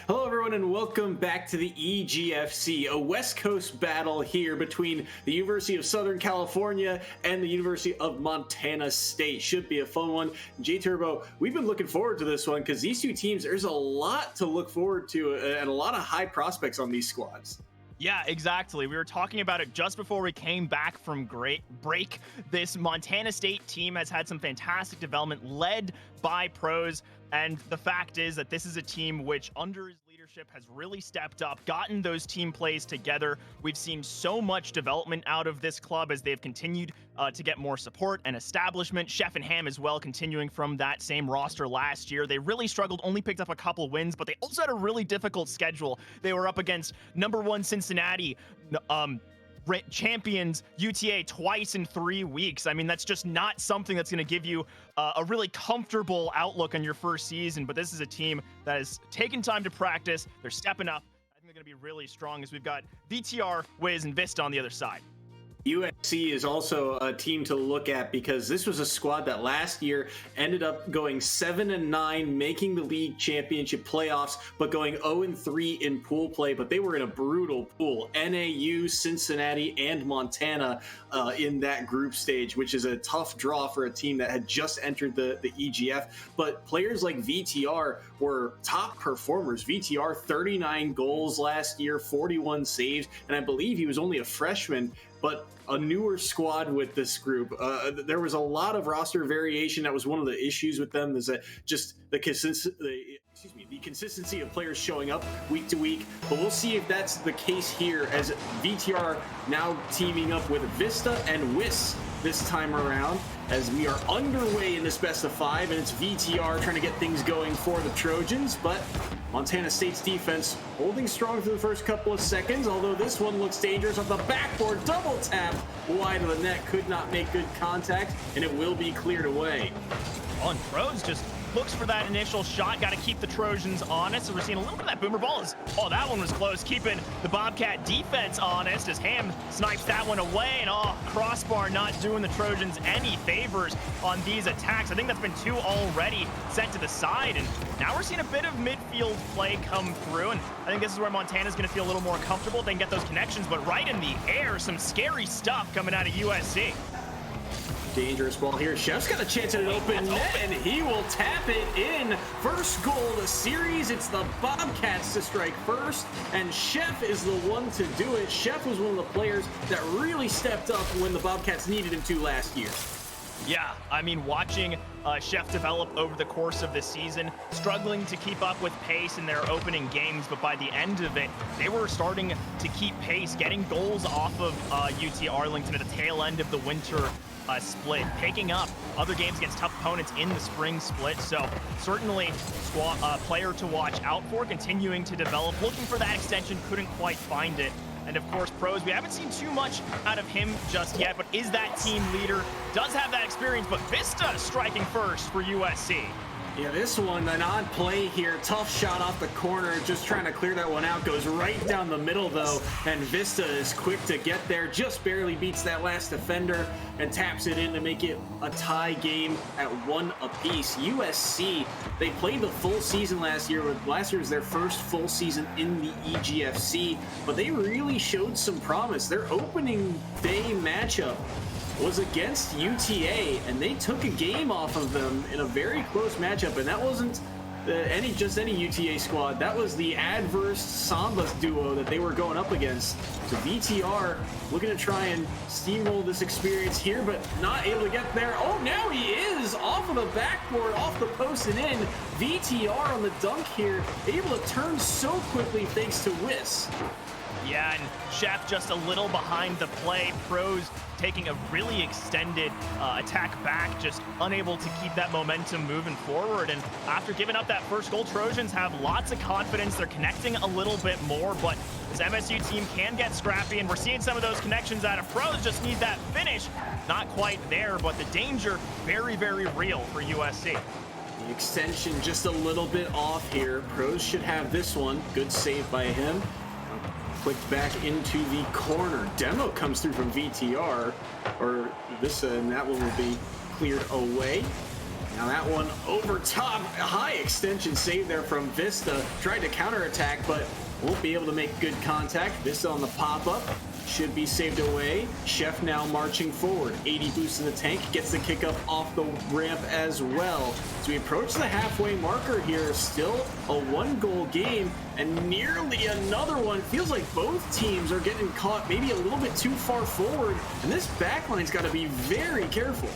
S5: Hello everyone and welcome back to the EGFC, a West Coast battle here between the University of Southern California and the University of Montana State. Should be a fun one. J-Turbo, we've been looking forward to this one because these two teams, there's a lot to look forward to and a lot of high prospects on these squads.
S6: Yeah, exactly. We were talking about it just before we came back from break. This Montana State team has had some fantastic development led by pros. And the fact is that this is a team which, under his leadership, has really stepped up, gotten those team plays together. We've seen so much development out of this club as they've continued to get more support and establishment. Chef and Ham as well, continuing from that same roster last year. They really struggled, only picked up a couple wins, but they also had a really difficult schedule. They were up against #1 Cincinnati, champions UTA twice in 3 weeks. I mean, that's just not something that's going to give you a really comfortable outlook on your first season, but this is a team that has taken time to practice. They're stepping up. I think they're going to be really strong as we've got VTR, Wiz, and Vista on the other side.
S5: USC is also a team to look at because this was a squad that last year ended up going 7-9, making the league championship playoffs, but going 0-3 in pool play. But they were in a brutal pool. NAU, Cincinnati, and Montana in that group stage, which is a tough draw for a team that had just entered the EGF. But players like VTR were top performers. VTR, 39 goals last year, 41 saves, and I believe he was only a freshman, but a newer squad with this group. There was a lot of roster variation. That was one of the issues with them, is that just the consistency of players showing up week to week. But we'll see if that's the case here, as VTR now teaming up with Vista and WIS this time around, as we are underway in this best of 5, and it's VTR trying to get things going for the Trojans, but Montana State's defense holding strong through the first couple of seconds, although this one looks dangerous off the backboard. Double tap wide of the net, could not make good contact, and it will be cleared away.
S6: On Pros just looks for that initial shot. Got to keep the Trojans honest. So we're seeing a little bit of that boomer ball. That one was close, keeping the Bobcat defense honest as Ham snipes that one away. And crossbar not doing the Trojans any favors on these attacks. I think that's been 2 already sent to the side. And now we're seeing a bit of midfield play come through. And I think this is where Montana's going to feel a little more comfortable if they can get those connections. But right in the air, some scary stuff coming out of USC.
S5: Dangerous ball here. Chef's got a chance at an open net, and he will tap it in. First goal of the series. It's the Bobcats to strike first, and Chef is the one to do it. Chef was one of the players that really stepped up when the Bobcats needed him to last year.
S6: Yeah, I mean, watching Chef develop over the course of the season, struggling to keep up with pace in their opening games, but by the end of it, they were starting to keep pace, getting goals off of UT Arlington at the tail end of the winter split, picking up other games against tough opponents in the spring split. So certainly player to watch out for, continuing to develop, looking for that extension, couldn't quite find it. And of course, Pros, we haven't seen too much out of him just yet, but is that team leader, does have that experience, but Vista striking first for USC.
S5: Yeah, this one, an odd play here. Tough shot off the corner, just trying to clear that one out. Goes right down the middle, though, and Vista is quick to get there. Just barely beats that last defender and taps it in to make it a tie game at 1 apiece. USC, they played the full season last year. Last year was their first full season in the EGFC, but they really showed some promise. Their opening day matchup was against UTA, and they took a game off of them in a very close matchup, and that wasn't any UTA squad. That was the adverse Samba duo that they were going up against. So VTR looking to try and steamroll this experience here, but not able to get there. Oh, now he is off of the backboard, off the post and in. VTR on the dunk here, able to turn so quickly thanks to WIS.
S6: Yeah, and Chef just a little behind the play. Pros taking a really extended attack back, just unable to keep that momentum moving forward. And after giving up that first goal, Trojans have lots of confidence. They're connecting a little bit more, but this MSU team can get scrappy, and we're seeing some of those connections out of Pros. Just need that finish. Not quite there, but the danger very, very real for USC.
S5: The extension just a little bit off here. Pros should have this one. Good save by him. Clicked back into the corner. Demo comes through from VTR, or this, and that one will be cleared away. Now that one over top, a high extension save there from Vista. Tried to counterattack, but won't be able to make good contact. Vista on the pop-up, should be saved away. Chef now marching forward. 80 boost in the tank, gets the kick up off the ramp as well. As we approach the halfway marker here, still a 1-goal game, and nearly another one. Feels like both teams are getting caught maybe a little bit too far forward, and this backline's got to be very careful.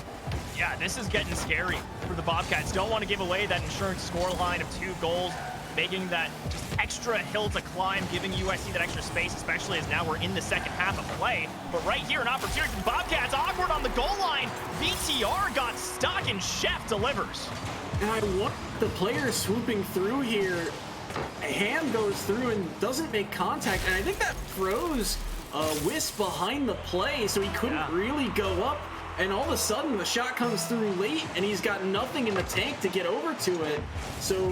S6: Yeah, this is getting scary for the Bobcats. Don't want to give away that insurance scoreline of 2 goals, making that just extra hill to climb, giving USC that extra space, especially as now we're in the second half of play. But right here, an opportunity for the Bobcats, awkward on the goal line. VTR got stuck and Chef delivers.
S5: And I want the players swooping through here. Ham goes through and doesn't make contact, and I think that froze Wisp behind the play, so he couldn't really go up. And all of a sudden, the shot comes through late, and he's got nothing in the tank to get over to it. So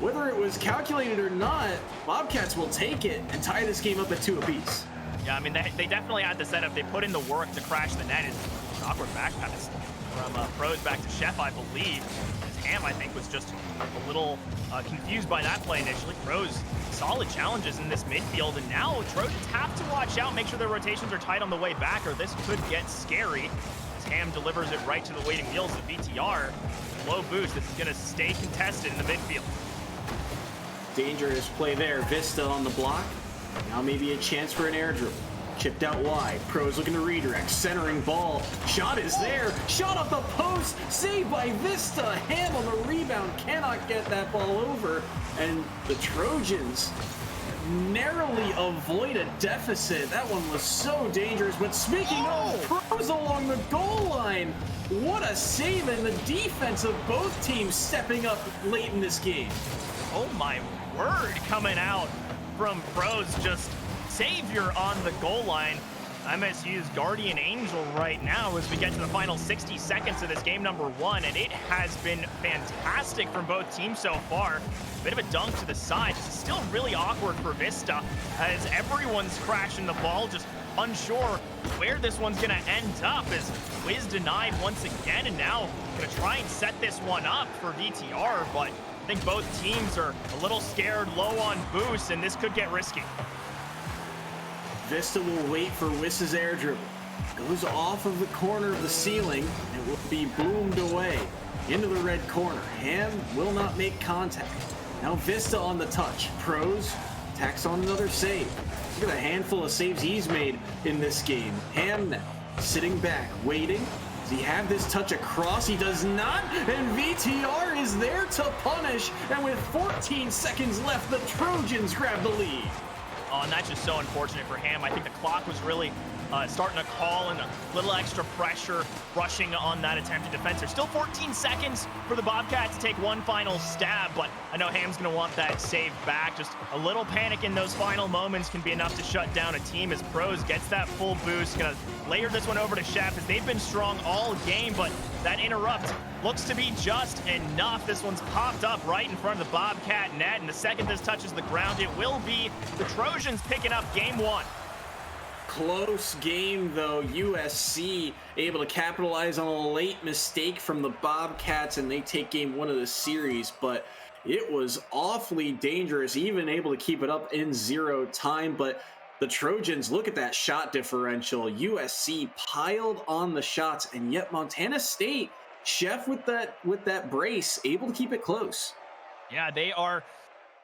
S5: whether it was calculated or not, Bobcats will take it and tie this game up at 2 apiece.
S6: Yeah, I mean, they definitely had the setup. They put in the work to crash the net. It's an awkward back pass from Pros back to Chef, I believe. As Ham, I think, was just a little confused by that play initially. Pros, solid challenges in this midfield, and now Trojans have to watch out, make sure their rotations are tight on the way back, or this could get scary. As Ham delivers it right to the waiting wheels of VTR. Low boost, this is going to stay contested in the midfield.
S5: Dangerous play there. Vista on the block. Now maybe a chance for an air dribble. Chipped out wide. Pros looking to redirect. Centering ball. Shot is there. Shot off the post. Saved by Vista. Ham on the rebound. Cannot get that ball over. And the Trojans narrowly avoid a deficit. That one was so dangerous. But speaking of, Pros along the goal line. What a save, and the defense of both teams stepping up late in this game.
S6: Oh my word, coming out from Pros, just savior on the goal line. MSU's guardian angel right now as we get to the final 60 seconds of this game number 1, and it has been fantastic from both teams so far. Bit of a dunk to the side. This is still really awkward for Vista as everyone's crashing the ball, just unsure where this one's gonna end up, as Wiz denied once again, and now gonna try and set this one up for VTR, but I think both teams are a little scared, low on boost, and this could get risky.
S5: Vista will wait for Wiss's air dribble. Goes off of the corner of the ceiling and will be boomed away into the red corner. Ham will not make contact. Now Vista on the touch. Pros tacks on another save. Look at the handful of saves he's made in this game. Ham now sitting back, waiting. Does he have this touch across? He does not, and VTR is there to punish, and with 14 seconds left, the Trojans grab the lead.
S6: Oh, and that's just so unfortunate for Ham. I think the clock was really starting to call, and a little extra pressure rushing on that attempted defense. There's still 14 seconds for the Bobcats to take one final stab, but I know Ham's going to want that save back. Just a little panic in those final moments can be enough to shut down a team as Pros gets that full boost. Going to layer this one over to Chef as they've been strong all game, but that interrupt looks to be just enough. This one's popped up right in front of the Bobcat net, and the second this touches the ground, it will be the Trojans picking up game 1.
S5: Close game, though. USC able to capitalize on a late mistake from the Bobcats, and they take game 1 of the series, but it was awfully dangerous, even able to keep it up in 0 time. But the Trojans, look at that shot differential. USC piled on the shots, and yet Montana State, Chef with that brace, able to keep it close.
S6: Yeah, they are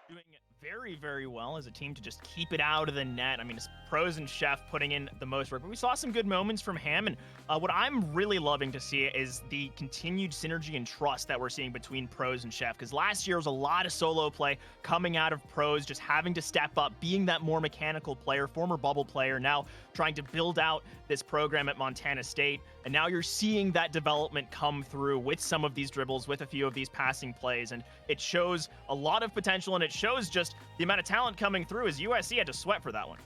S6: doing very, very well as a team to just keep it out of the net. I mean, it's Pros and Chef putting in the most work, but we saw some good moments from Ham, and what I'm really loving to see is the continued synergy and trust that we're seeing between Pros and Chef, because last year was a lot of solo play coming out of Pros, just having to step up, being that more mechanical player, former bubble player, now trying to build out this program at Montana State, and now you're seeing that development come through with some of these dribbles, with a few of these passing plays, and it shows a lot of potential, and it shows just the amount of talent coming through as USC had to sweat for that one.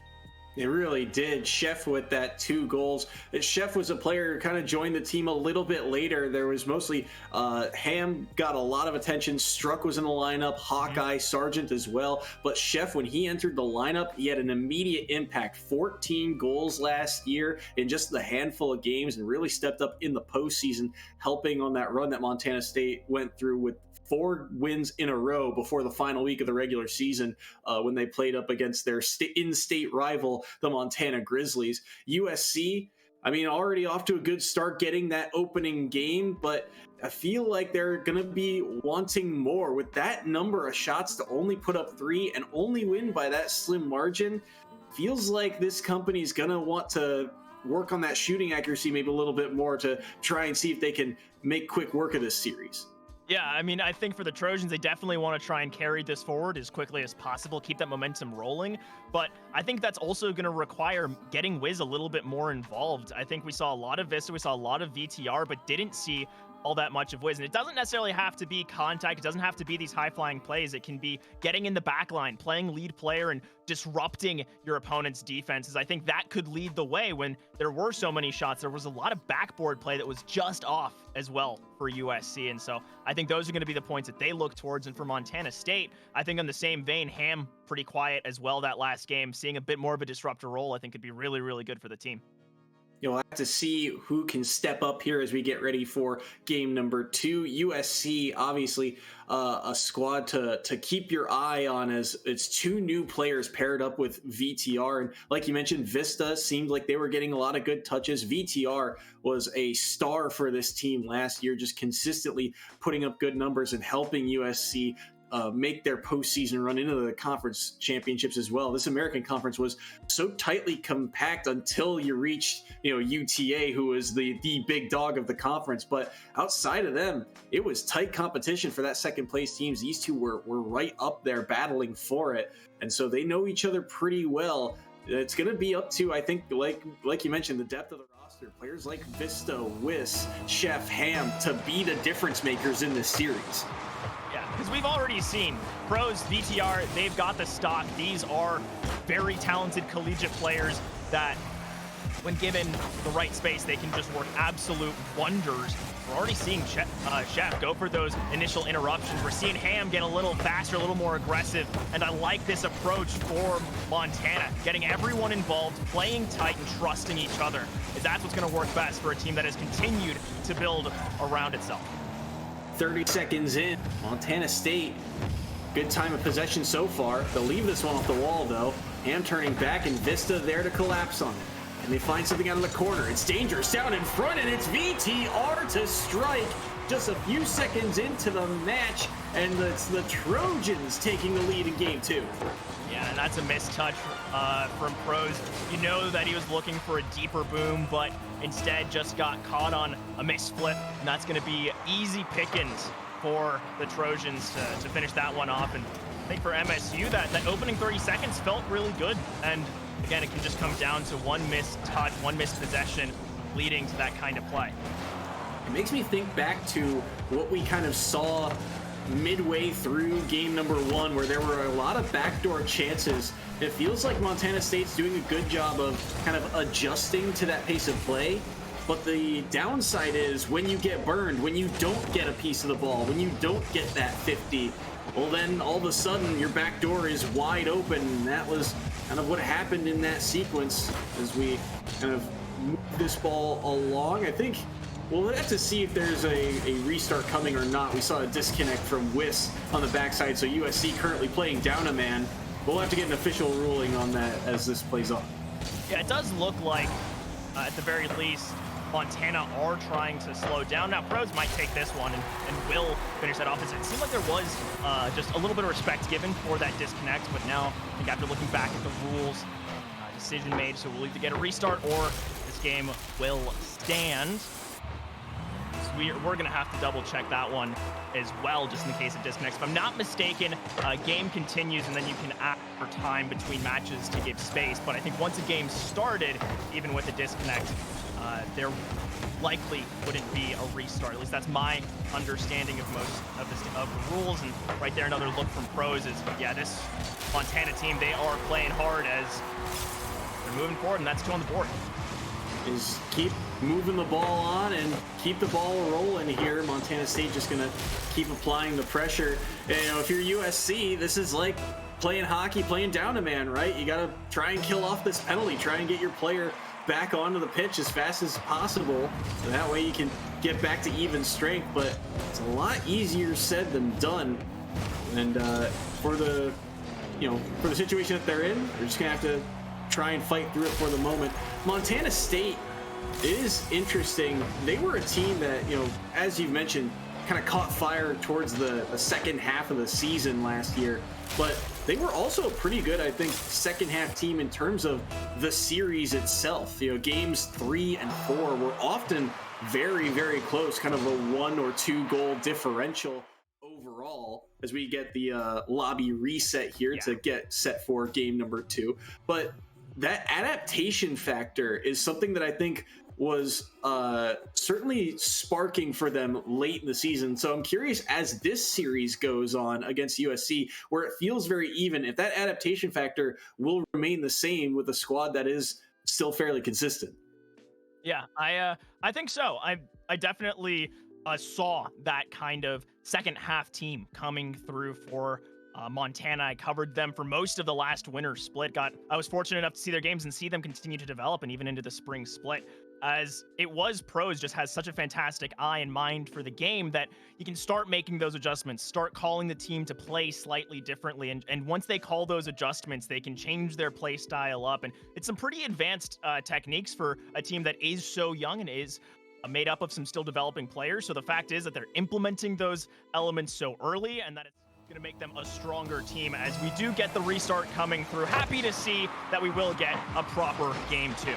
S5: It really did. Chef with that 2 goals. Chef was a player who kind of joined the team a little bit later. There was mostly Ham got a lot of attention. Struck was in the lineup. Hawkeye, Sargent as well. But Chef, when he entered the lineup, he had an immediate impact. 14 goals last year in just a handful of games, and really stepped up in the postseason, helping on that run that Montana State went through with 4 wins in a row before the final week of the regular season when they played up against their in-state rival, the Montana Grizzlies. USC, I mean, already off to a good start getting that opening game, but I feel like they're going to be wanting more. With that number of shots to only put up 3 and only win by that slim margin, feels like this company's going to want to work on that shooting accuracy maybe a little bit more to try and see if they can make quick work of this series.
S6: Yeah, I mean, I think for the Trojans, they definitely want to try and carry this forward as quickly as possible, keep that momentum rolling. But I think that's also going to require getting Wiz a little bit more involved. I think we saw a lot of Vista, we saw a lot of VTR, but didn't see all that much of Wiz. And it doesn't necessarily have to be contact. It doesn't have to be these high-flying plays. It can be getting in the back line, playing lead player, and disrupting your opponent's defenses. I think that could lead the way when there were so many shots. There was a lot of backboard play that was just off as well for USC. And so I think those are going to be the points that they look towards. And for Montana State, I think in the same vein, Ham pretty quiet as well that last game. Seeing a bit more of a disruptor role, I think could be really, really good for the team.
S5: You'll have to see who can step up here as we get ready for game number 2. USC, obviously, a squad to keep your eye on, as it's 2 new players paired up with VTR. And like you mentioned, Vista seemed like they were getting a lot of good touches. VTR was a star for this team last year, just consistently putting up good numbers and helping USC make their postseason run into the conference championships as well. This American Conference was so tightly compact until you reached, UTA, who was the big dog of the conference. But outside of them, it was tight competition for that second place teams. These 2 were right up there battling for it. And so they know each other pretty well. It's going to be up to, I think, like you mentioned, the depth of the roster. Players like Vista, Wiss, Chef, Ham to be the difference makers in this series.
S6: Yeah, because we've already seen pros, VTR, they've got the stock. These are very talented collegiate players that, when given the right space, they can just work absolute wonders. We're already seeing Chef go for those initial interruptions. We're seeing Ham get a little faster, a little more aggressive, and I like this approach for Montana, getting everyone involved, playing tight, and trusting each other. That's what's going to work best for a team that has continued to build around itself.
S5: 30 seconds in, Montana State, good time of possession so far. They'll leave this one off the wall, though. Ham turning back, and Vista there to collapse on it. And they find something out of the corner. It's dangerous down in front, and it's VTR to strike just a few seconds into the match, and it's the Trojans taking the lead in game 2.
S6: Yeah, and that's a missed touch from Pros. You know that he was looking for a deeper boom, but instead just got caught on a missed flip, and that's going to be easy pickings for the Trojans to finish that one off. And I think for MSU, that opening 30 seconds felt really good. And again, it can just come down to one missed touch, one missed possession, leading to that kind of play.
S5: It makes me think back to what we kind of saw midway through game number 1, where there were a lot of backdoor chances. It feels like Montana State's doing a good job of kind of adjusting to that pace of play. But the downside is when you get burned, when you don't get a piece of the ball, when you don't get that 50, well, then all of a sudden your back door is wide open. And that was kind of what happened in that sequence as we kind of move this ball along. I think we'll have to see if there's a restart coming or not. We saw a disconnect from Wiss on the backside, so USC currently playing down a man. We'll have to get an official ruling on that as this plays on.
S6: Yeah, it does look like, at the very least, Montana are trying to slow down. Now, Pros might take this one and will finish that off. It seemed like there was just a little bit of respect given for that disconnect, but now, I think after looking back at the rules, decision made, so we'll either get a restart or this game will stand. So we're going to have to double check that one as well, just in the case of disconnects. If I'm not mistaken, game continues, and then you can ask for time between matches to give space. But I think once a game started, even with a disconnect, there likely wouldn't be a restart. At least that's my understanding of most of the rules. And right there, another look from Pros is, yeah, this Montana team, they are playing hard as They're moving forward, and that's 2 on the board.
S5: Is keep moving the ball on and keep the ball rolling here. Montana State just gonna keep applying the pressure. And, you know, if you're USC, this is like playing hockey, playing down a man, right? You gotta try and kill off this penalty, try and get your player back onto the pitch as fast as possible, so that way you can get back to even strength. But it's a lot easier said than done. And for the situation that they're in, they're just gonna have to try and fight through it for the moment. Montana State is interesting. They were a team that, you know, as you've mentioned, kind of caught fire towards the second half of the season last year, but they were also a pretty good, I think, second half team in terms of the series itself. You know, games 3 and 4 were often very, very close, kind of a 1 or 2 goal differential overall, as we get the lobby reset here to get set for game number 2. But that adaptation factor is something that I think was certainly sparking for them late in the season. So I'm curious, as this series goes on against USC, where it feels very even, if that adaptation factor will remain the same with a squad that is still fairly consistent.
S6: Yeah, I think so. I definitely saw that kind of second half team coming through for Montana. I covered them for most of the last winter split. I was fortunate enough to see their games and see them continue to develop, and even into the spring split. As it was, Pros just has such a fantastic eye and mind for the game that you can start making those adjustments, start calling the team to play slightly differently. And once they call those adjustments, they can change their play style up. And it's some pretty advanced techniques for a team that is so young and is made up of some still developing players. So the fact is that they're implementing those elements so early, and that it's going to make them a stronger team as we do get the restart coming through. Happy to see that we will get a proper game 2.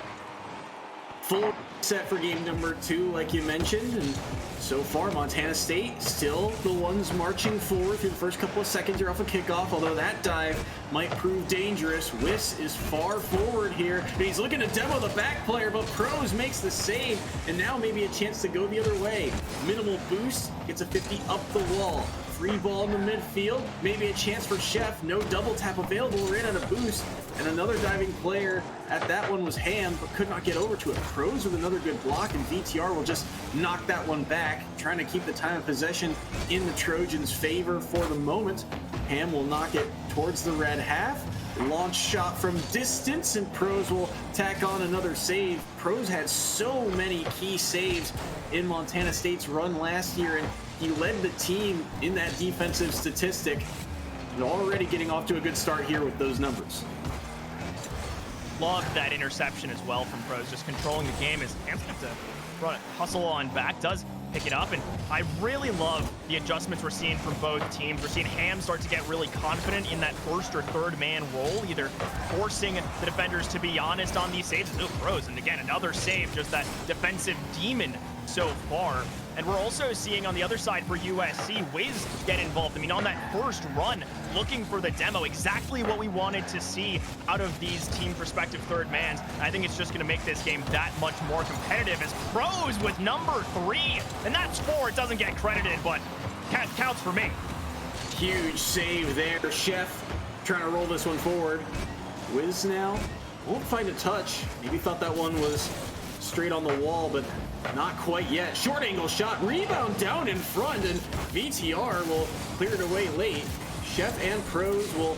S5: Full set for game number 2, like you mentioned, and so far Montana State still the ones marching forward through the first couple of seconds here off a kickoff, although that dive might prove dangerous. Wiss is far forward here, and he's looking to demo the back player, but Pros makes the save, and now maybe a chance to go the other way. Minimal boost, gets a 50 up the wall. Free ball in the midfield, maybe a chance for Chef. No double tap available, ran out of boost, and another diving player at that one was Ham, but could not get over to it. Pros with another good block, and VTR will just knock that one back, trying to keep the time of possession in the Trojans' favor for the moment. Ham will knock it towards the red half. Launch shot from distance, and Pros will tack on another save. Pros had so many key saves in Montana State's run last year, and he led the team in that defensive statistic, and already getting off to a good start here with those numbers.
S6: Love that interception as well from Pros, just controlling the game as Ham's got to run hustle on back, does pick it up, and I really love the adjustments we're seeing from both teams. We're seeing Ham start to get really confident in that first or third man role, either forcing the defenders to be honest on these saves. Oh, Pros, and again, another save, just that defensive demon so far. And we're also seeing on the other side for USC, Wiz get involved. I mean, on that first run, looking for the demo, exactly what we wanted to see out of these team perspective third mans. I think it's just going to make this game that much more competitive as Pros with number 3. And that's 4. It doesn't get credited, but counts for me.
S5: Huge save there. Chef trying to roll this one forward. Wiz now won't find a touch. Maybe thought that one was straight on the wall, but not quite yet. Short angle shot, rebound down in front, and VTR will clear it away late. Chef and Pros will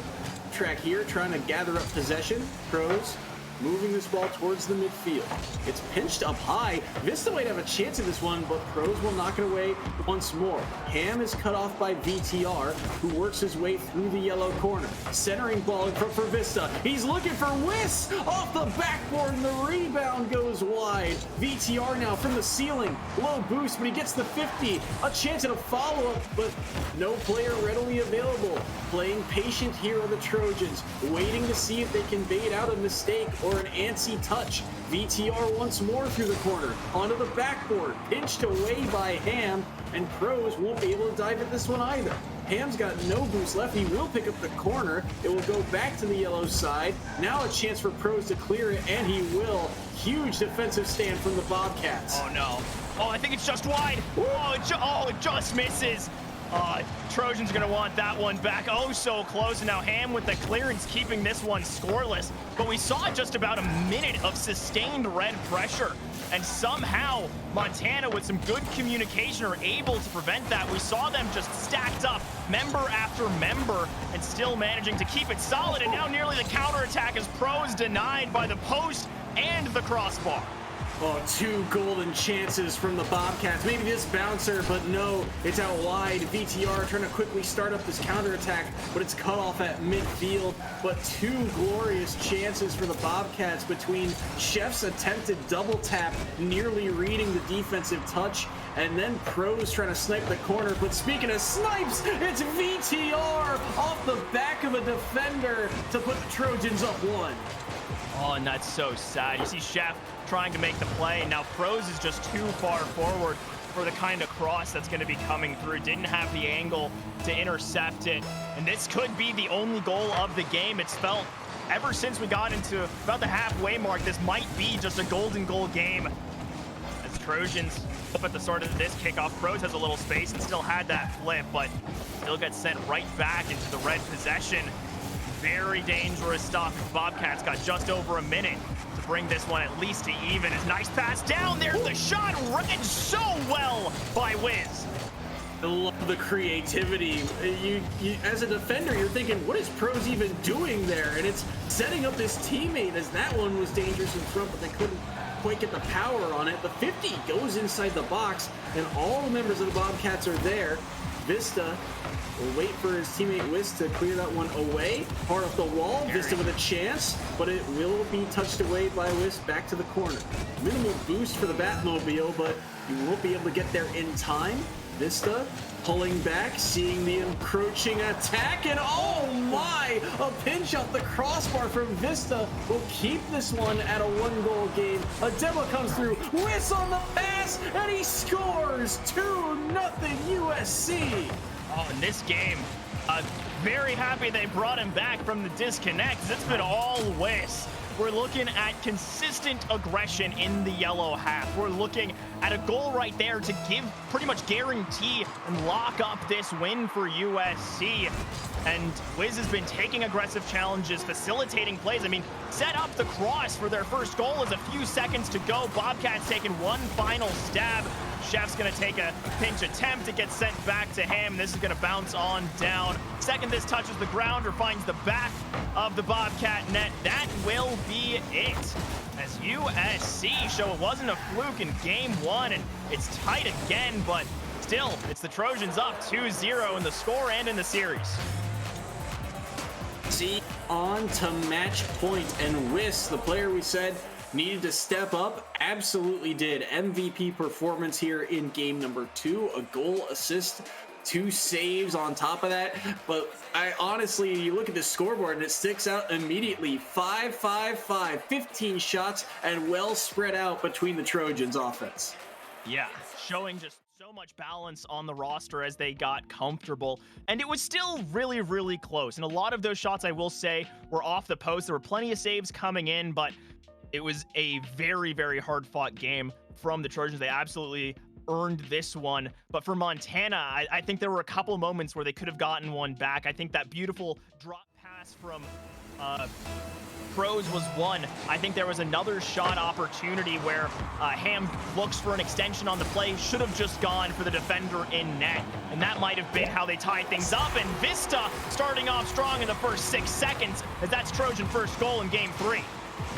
S5: track here, trying to gather up possession. Pros moving this ball towards the midfield. It's pinched up high. Vista might have a chance at this one, but Pros will knock it away once more. Ham is cut off by VTR, who works his way through the yellow corner. Centering ball in front for Vista. He's looking for Wiss off the backboard, and the rebound goes wide. VTR now from the ceiling. Low boost, but he gets the 50. A chance at a follow-up, but no player readily available. Playing patient here are the Trojans, waiting to see if they can bait out a mistake or an antsy touch. VTR once more through the corner, onto the backboard, pinched away by Ham, and Pros won't be able to dive at this one either. Ham's got no boost left. He will pick up the corner. It will go back to the yellow side. Now a chance for Pros to clear it, and he will. Huge defensive stand from the Bobcats.
S6: Oh no. Oh, I think it's just wide. Oh, it just misses. Trojan's gonna want that one back. Oh, so close. And now Ham with the clearance, keeping this one scoreless. But we saw just about a minute of sustained red pressure. And somehow Montana, with some good communication, are able to prevent that. We saw them just stacked up, member after member, and still managing to keep it solid. And now nearly the counterattack as Pros denied by the post and the crossbar.
S5: Oh, 2 golden chances from the Bobcats. Maybe this bouncer, but no, it's out wide. VTR trying to quickly start up this counterattack, but it's cut off at midfield. But 2 glorious chances for the Bobcats between Chef's attempted double tap, nearly reading the defensive touch, and then Pros trying to snipe the corner. But speaking of snipes, it's VTR off the back of a defender to put the Trojans up 1.
S6: Oh, and that's so sad. You see Chef trying to make the play. Now Pros is just too far forward for the kind of cross that's going to be coming through. Didn't have the angle to intercept it. And this could be the only goal of the game. It's felt ever since we got into about the halfway mark, this might be just a golden goal game. As Trojans up at the start of this kickoff, Pros has a little space and still had that flip, but still gets sent right back into the red possession. Very dangerous stuff. Bobcats got just over a minute to bring this one at least to even. His nice pass down there. The shot read so well by Wiz.
S5: I love the creativity. You, as a defender, you're thinking, what is Pros even doing there? And it's setting up this teammate, as that one was dangerous in front, but they couldn't quite get the power on it. The 50 goes inside the box, and all the members of the Bobcats are there. Vista will wait for his teammate Wiz to clear that one away. Hard off the wall, Vista with a chance, but it will be touched away by Wiz back to the corner. Minimal boost for the Batmobile, but you won't be able to get there in time. Vista pulling back, seeing the encroaching attack, and oh my! A pinch off the crossbar from Vista will keep this one at a 1-goal game. A demo comes through, Wiz on the pass, and he scores! 2-0 USC!
S6: Oh, in this game, very happy they brought him back from the disconnect. It's been all Wiz. We're looking at consistent aggression in the yellow half. We're looking at a goal right there to give pretty much guarantee and lock up this win for USC. And Wiz has been taking aggressive challenges, facilitating plays. I mean, set up the cross for their first goal as a few seconds to go. Bobcats taking one final stab. Chef's gonna take a pinch attempt. It gets sent back to him. This is gonna bounce on down. Second this touches the ground or finds the back of the Bobcat net. That will be it. As USC show it wasn't a fluke in game 1, and it's tight again, but still, it's the Trojans up 2-0 in the score and in the series.
S5: See, on to match point, and Wiz, the player we said needed to step up, absolutely did. MVP performance here in game number 2, a goal, assist, 2 saves on top of that. But I honestly, you look at the scoreboard and it sticks out immediately. 5-5-5, 15 shots, and well spread out between the Trojans offense.
S6: Yeah, showing just so much balance on the roster as they got comfortable, and it was still really, really close. And a lot of those shots, I will say, were off the post. There were plenty of saves coming in, but it was a very, very hard-fought game from the Trojans. They absolutely earned this one. But for Montana, I think there were a couple moments where they could have gotten one back. I think that beautiful drop pass from Pros was one. I think there was another shot opportunity where Ham looks for an extension on the play, should have just gone for the defender in net. And that might have been how they tie things up. And Vista starting off strong in the first 6 seconds, as that's Trojan first goal in game 3.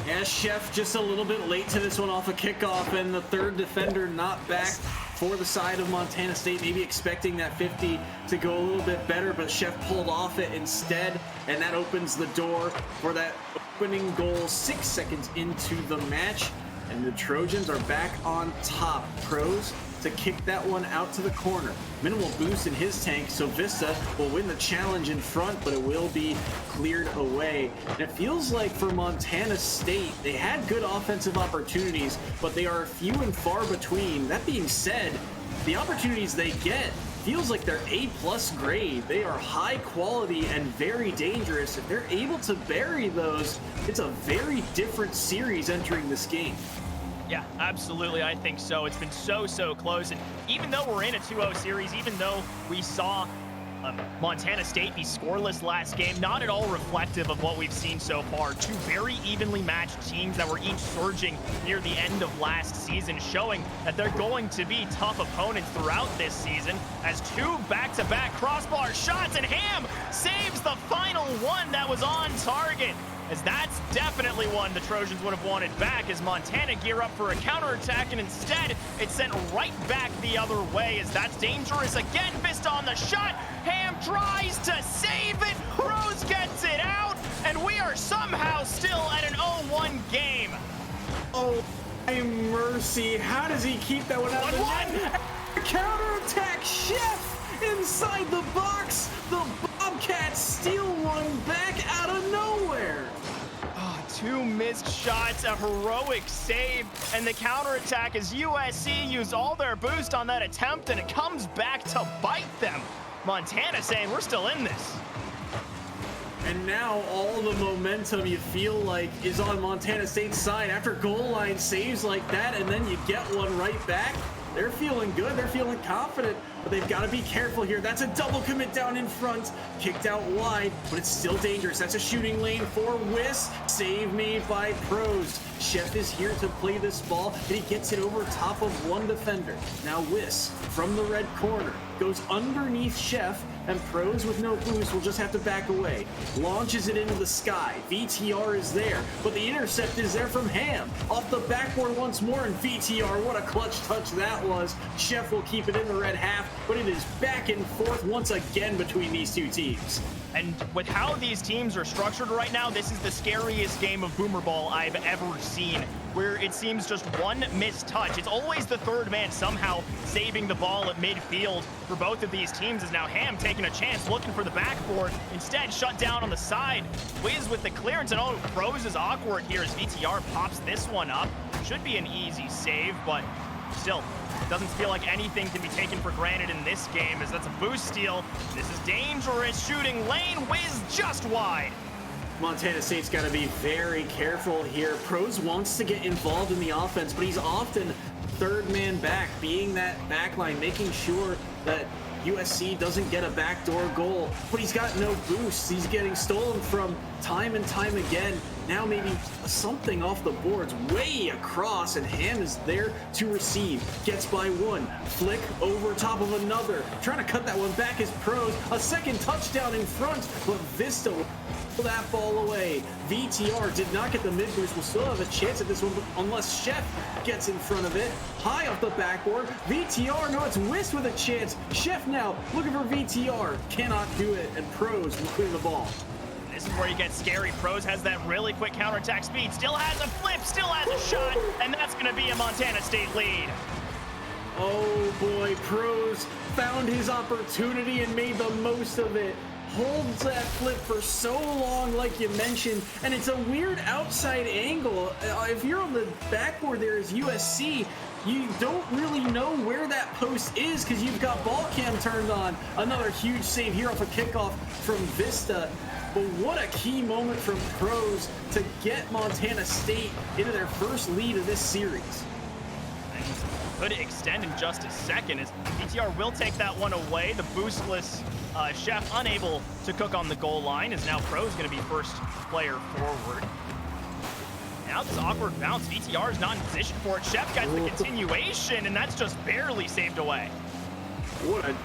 S5: Yeah, Chef just a little bit late to this one off a kickoff, and the third defender not back for the side of Montana State, maybe expecting that 50 to go a little bit better, but Chef pulled off it instead, and that opens the door for that opening goal 6 seconds into the match, and the Trojans are back on top. Pros to kick that one out to the corner. Minimal boost in his tank, so Vista will win the challenge in front, but it will be cleared away. And it feels like for Montana State, they had good offensive opportunities, but they are few and far between. That being said, the opportunities they get feels like they're A+ grade. They are high quality and very dangerous. If they're able to bury those, it's a very different series entering this game.
S6: Yeah, absolutely. I think so. It's been so close. And even though we're in a 2-0 series, even though we saw Montana State be scoreless last game, not at all reflective of what we've seen so far. Two very evenly matched teams that were each surging near the end of last season, showing that they're going to be tough opponents throughout this season, as two back-to-back crossbar shots, and Ham saves the final one that was on target, as that's definitely one the Trojans would have wanted back, as Montana gear up for a counterattack, and instead it's sent right back the other way, as that's dangerous again. Vista on the shot, Ham tries to save it, Rose gets it out, and we are somehow still at an 0-1 game.
S5: Oh, my mercy, how does he keep that one out of the net? Counterattack, Chef inside the box, the Bobcats steal one back out of nowhere.
S6: Two missed shots, a heroic save, and the counterattack as USC used all their boost on that attempt, and it comes back to bite them. Montana saying, we're still in this.
S5: And now all the momentum you feel like is on Montana State's side after goal line saves like that, and then you get one right back. They're feeling good, they're feeling confident, but they've got to be careful here. That's a double commit down in front, kicked out wide, but it's still dangerous. That's a shooting lane for Wiss, save made by Pros. Chef is here to play this ball, and he gets it over top of one defender. Now Wiss, from the red corner, goes underneath Chef, and Pros with no boost will just have to back away. Launches it into the sky. VTR is there, but the intercept is there from Ham. Off the backboard once more, and VTR, what a clutch touch that was. Chef will keep it in the red half, but it is back and forth once again between these two teams.
S6: And with how these teams are structured right now, this is the scariest game of boomer ball I've ever seen, where it seems just one missed touch. It's always the third man somehow saving the ball at midfield for both of these teams, as now Ham taking a chance, looking for the backboard, instead shut down on the side. Wiz with the clearance, and oh, Pros is awkward here as VTR pops this one up. Should be an easy save, but still, doesn't feel like anything can be taken for granted in this game, as that's a boost steal. This is dangerous, shooting lane, Wiz just wide.
S5: Montana State's got to be very careful here. Pros wants to get involved in the offense, but he's often third man back, being that backline, making sure that USC doesn't get a backdoor goal, but he's got no boosts. He's getting stolen from time and time again. Now maybe something off the boards, way across, and Ham is there to receive. Gets by one, flick over top of another. Trying to cut that one back is Pros. A second touchdown in front, but Vista will pull that ball away. VTR did not get the mid boost. We'll still have a chance at this one, unless Chef gets in front of it. High off the backboard. VTR, no, it's Wiss with a chance. Chef now looking for VTR. Cannot do it, and Pros will clear the ball.
S6: This is where you get scary. Pros has that really quick counterattack speed, still has a flip, still has a shot, and that's going to be a Montana State lead.
S5: Oh boy, Pros found his opportunity and made the most of it. Holds that flip for so long, like you mentioned, and it's a weird outside angle. If you're on the backboard there as USC, you don't really know where that post is because you've got ball cam turned on. Another huge save here off a kickoff from Vista. But what a key moment from Pros to get Montana State into their first lead of this series.
S6: Could extend in just a second as VTR will take that one away. The boostless Chef unable to cook on the goal line, as now Pros going to be first player forward. Now this awkward bounce, VTR is not in position for it. Chef gets the continuation, and that's just barely saved away.
S5: What a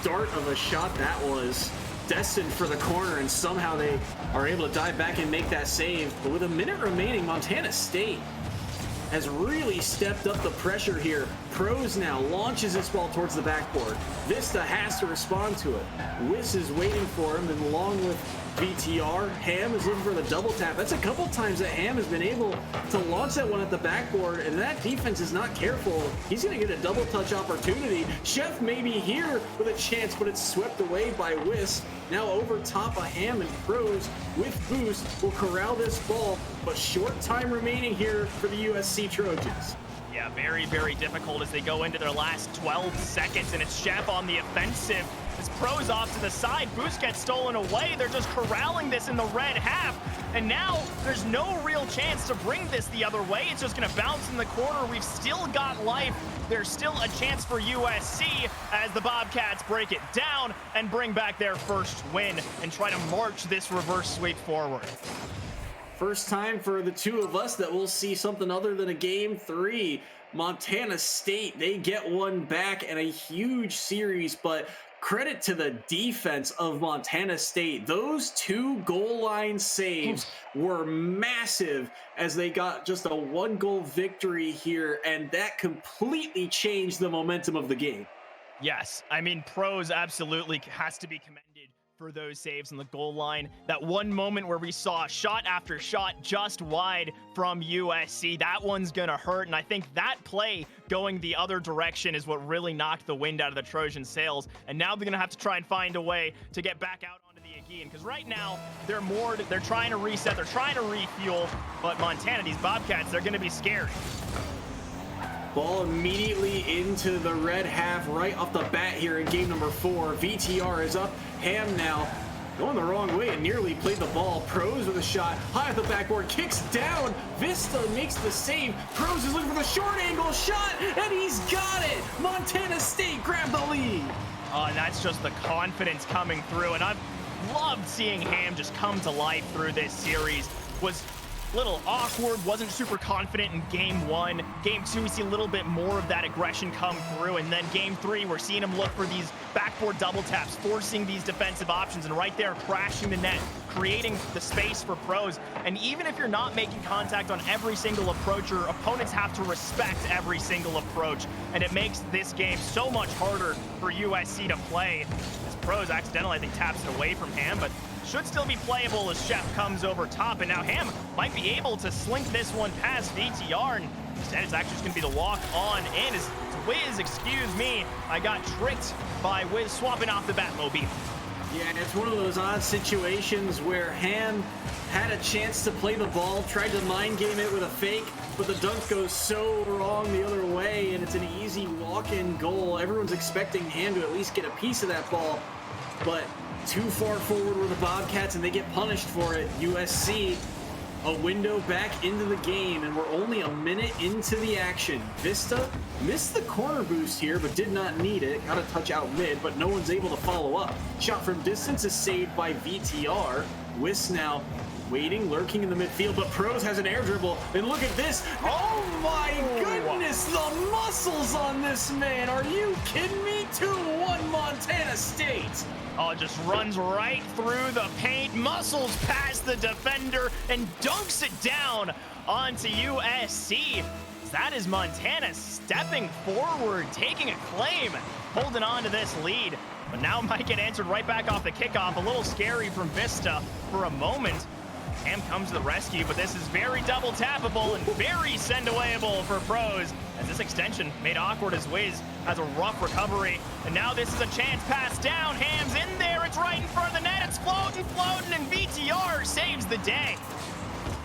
S5: dart of a shot that was. Destined for the corner, and somehow they are able to dive back and make that save. But with a minute remaining, Montana State has really stepped up the pressure here. Pros now launches this ball towards the backboard. Vista has to respond to it. Wiss is waiting for him, and along with VTR, Ham is looking for the double tap. That's a couple times that Ham has been able to launch that one at the backboard, and that defense is not careful. He's going to get a double touch opportunity. Chef may be here with a chance, but it's swept away by Wiss. Now over top of Ham, and Pros with boost will corral this ball, but short time remaining here for the USC Trojans.
S6: Yeah, very, very difficult as they go into their last 12 seconds, and it's Chef on the offensive. As Pros off to the side, boost gets stolen away. They're just corralling this in the red half, and now there's no real chance to bring this the other way. It's just gonna bounce in the corner. We've still got life. There's still a chance for USC as the Bobcats break it down and bring back their first win and try to march this reverse sweep forward.
S5: First time for the two of us that we'll see something other than a game 3. Montana State, they get one back and a huge series, but credit to the defense of Montana State. Those 2 goal line saves were massive as they got just a 1-goal victory here, and that completely changed the momentum of the game.
S6: Yes, I mean, Pros absolutely has to be commended for those saves on the goal line. That one moment where we saw shot after shot just wide from USC, that one's gonna hurt, and I think that play going the other direction is what really knocked the wind out of the Trojan sails, and now they're gonna have to try and find a way to get back out onto the Aegean, because right now they're trying to reset, they're trying to refuel, but Montana, these Bobcats, they're gonna be scared.
S5: Ball immediately into the red half right off the bat here in game number 4. VTR is up. Ham now going the wrong way and nearly played the ball. Pros with a shot high at the backboard, kicks down. Vista makes the save. Pros is looking for the short angle shot, and he's got it. Montana State grabbed the lead.
S6: And that's just the confidence coming through, and I've loved seeing Ham just come to life through this series. Was little awkward, wasn't super confident in game 1. Game 2, we see a little bit more of that aggression come through, and then game 3, we're seeing him look for these backboard double taps, forcing these defensive options, and right there, crashing the net, creating the space for Pros. And even if you're not making contact on every single approach, your opponents have to respect every single approach, and it makes this game so much harder for USC to play. As Pros accidentally, I think, taps it away from Ham, but should still be playable as Chef comes over top, and now Ham might be able to slink this one past VTR, and instead it's actually just going to be the walk on in as Wiz, excuse me, I got tricked by Wiz swapping off the Batmobile.
S5: Yeah, it's one of those odd situations where Ham had a chance to play the ball, tried to mind game it with a fake, but the dunk goes so wrong the other way, and it's an easy walk-in goal. Everyone's expecting Ham to at least get a piece of that ball, but too far forward were the Bobcats, and they get punished for it. USC, a window back into the game, and we're only a minute into the action. Vista missed the corner boost here, but did not need it. Got a touch out mid, but no one's able to follow up. Shot from distance is saved by VTR. Wiss now waiting, lurking in the midfield, but Pros has an air dribble, and look at this. Oh my goodness, the muscles on this man. Are you kidding me? 2-1 Montana State.
S6: Oh, it just runs right through the paint, muscles past the defender, and dunks it down onto USC. That is Montana stepping forward, taking a claim, holding on to this lead. But now might get answered right back off the kickoff. A little scary from Vista for a moment. Ham comes to the rescue, but this is very double tappable and very send-awayable for Pros, as this extension made awkward as Wiz has a rough recovery. And now this is a chance pass down. Ham's in there. It's right in front of the net. It's floating, and VTR saves the day.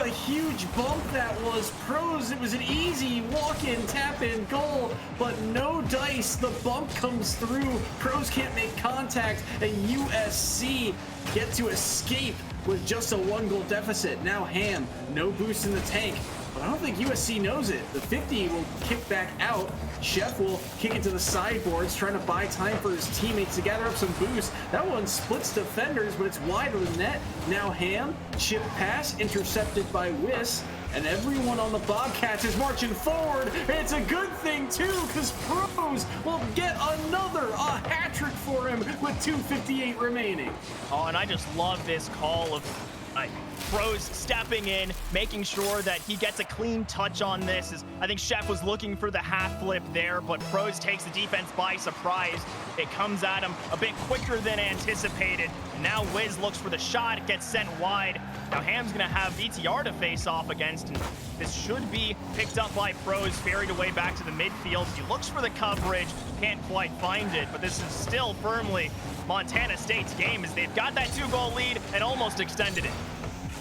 S5: A huge bump that was. Pros, it was an easy walk-in, tap-in goal, but no dice. The bump comes through. Pros can't make contact, and USC get to escape with just a 1-goal deficit. Now Ham, no boost in the tank, but I don't think USC knows it. The 50 will kick back out. Chef will kick it to the sideboards, trying to buy time for his teammates to gather up some boost. That one splits defenders, but it's wide of the net. Now Ham, chip pass, intercepted by Wiss, and everyone on the Bobcats is marching forward. It's a good thing too, because Pros will get a hat trick for him with 2:58 remaining.
S6: Oh, and I just love this call of Pros stepping in, making sure that he gets a clean touch on this. As I think Chef was looking for the half flip there, but Pros takes the defense by surprise. It comes at him a bit quicker than anticipated. Now Wiz looks for the shot. It gets sent wide. Now Ham's going to have VTR to face off against, and this should be picked up by Pros, ferried away back to the midfield. He looks for the coverage, can't quite find it, but this is still firmly Montana State's game as they've got that 2-goal lead and almost extended it.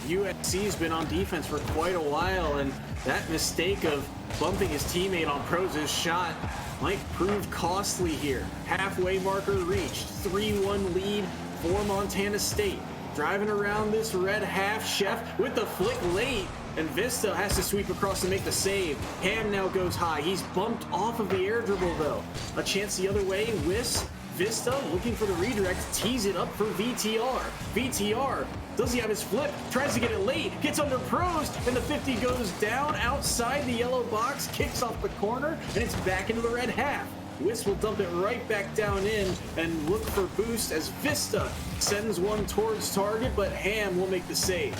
S5: USC's been on defense for quite a while, and That mistake of bumping his teammate on Pros' shot might prove costly here. Halfway marker reached, 3-1 lead for Montana State. Driving around this red half, Chef with the flick late, and Vista has to sweep across to make the save. Ham now goes high. He's bumped off of the air dribble though. A chance the other way, Vista looking for the redirect, tees it up for VTR. VTR, does he have his flip? Tries to get it late, gets under Pros, and the 50 goes down outside the yellow box, kicks off the corner, and it's back into the red half. Wiss will dump it right back down in and look for boost as Vista sends one towards target, but Ham will make the save.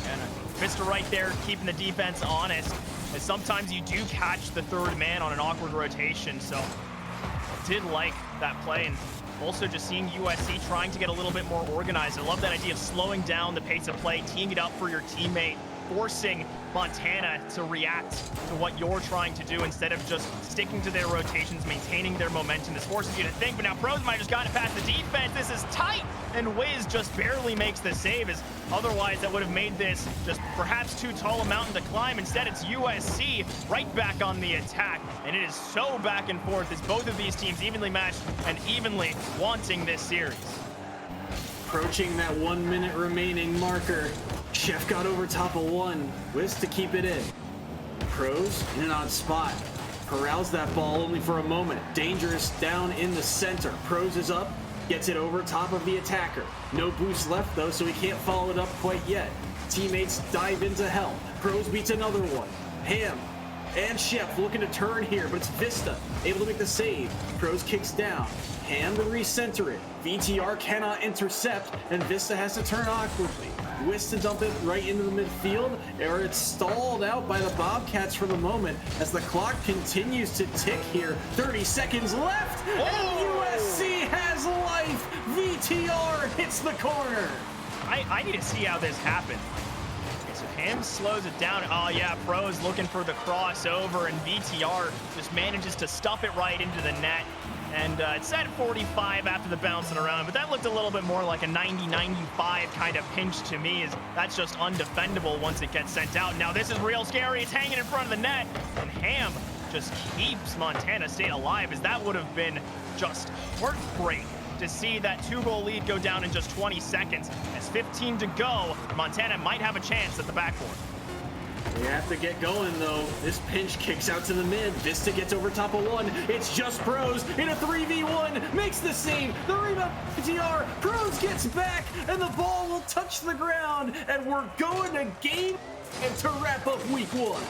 S6: And Vista right there keeping the defense honest, as sometimes you do catch the third man on an awkward rotation, so did like that play. And also just seeing USC trying to get a little bit more organized. I love that idea of slowing down the pace of play, teeing it up for your teammate, forcing Montana to react to what you're trying to do instead of just sticking to their rotations, maintaining their momentum. This forces you to think, but now Pros might have just gotten past the defense. This is tight, and Wiz just barely makes the save, as otherwise that would have made this just perhaps too tall a mountain to climb. Instead, it's USC right back on the attack, and it is so back and forth as both of these teams evenly matched and evenly wanting this series.
S5: Approaching that 1 minute remaining marker. Chef got over top of one. Wiz to keep it in. Pros in an odd spot. Corrals that ball only for a moment. Dangerous down in the center. Pros is up. Gets it over top of the attacker. No boost left though, so he can't follow it up quite yet. Teammates dive into help. Pros beats another one. Ham and Chef looking to turn here, but it's Vista able to make the save. Pros kicks down. Ham to recenter it. VTR cannot intercept, and Vista has to turn awkwardly. Wiss to dump it right into the midfield, or it's stalled out by the Bobcats for the moment as the clock continues to tick here. 30 seconds left, and USC has life. VTR hits the corner.
S6: I need to see how this happens. Okay, so Ham slows it down. Oh yeah, Pros looking for the crossover, and VTR just manages to stuff it right into the net. And it's at 45 after the bouncing around, but that looked a little bit more like a 90-95 kind of pinch to me, as that's just undefendable once it gets sent out. Now this is real scary. It's hanging in front of the net, and Ham just keeps Montana State alive, as that would have been just heartbreak to see that 2-goal lead go down in just 20 seconds. As 15 to go, Montana might have a chance at the backboard.
S5: They have to get going though. This pinch kicks out to the mid. Vista gets over top of one. It's just Pros in a 3v1. Makes the save. The rebound. VTR. Pros gets back, and the ball will touch the ground. And we're going to game and to wrap up week one.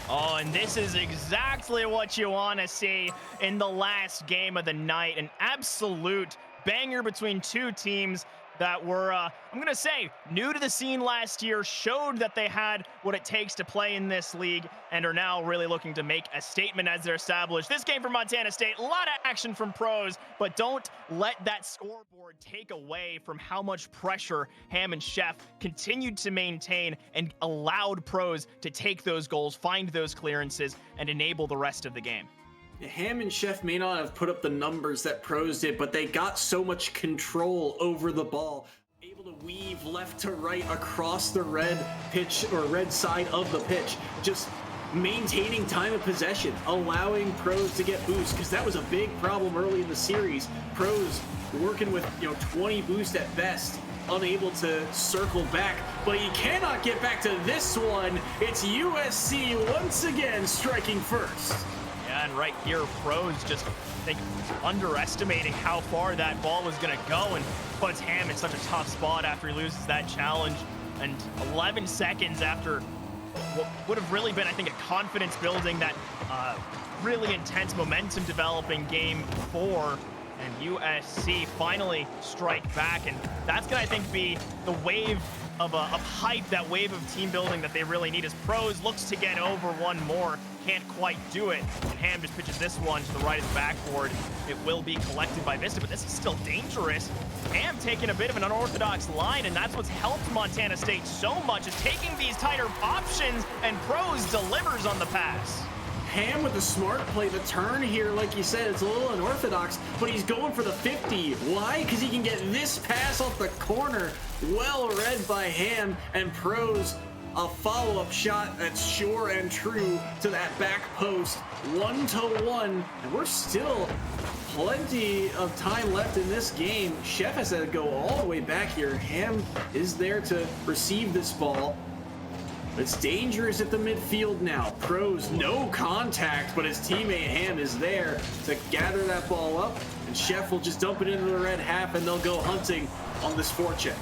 S6: Oh, and this is exactly what you want to see in the last game of the night. An absolute banger between two teams that were, I'm going to say, new to the scene last year, showed that they had what it takes to play in this league, and are now really looking to make a statement as they're established. This game for Montana State, a lot of action from Pros, but don't let that scoreboard take away from how much pressure Ham and Chef continued to maintain and allowed Pros to take those goals, find those clearances, and enable the rest of the game.
S5: Ham and Chef may not have put up the numbers that Pros did, but they got so much control over the ball. Able to weave left to right across the red pitch, or red side of the pitch. Just maintaining time of possession, allowing Pros to get boosts, because that was a big problem early in the series. Pros working with 20 boost at best, unable to circle back, but he cannot get back to this one. It's USC once again striking first.
S6: And right here, Pros just, I think, underestimating how far that ball was going to go, and puts Ham in such a tough spot after he loses that challenge. And 11 seconds after what would have really been, I think, a confidence building, that really intense momentum developing game 4, and USC finally strike back. And that's going to, I think, be the wave of hype, that wave of team building that they really need, as Pros looks to get over one more. Can't quite do it, and Ham just pitches this one to the right of the backboard. It will be collected by Vista, but this is still dangerous. Ham taking a bit of an unorthodox line, and that's what's helped Montana State so much, is taking these tighter options, and Pros delivers on the pass.
S5: Ham with the smart play, the turn here, like you said, it's a little unorthodox, but he's going for the 50. Why? Because he can get this pass off the corner. Well read by Ham, and Pros a follow-up shot that's sure and true to that back post, 1-1, and we're still plenty of time left in this game. Chef has to go all the way back here. Ham is there to receive this ball. It's dangerous at the midfield now. Pros, no contact, but his teammate Ham is there to gather that ball up, and Chef will just dump it into the red half, and they'll go hunting on this forecheck.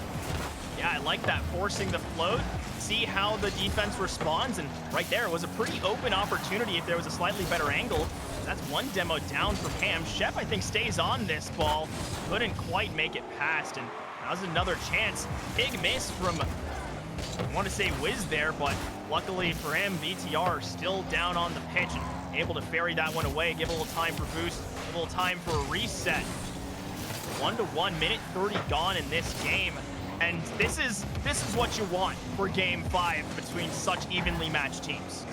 S6: Yeah, I like that, forcing the float, see how the defense responds, and right there was a pretty open opportunity if there was a slightly better angle. That's one demo down for Ham. Chef, I think, stays on this ball, couldn't quite make it past, and that was another chance. Big miss from, I want to say Wiz there, but luckily for him, VTR still down on the pitch and able to ferry that one away, give a little time for boost, a little time for a reset. 1-1, minute 30 gone in this game. And this is what you want for Game 5 between such evenly matched teams.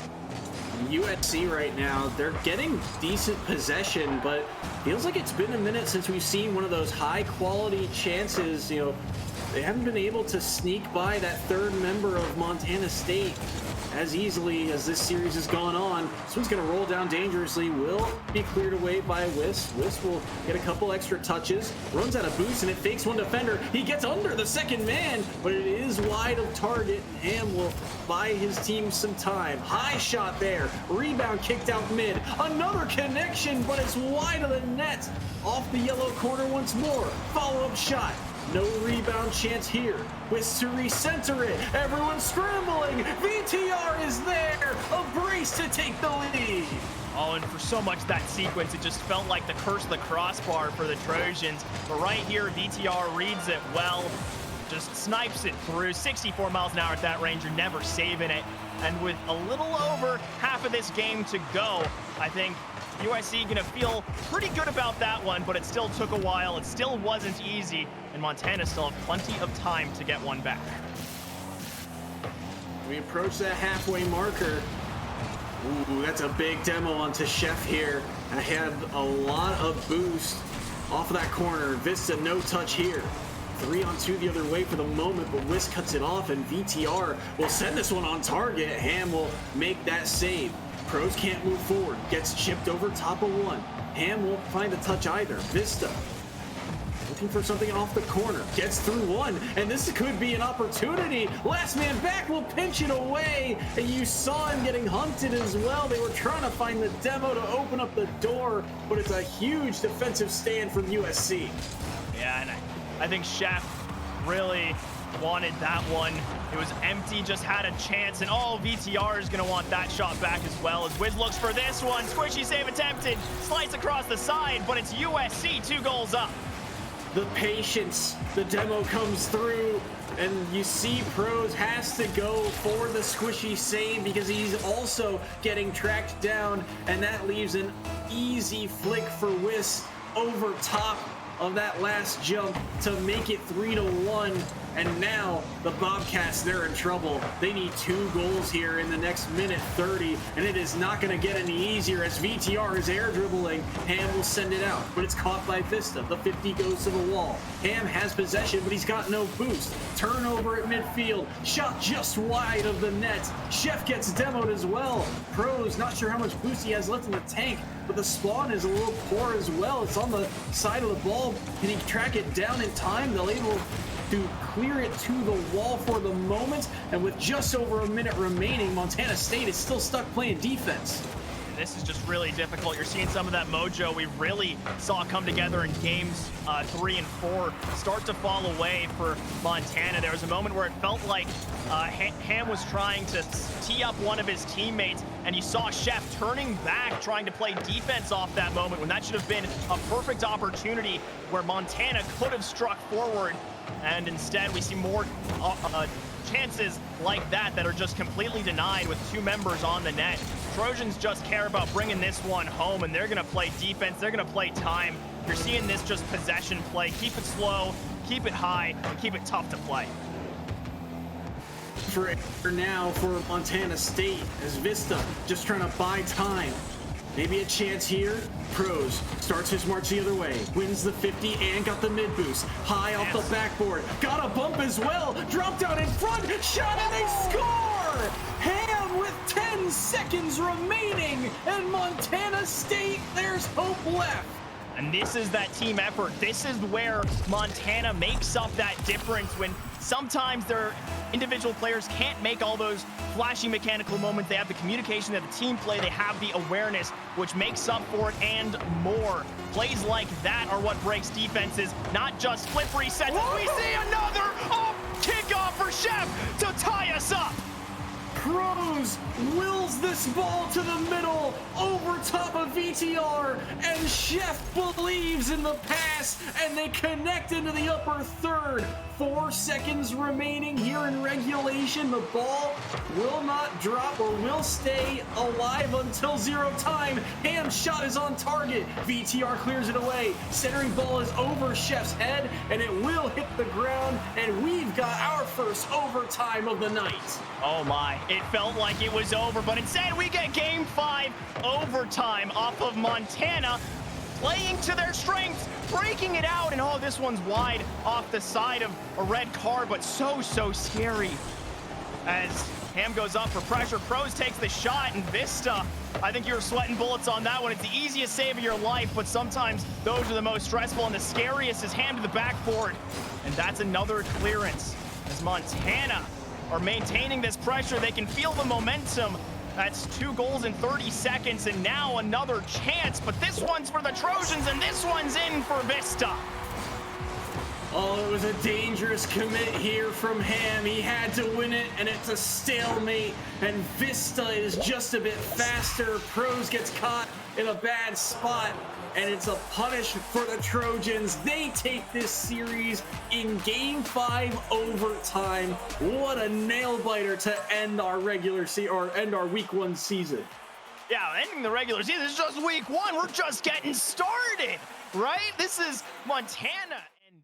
S5: USC right now, they're getting decent possession, but feels like it's been a minute since we've seen one of those high quality chances. You know, they haven't been able to sneak by that third member of Montana State as easily as this series has gone on. This one's going to roll down dangerously, will be cleared away by Wiss. Wiss will get a couple extra touches, runs out of boost, and it fakes one defender. He gets under the second man, but it is wide of target. Ham will buy his team some time. High shot there, rebound kicked out mid. Another connection, but it's wide of the net. Off the yellow corner once more. Follow-up shot. No rebound chance here. Wiss to recenter it. Everyone's scrambling. VTR is there. A brace to take the lead.
S6: Oh, and for so much that sequence, it just felt like the curse of the crossbar for the Trojans. But right here, VTR reads it well. Just snipes it through. 64 miles an hour at that range. You're never saving it. And with a little over half of this game to go, I think USC gonna feel pretty good about that one, but it still took a while. It still wasn't easy, and Montana still have plenty of time to get one back.
S5: We approach that halfway marker. Ooh, that's a big demo onto Chef here. I had a lot of boost off of that corner. Vista, no touch here. 3-on-2 the other way for the moment, but Wiss cuts it off, and VTR will send this one on target. Ham will make that save. Pros can't move forward. Gets chipped over top of one. Ham won't find a touch either. Vista looking for something off the corner. Gets through one, and this could be an opportunity. Last man back will pinch it away, and you saw him getting hunted as well. They were trying to find the demo to open up the door, but it's a huge defensive stand from USC.
S6: Yeah, and I think Chef really wanted that one. It was empty, just had a chance, and oh, VTR is going to want that shot back as well as Wiz looks for this one. Squishy save attempted, slice across the side, but it's USC 2 goals up.
S5: The patience, the demo comes through, and you see Pros has to go for the squishy save because he's also getting tracked down, and that leaves an easy flick for Wiss over top of that last jump to make it 3-1. And now the Bobcats, they're in trouble. They need 2 goals here in the next minute 30, and it is not going to get any easier as VTR is air dribbling. Ham will send it out, but it's caught by Vista. The 50 goes to the wall. Ham has possession, but he's got no boost. Turnover at midfield. Shot just wide of the net. Chef gets demoed as well. Pros, not sure how much boost he has left in the tank, but the spawn is a little poor as well. It's on the side of the ball. Can he track it down in time? They'll able to clear it to the wall for the moment, and with just over a minute remaining, Montana State is still stuck playing defense.
S6: This is just really difficult. You're seeing some of that mojo we really saw come together in games 3 and 4 start to fall away for Montana. There was a moment where it felt like Ham was trying to tee up one of his teammates, and you saw Chef turning back, trying to play defense off that moment when that should have been a perfect opportunity where Montana could have struck forward. And instead, we see more chances like that are just completely denied with 2 members on the net. Trojans just care about bringing this one home, and they're going to play defense. They're going to play time. You're seeing this just possession play. Keep it slow, keep it high, and keep it tough to play.
S5: For now for Montana State as Vista just trying to buy time. Maybe a chance here. Pros starts his march the other way, wins the 50 and got the mid boost. High off the backboard, got a bump as well. Drop down in front, shot and they score! Ham with 10 seconds remaining, and Montana State, there's hope left.
S6: And this is that team effort. This is where Montana makes up that difference when sometimes their individual players can't make all those flashy mechanical moments. They have the communication, they have the team play, they have the awareness, which makes up for it and more. Plays like that are what breaks defenses, not just flip resets. We see another kickoff for Chef to tie us up.
S5: Pros wills this ball to the middle over top of VTR, and Chef believes in the pass, and they connect into the upper third. 4 seconds remaining here in regulation. The ball will not drop or will stay alive until 0 time. Ham's shot is on target. VTR clears it away. Centering ball is over Chef's head, and it will hit the ground, and we've got our first overtime of the night.
S6: Oh my, it felt like it was over, but instead we get game 5 overtime off of Montana, playing to their strengths, breaking it out, and oh, this one's wide off the side of a red card, but so scary. As Ham goes up for pressure, Pros takes the shot, and Vista, I think you were sweating bullets on that one. It's the easiest save of your life, but sometimes those are the most stressful, and the scariest is Ham to the backboard. And that's another clearance as Montana are maintaining this pressure. They can feel the momentum. That's 2 goals in 30 seconds, and now another chance, but this one's for the Trojans, and this one's in for Vista.
S5: Oh, it was a dangerous commit here from Ham. He had to win it, and it's a stalemate, and Vista is just a bit faster. Pros gets caught in a bad spot, and it's a punish for the Trojans. They take this series in game 5 overtime. What a nail biter to end our end our week 1 season.
S6: Yeah, ending the regular season is just week 1. We're just getting started, right? This is Montana and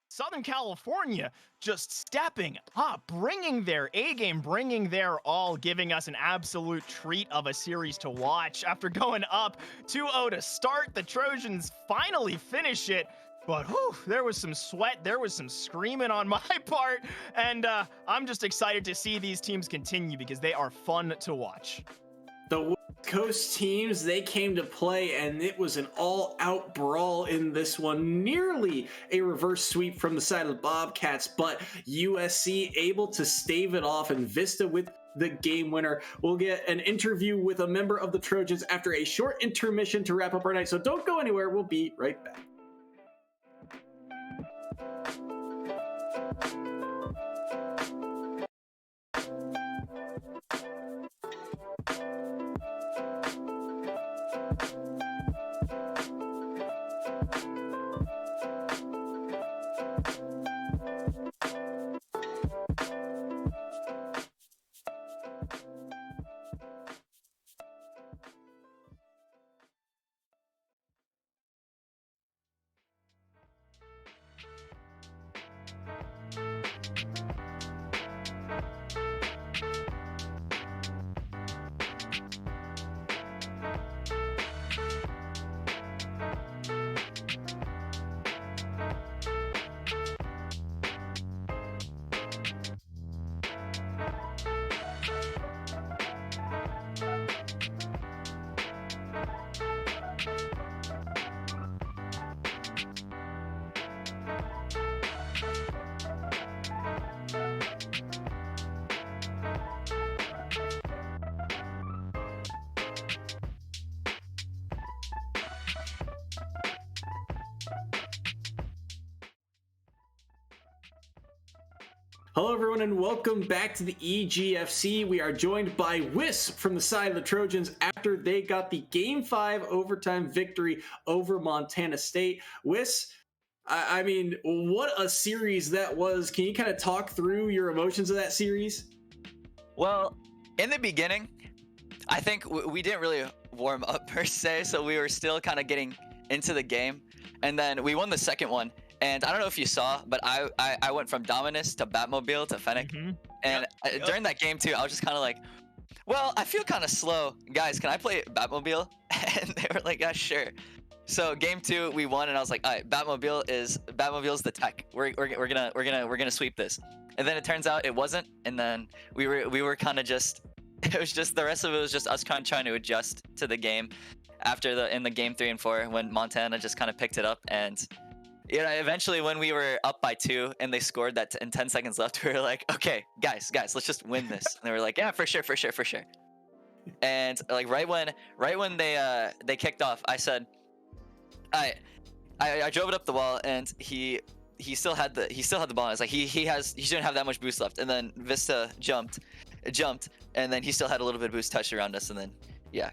S6: Southern California just stepping up, bringing their A game, bringing their all, giving us an absolute treat of a series to watch. After going up 2-0 to start, the Trojans finally finish it. But whew, there was some sweat, there was some screaming on my part, and I'm just excited to see these teams continue because they are fun to watch.
S5: The West Coast teams, they came to play, and it was an all-out brawl in this one. Nearly a reverse sweep from the side of the Bobcats, but USC able to stave it off, and Vista with the game winner. We'll get an interview with a member of the Trojans after a short intermission to wrap up our night, so don't go anywhere. We'll be right back. Hello, everyone, and welcome back to the EGFC. We are joined by Wiss from the side of the Trojans after they got the Game 5 overtime victory over Montana State. Wiss, I mean, what a series that was. Can you kind of talk through your emotions of that series?
S8: Well, in the beginning, I think we didn't really warm up per se, so we were still kind of getting into the game. And then we won the second one. And I don't know if you saw, but I went from Dominus to Batmobile to Fennec. Mm-hmm. And during that game too, I was just kind of like, well, I feel kind of slow. Guys, can I play Batmobile? And they were like, yeah, sure. So game 2, we won, and I was like, all right, Batmobile's the tech. We're gonna sweep this. And then it turns out it wasn't, and then we were kind of just, it was just, the rest of it was just us kind of trying to adjust to the game after in the game 3 and 4 when Montana just kind of picked it up. And eventually when we were up by 2 and they scored that in 10 seconds left, we were like, okay, guys, let's just win this. And they were like, yeah, for sure. And like right when they kicked off, I said, I drove it up the wall, and he still had the ball. I was like, he shouldn't have that much boost left. And then Vista jumped, and then he still had a little bit of boost touched around us. And then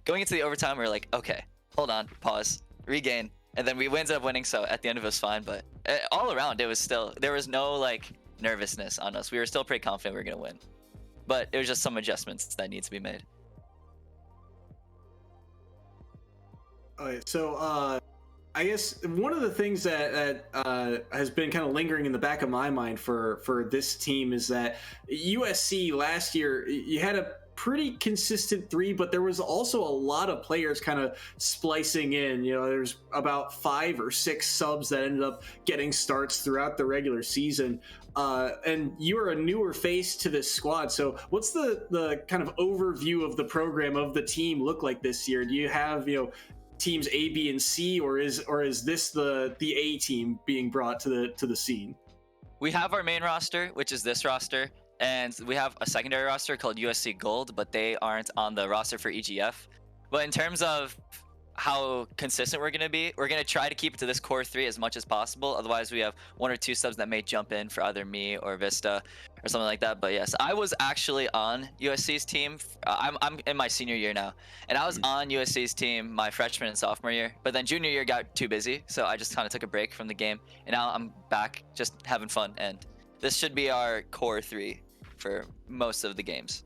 S8: going into the overtime, we were like, okay, hold on, pause, regain, and then we ended up winning. So at the end of it was fine, but all around it was still, there was no like nervousness on us. We were still pretty confident we were gonna win, but it was just some adjustments that need to be made.
S5: All right, so I guess one of the things that has been kind of lingering in the back of my mind for this team is that USC last year, you had a pretty consistent 3, but there was also a lot of players kind of splicing in. There's about 5 or 6 subs that ended up getting starts throughout the regular season. And you are a newer face to this squad. So what's the kind of overview of the program, of the team look like this year? Do you have, teams A, B, and C, or is this the A team being brought to the scene?
S8: We have our main roster, which is this roster, and we have a secondary roster called USC Gold, but they aren't on the roster for EGF. But in terms of how consistent we're going to be, we're going to try to keep it to this core 3 as much as possible. Otherwise, we have 1 or 2 subs that may jump in for either me or Vista or something like that. But yes, I was actually on USC's team. I'm in my senior year now, and I was on USC's team my freshman and sophomore year. But then junior year got too busy, so I just kind of took a break from the game, and now I'm back just having fun. And this should be our core 3 for most of the games.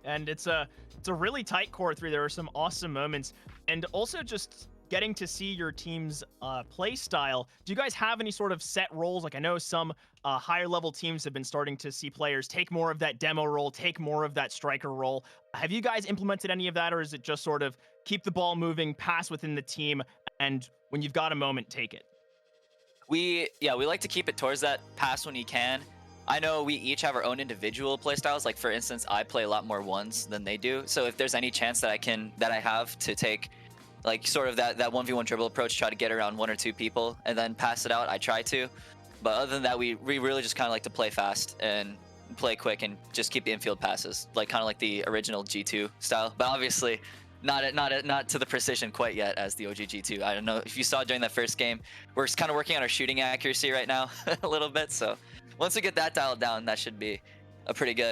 S6: And it's a really tight core 3. There are some awesome moments, and also just getting to see your team's play style. Do you guys have any sort of set roles? Like, I know some higher level teams have been starting to see players take more of that demo role, take more of that striker role. Have you guys implemented any of that, or is it just sort of keep the ball moving, pass within the team, and when you've got a moment, take it?
S8: We like to keep it towards that pass when you can. I know we each have our own individual play styles. Like, for instance, I play a lot more ones than they do. So if there's any chance that I have to take like sort of that 1v1 dribble approach, try to get around 1 or 2 people and then pass it out, I try to. But other than that, we really just kind of like to play fast and play quick and just keep the infield passes, like kind of like the original G2 style. But obviously not to the precision quite yet as the OG G2. I don't know if you saw during that first game, we're kind of working on our shooting accuracy right now a little bit. So once we get that dialed down, that should be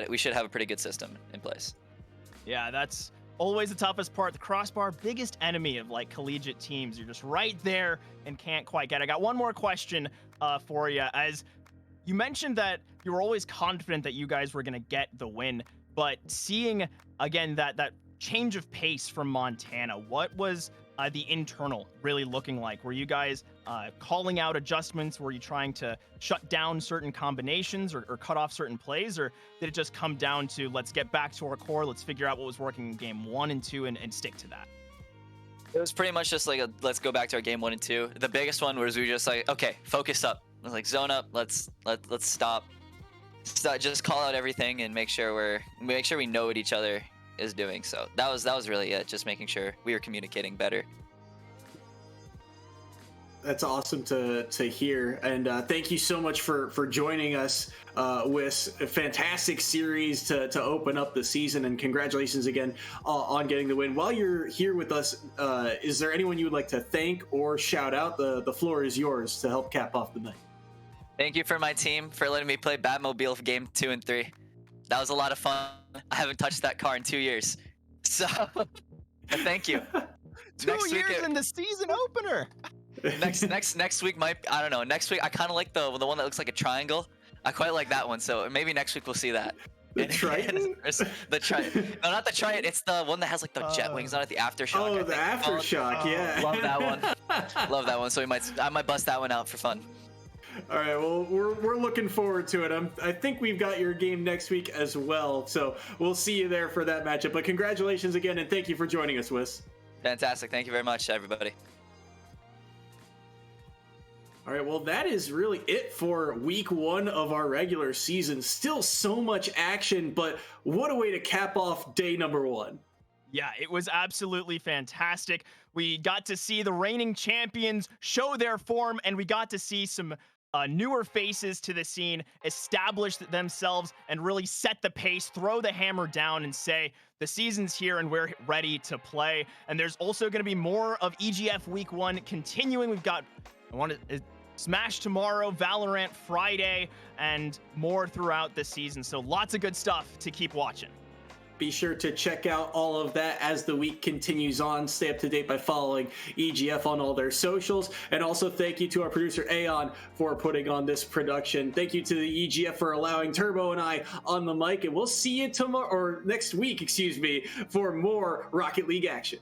S8: we should have a pretty good system in place.
S6: Yeah, that's always the toughest part. The crossbar, biggest enemy of like collegiate teams. You're just right there and can't quite get it. I got one more question for you. As you mentioned that you were always confident that you guys were going to get the win, but seeing again that change of pace from Montana, what was the internal really looking like? Were you guys calling out adjustments? Were you trying to shut down certain combinations or cut off certain plays? Or did it just come down to, let's get back to our core, let's figure out what was working in game 1 and 2 and stick to that?
S8: It was pretty much just like let's go back to our game 1 and 2. The biggest one was we were just like, okay, focus up. Like, zone up. Let's stop. Just call out everything and make sure we know what each other is doing. So that was really it, just making sure we were communicating better.
S5: That's awesome to hear, and thank you so much for joining us with a fantastic series to open up the season, and congratulations again on getting the win. While you're here with us, is there anyone you would like to thank or shout out? The floor is yours to help cap off the night.
S8: Thank you for my team for letting me play Batmobile for game 2 and 3. That was a lot of fun. I haven't touched that car in 2 years. So, thank you.
S6: 2 years in the season opener.
S8: Next week I don't know. Next week I kind of like the one that looks like a triangle. I quite like that one. So maybe next week we'll see that.
S5: The Triton?
S8: The Triton. No, not the Triton. It's the one that has like the jet wings on it. The Aftershock.
S5: Oh, the Aftershock. Yeah.
S8: Love that one. Love that one. So I might bust that one out for fun.
S5: All right, well, we're looking forward to it. I think we've got your game next week as well, so we'll see you there for that matchup. But congratulations again, and thank you for joining us, Wiss.
S8: Fantastic. Thank you very much, everybody.
S5: All right, well, that is really it for week 1 of our regular season. Still so much action, but what a way to cap off day number 1.
S6: Yeah, it was absolutely fantastic. We got to see the reigning champions show their form, and we got to see some newer faces to the scene establish themselves and really set the pace, throw the hammer down, and say, the season's here and we're ready to play. And there's also going to be more of EGF Week 1 continuing. We've got Smash tomorrow, Valorant Friday, and more throughout the season. So lots of good stuff to keep watching.
S5: Be sure to check out all of that as the week continues on. Stay up to date by following EGF on all their socials. And also thank you to our producer Aeon for putting on this production. Thank you to the EGF for allowing Turbo and I on the mic. And we'll see you tomorrow, or next week, excuse me, for more Rocket League action.